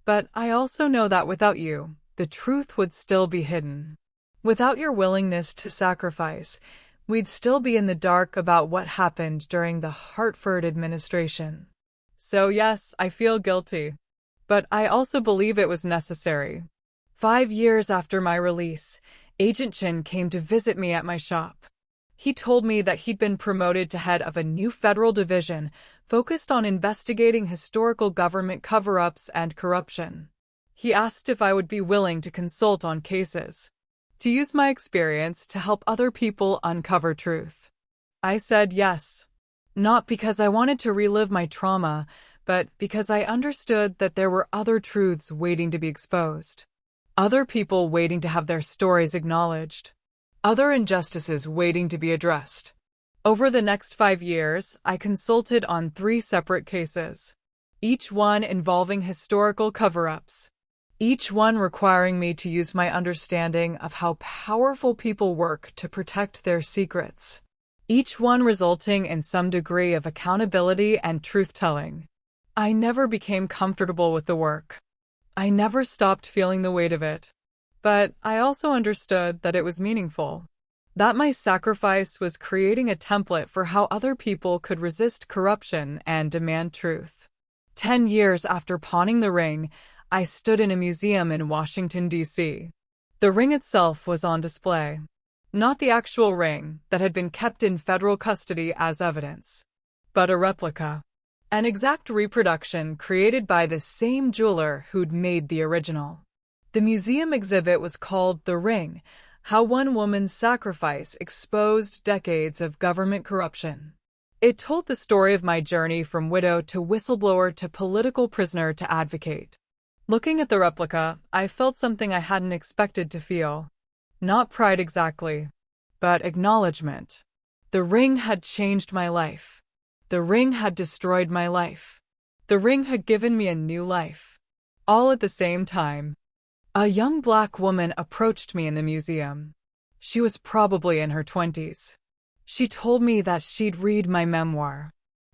But I also know that without you, the truth would still be hidden. Without your willingness to sacrifice, we'd still be in the dark about what happened during the Hartford administration. So yes, I feel guilty. But I also believe it was necessary. 5 years after my release, Agent Chin came to visit me at my shop. He told me that he'd been promoted to head of a new federal division focused on investigating historical government cover-ups and corruption. He asked if I would be willing to consult on cases, to use my experience to help other people uncover truth. I said yes. Not because I wanted to relive my trauma, but because I understood that there were other truths waiting to be exposed. Other people waiting to have their stories acknowledged. Other injustices waiting to be addressed. Over the next 5 years, I consulted on 3 separate cases, each one involving historical cover-ups, each one requiring me to use my understanding of how powerful people work to protect their secrets, each one resulting in some degree of accountability and truth-telling. I never became comfortable with the work. I never stopped feeling the weight of it. But I also understood that it was meaningful. That my sacrifice was creating a template for how other people could resist corruption and demand truth. 10 years after pawning the ring, I stood in a museum in Washington, D.C. The ring itself was on display. Not the actual ring that had been kept in federal custody as evidence, but a replica. An exact reproduction created by the same jeweler who'd made the original. The museum exhibit was called The Ring: How One Woman's Sacrifice Exposed Decades of Government Corruption. It told the story of my journey from widow to whistleblower to political prisoner to advocate. Looking at the replica, I felt something I hadn't expected to feel. Not pride exactly, but acknowledgement. The ring had changed my life. The ring had destroyed my life. The ring had given me a new life. All at the same time. A young black woman approached me in the museum. She was probably in her 20s. She told me that she'd read my memoir,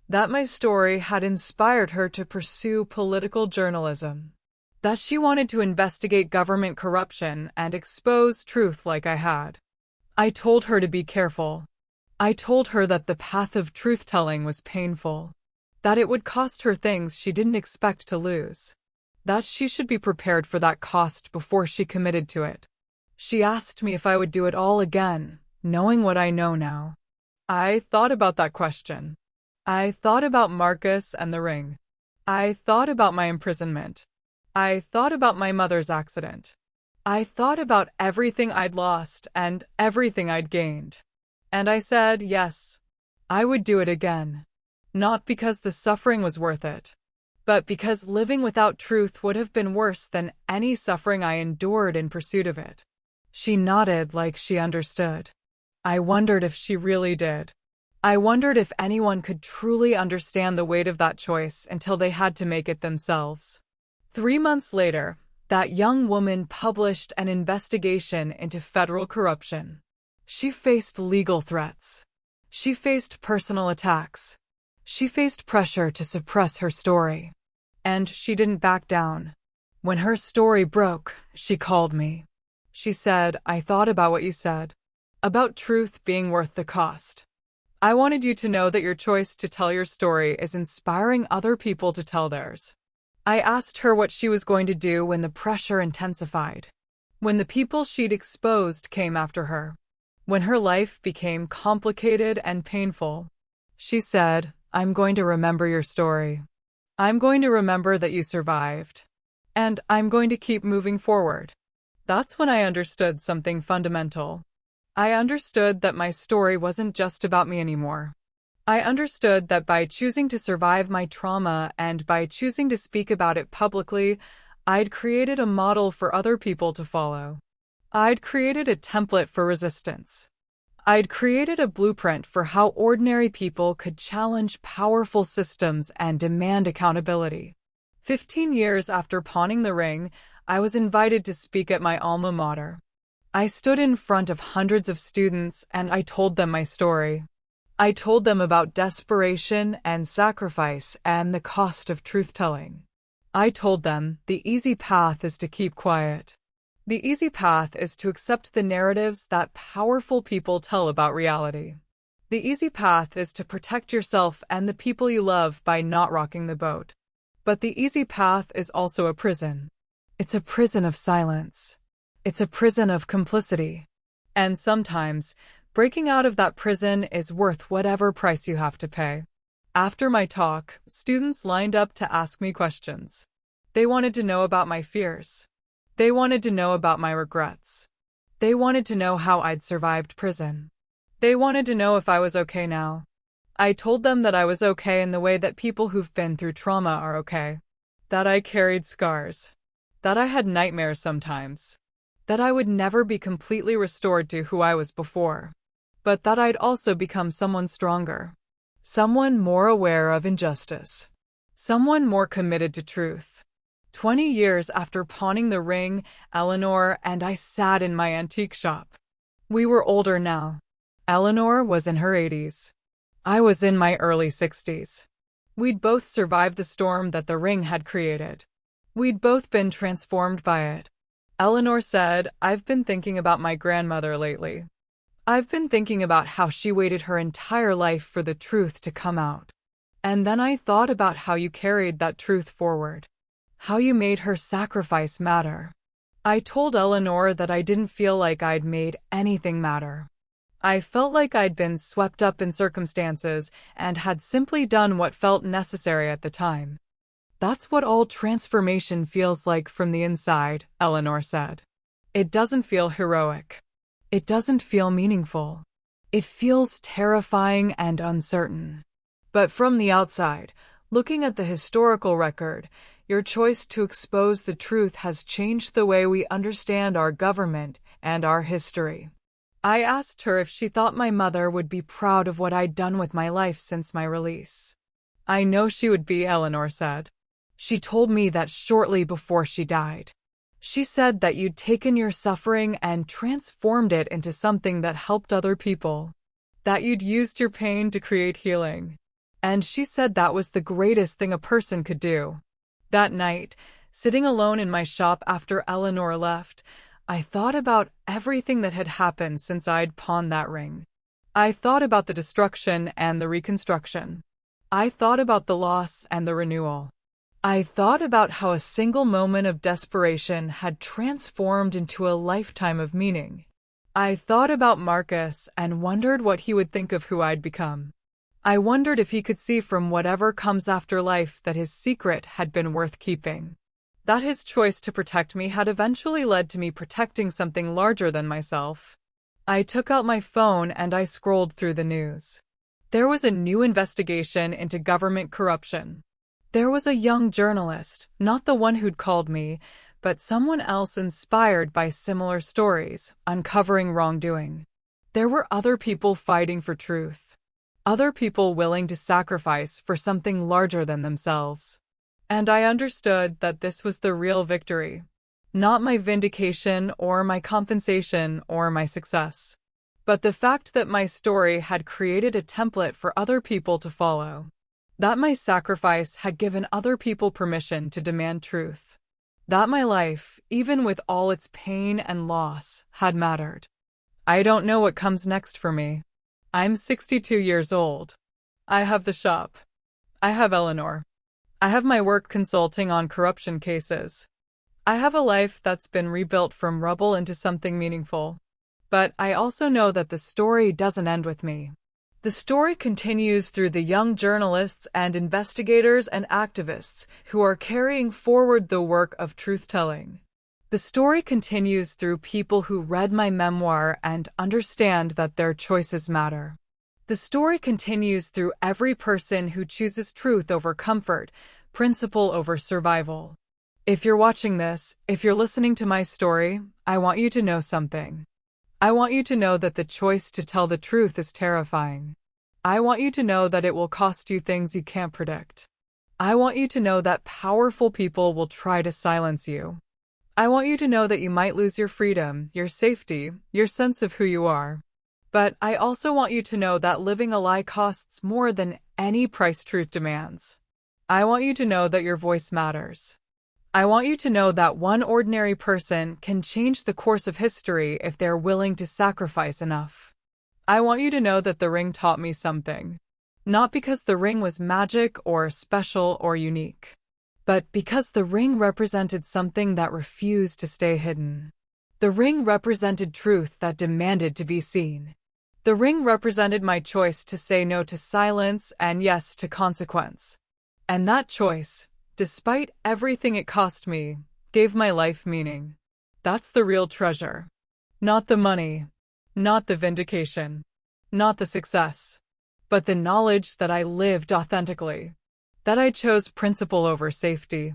that my story had inspired her to pursue political journalism, that she wanted to investigate government corruption and expose truth like I had. I told her to be careful. I told her that the path of truth-telling was painful, that it would cost her things she didn't expect to lose, that she should be prepared for that cost before she committed to it. She asked me if I would do it all again, knowing what I know now. I thought about that question. I thought about Marcus and the ring. I thought about my imprisonment. I thought about my mother's accident. I thought about everything I'd lost and everything I'd gained. And I said, yes, I would do it again. Not because the suffering was worth it, but because living without truth would have been worse than any suffering I endured in pursuit of it. She nodded like she understood. I wondered if she really did. I wondered if anyone could truly understand the weight of that choice until they had to make it themselves. 3 months later, that young woman published an investigation into federal corruption. She faced legal threats. She faced personal attacks. She faced pressure to suppress her story. And she didn't back down. When her story broke, she called me. She said, I thought about what you said, about truth being worth the cost. I wanted you to know that your choice to tell your story is inspiring other people to tell theirs. I asked her what she was going to do when the pressure intensified, when the people she'd exposed came after her, when her life became complicated and painful. She said, I'm going to remember your story. I'm going to remember that you survived. And I'm going to keep moving forward. That's when I understood something fundamental. I understood that my story wasn't just about me anymore. I understood that by choosing to survive my trauma and by choosing to speak about it publicly, I'd created a model for other people to follow. I'd created a template for resistance. I'd created a blueprint for how ordinary people could challenge powerful systems and demand accountability. 15 years after pawning the ring, I was invited to speak at my alma mater. I stood in front of hundreds of students and I told them my story. I told them about desperation and sacrifice and the cost of truth-telling. I told them the easy path is to keep quiet. The easy path is to accept the narratives that powerful people tell about reality. The easy path is to protect yourself and the people you love by not rocking the boat. But the easy path is also a prison. It's a prison of silence. It's a prison of complicity. And sometimes, breaking out of that prison is worth whatever price you have to pay. After my talk, students lined up to ask me questions. They wanted to know about my fears. They wanted to know about my regrets. They wanted to know how I'd survived prison. They wanted to know if I was okay now. I told them that I was okay in the way that people who've been through trauma are okay. That I carried scars. that I had nightmares sometimes, that I would never be completely restored to who I was before, but that I'd also become someone stronger, someone more aware of injustice, someone more committed to truth. 20 years after pawning the ring, Eleanor and I sat in my antique shop. We were older now. Eleanor was in her 80s. I was in my early 60s. We'd both survived the storm that the ring had created. We'd both been transformed by it. Eleanor said, "I've been thinking about my grandmother lately. I've been thinking about how she waited her entire life for the truth to come out. And then I thought about how you carried that truth forward. How you made her sacrifice matter." I told Eleanor that I didn't feel like I'd made anything matter. I felt like I'd been swept up in circumstances and had simply done what felt necessary at the time. "That's what all transformation feels like from the inside," Eleanor said. "It doesn't feel heroic. It doesn't feel meaningful. It feels terrifying and uncertain. But from the outside, looking at the historical record, your choice to expose the truth has changed the way we understand our government and our history." I asked her if she thought my mother would be proud of what I'd done with my life since my release. "I know she would be," Eleanor said. "She told me that shortly before she died. She said that you'd taken your suffering and transformed it into something that helped other people, that you'd used your pain to create healing. And she said that was the greatest thing a person could do." That night, sitting alone in my shop after Eleanor left, I thought about everything that had happened since I'd pawned that ring. I thought about the destruction and the reconstruction. I thought about the loss and the renewal. I thought about how a single moment of desperation had transformed into a lifetime of meaning. I thought about Marcus and wondered what he would think of who I'd become. I wondered if he could see from whatever comes after life that his secret had been worth keeping. That his choice to protect me had eventually led to me protecting something larger than myself. I took out my phone and I scrolled through the news. There was a new investigation into government corruption. There was a young journalist, not the one who'd called me, but someone else inspired by similar stories, uncovering wrongdoing. There were other people fighting for truth. Other people willing to sacrifice for something larger than themselves. And I understood that this was the real victory. Not my vindication or my compensation or my success, but the fact that my story had created a template for other people to follow. That my sacrifice had given other people permission to demand truth. That my life, even with all its pain and loss, had mattered. I don't know what comes next for me. I'm 62 years old. I have the shop. I have Eleanor. I have my work consulting on corruption cases. I have a life that's been rebuilt from rubble into something meaningful. But I also know that the story doesn't end with me. The story continues through the young journalists and investigators and activists who are carrying forward the work of truth-telling. The story continues through people who read my memoir and understand that their choices matter. The story continues through every person who chooses truth over comfort, principle over survival. If you're watching this, if you're listening to my story, I want you to know something. I want you to know that the choice to tell the truth is terrifying. I want you to know that it will cost you things you can't predict. I want you to know that powerful people will try to silence you. I want you to know that you might lose your freedom, your safety, your sense of who you are. But I also want you to know that living a lie costs more than any price truth demands. I want you to know that your voice matters. I want you to know that one ordinary person can change the course of history if they're willing to sacrifice enough. I want you to know that the ring taught me something. Not because the ring was magic or special or unique, but because the ring represented something that refused to stay hidden. The ring represented truth that demanded to be seen. The ring represented my choice to say no to silence and yes to consequence. And that choice, despite everything it cost me, gave my life meaning. That's the real treasure. Not the money, not the vindication, not the success, but the knowledge that I lived authentically, that I chose principle over safety,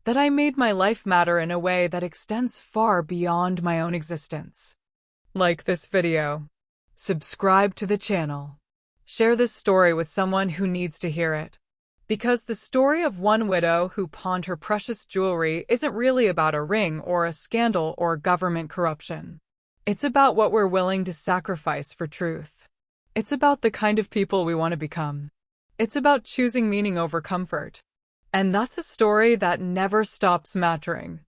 that I made my life matter in a way that extends far beyond my own existence. Like this video. Subscribe to the channel. Share this story with someone who needs to hear it. Because the story of one widow who pawned her precious jewelry isn't really about a ring or a scandal or government corruption. It's about what we're willing to sacrifice for truth. It's about the kind of people we want to become. It's about choosing meaning over comfort. And that's a story that never stops mattering.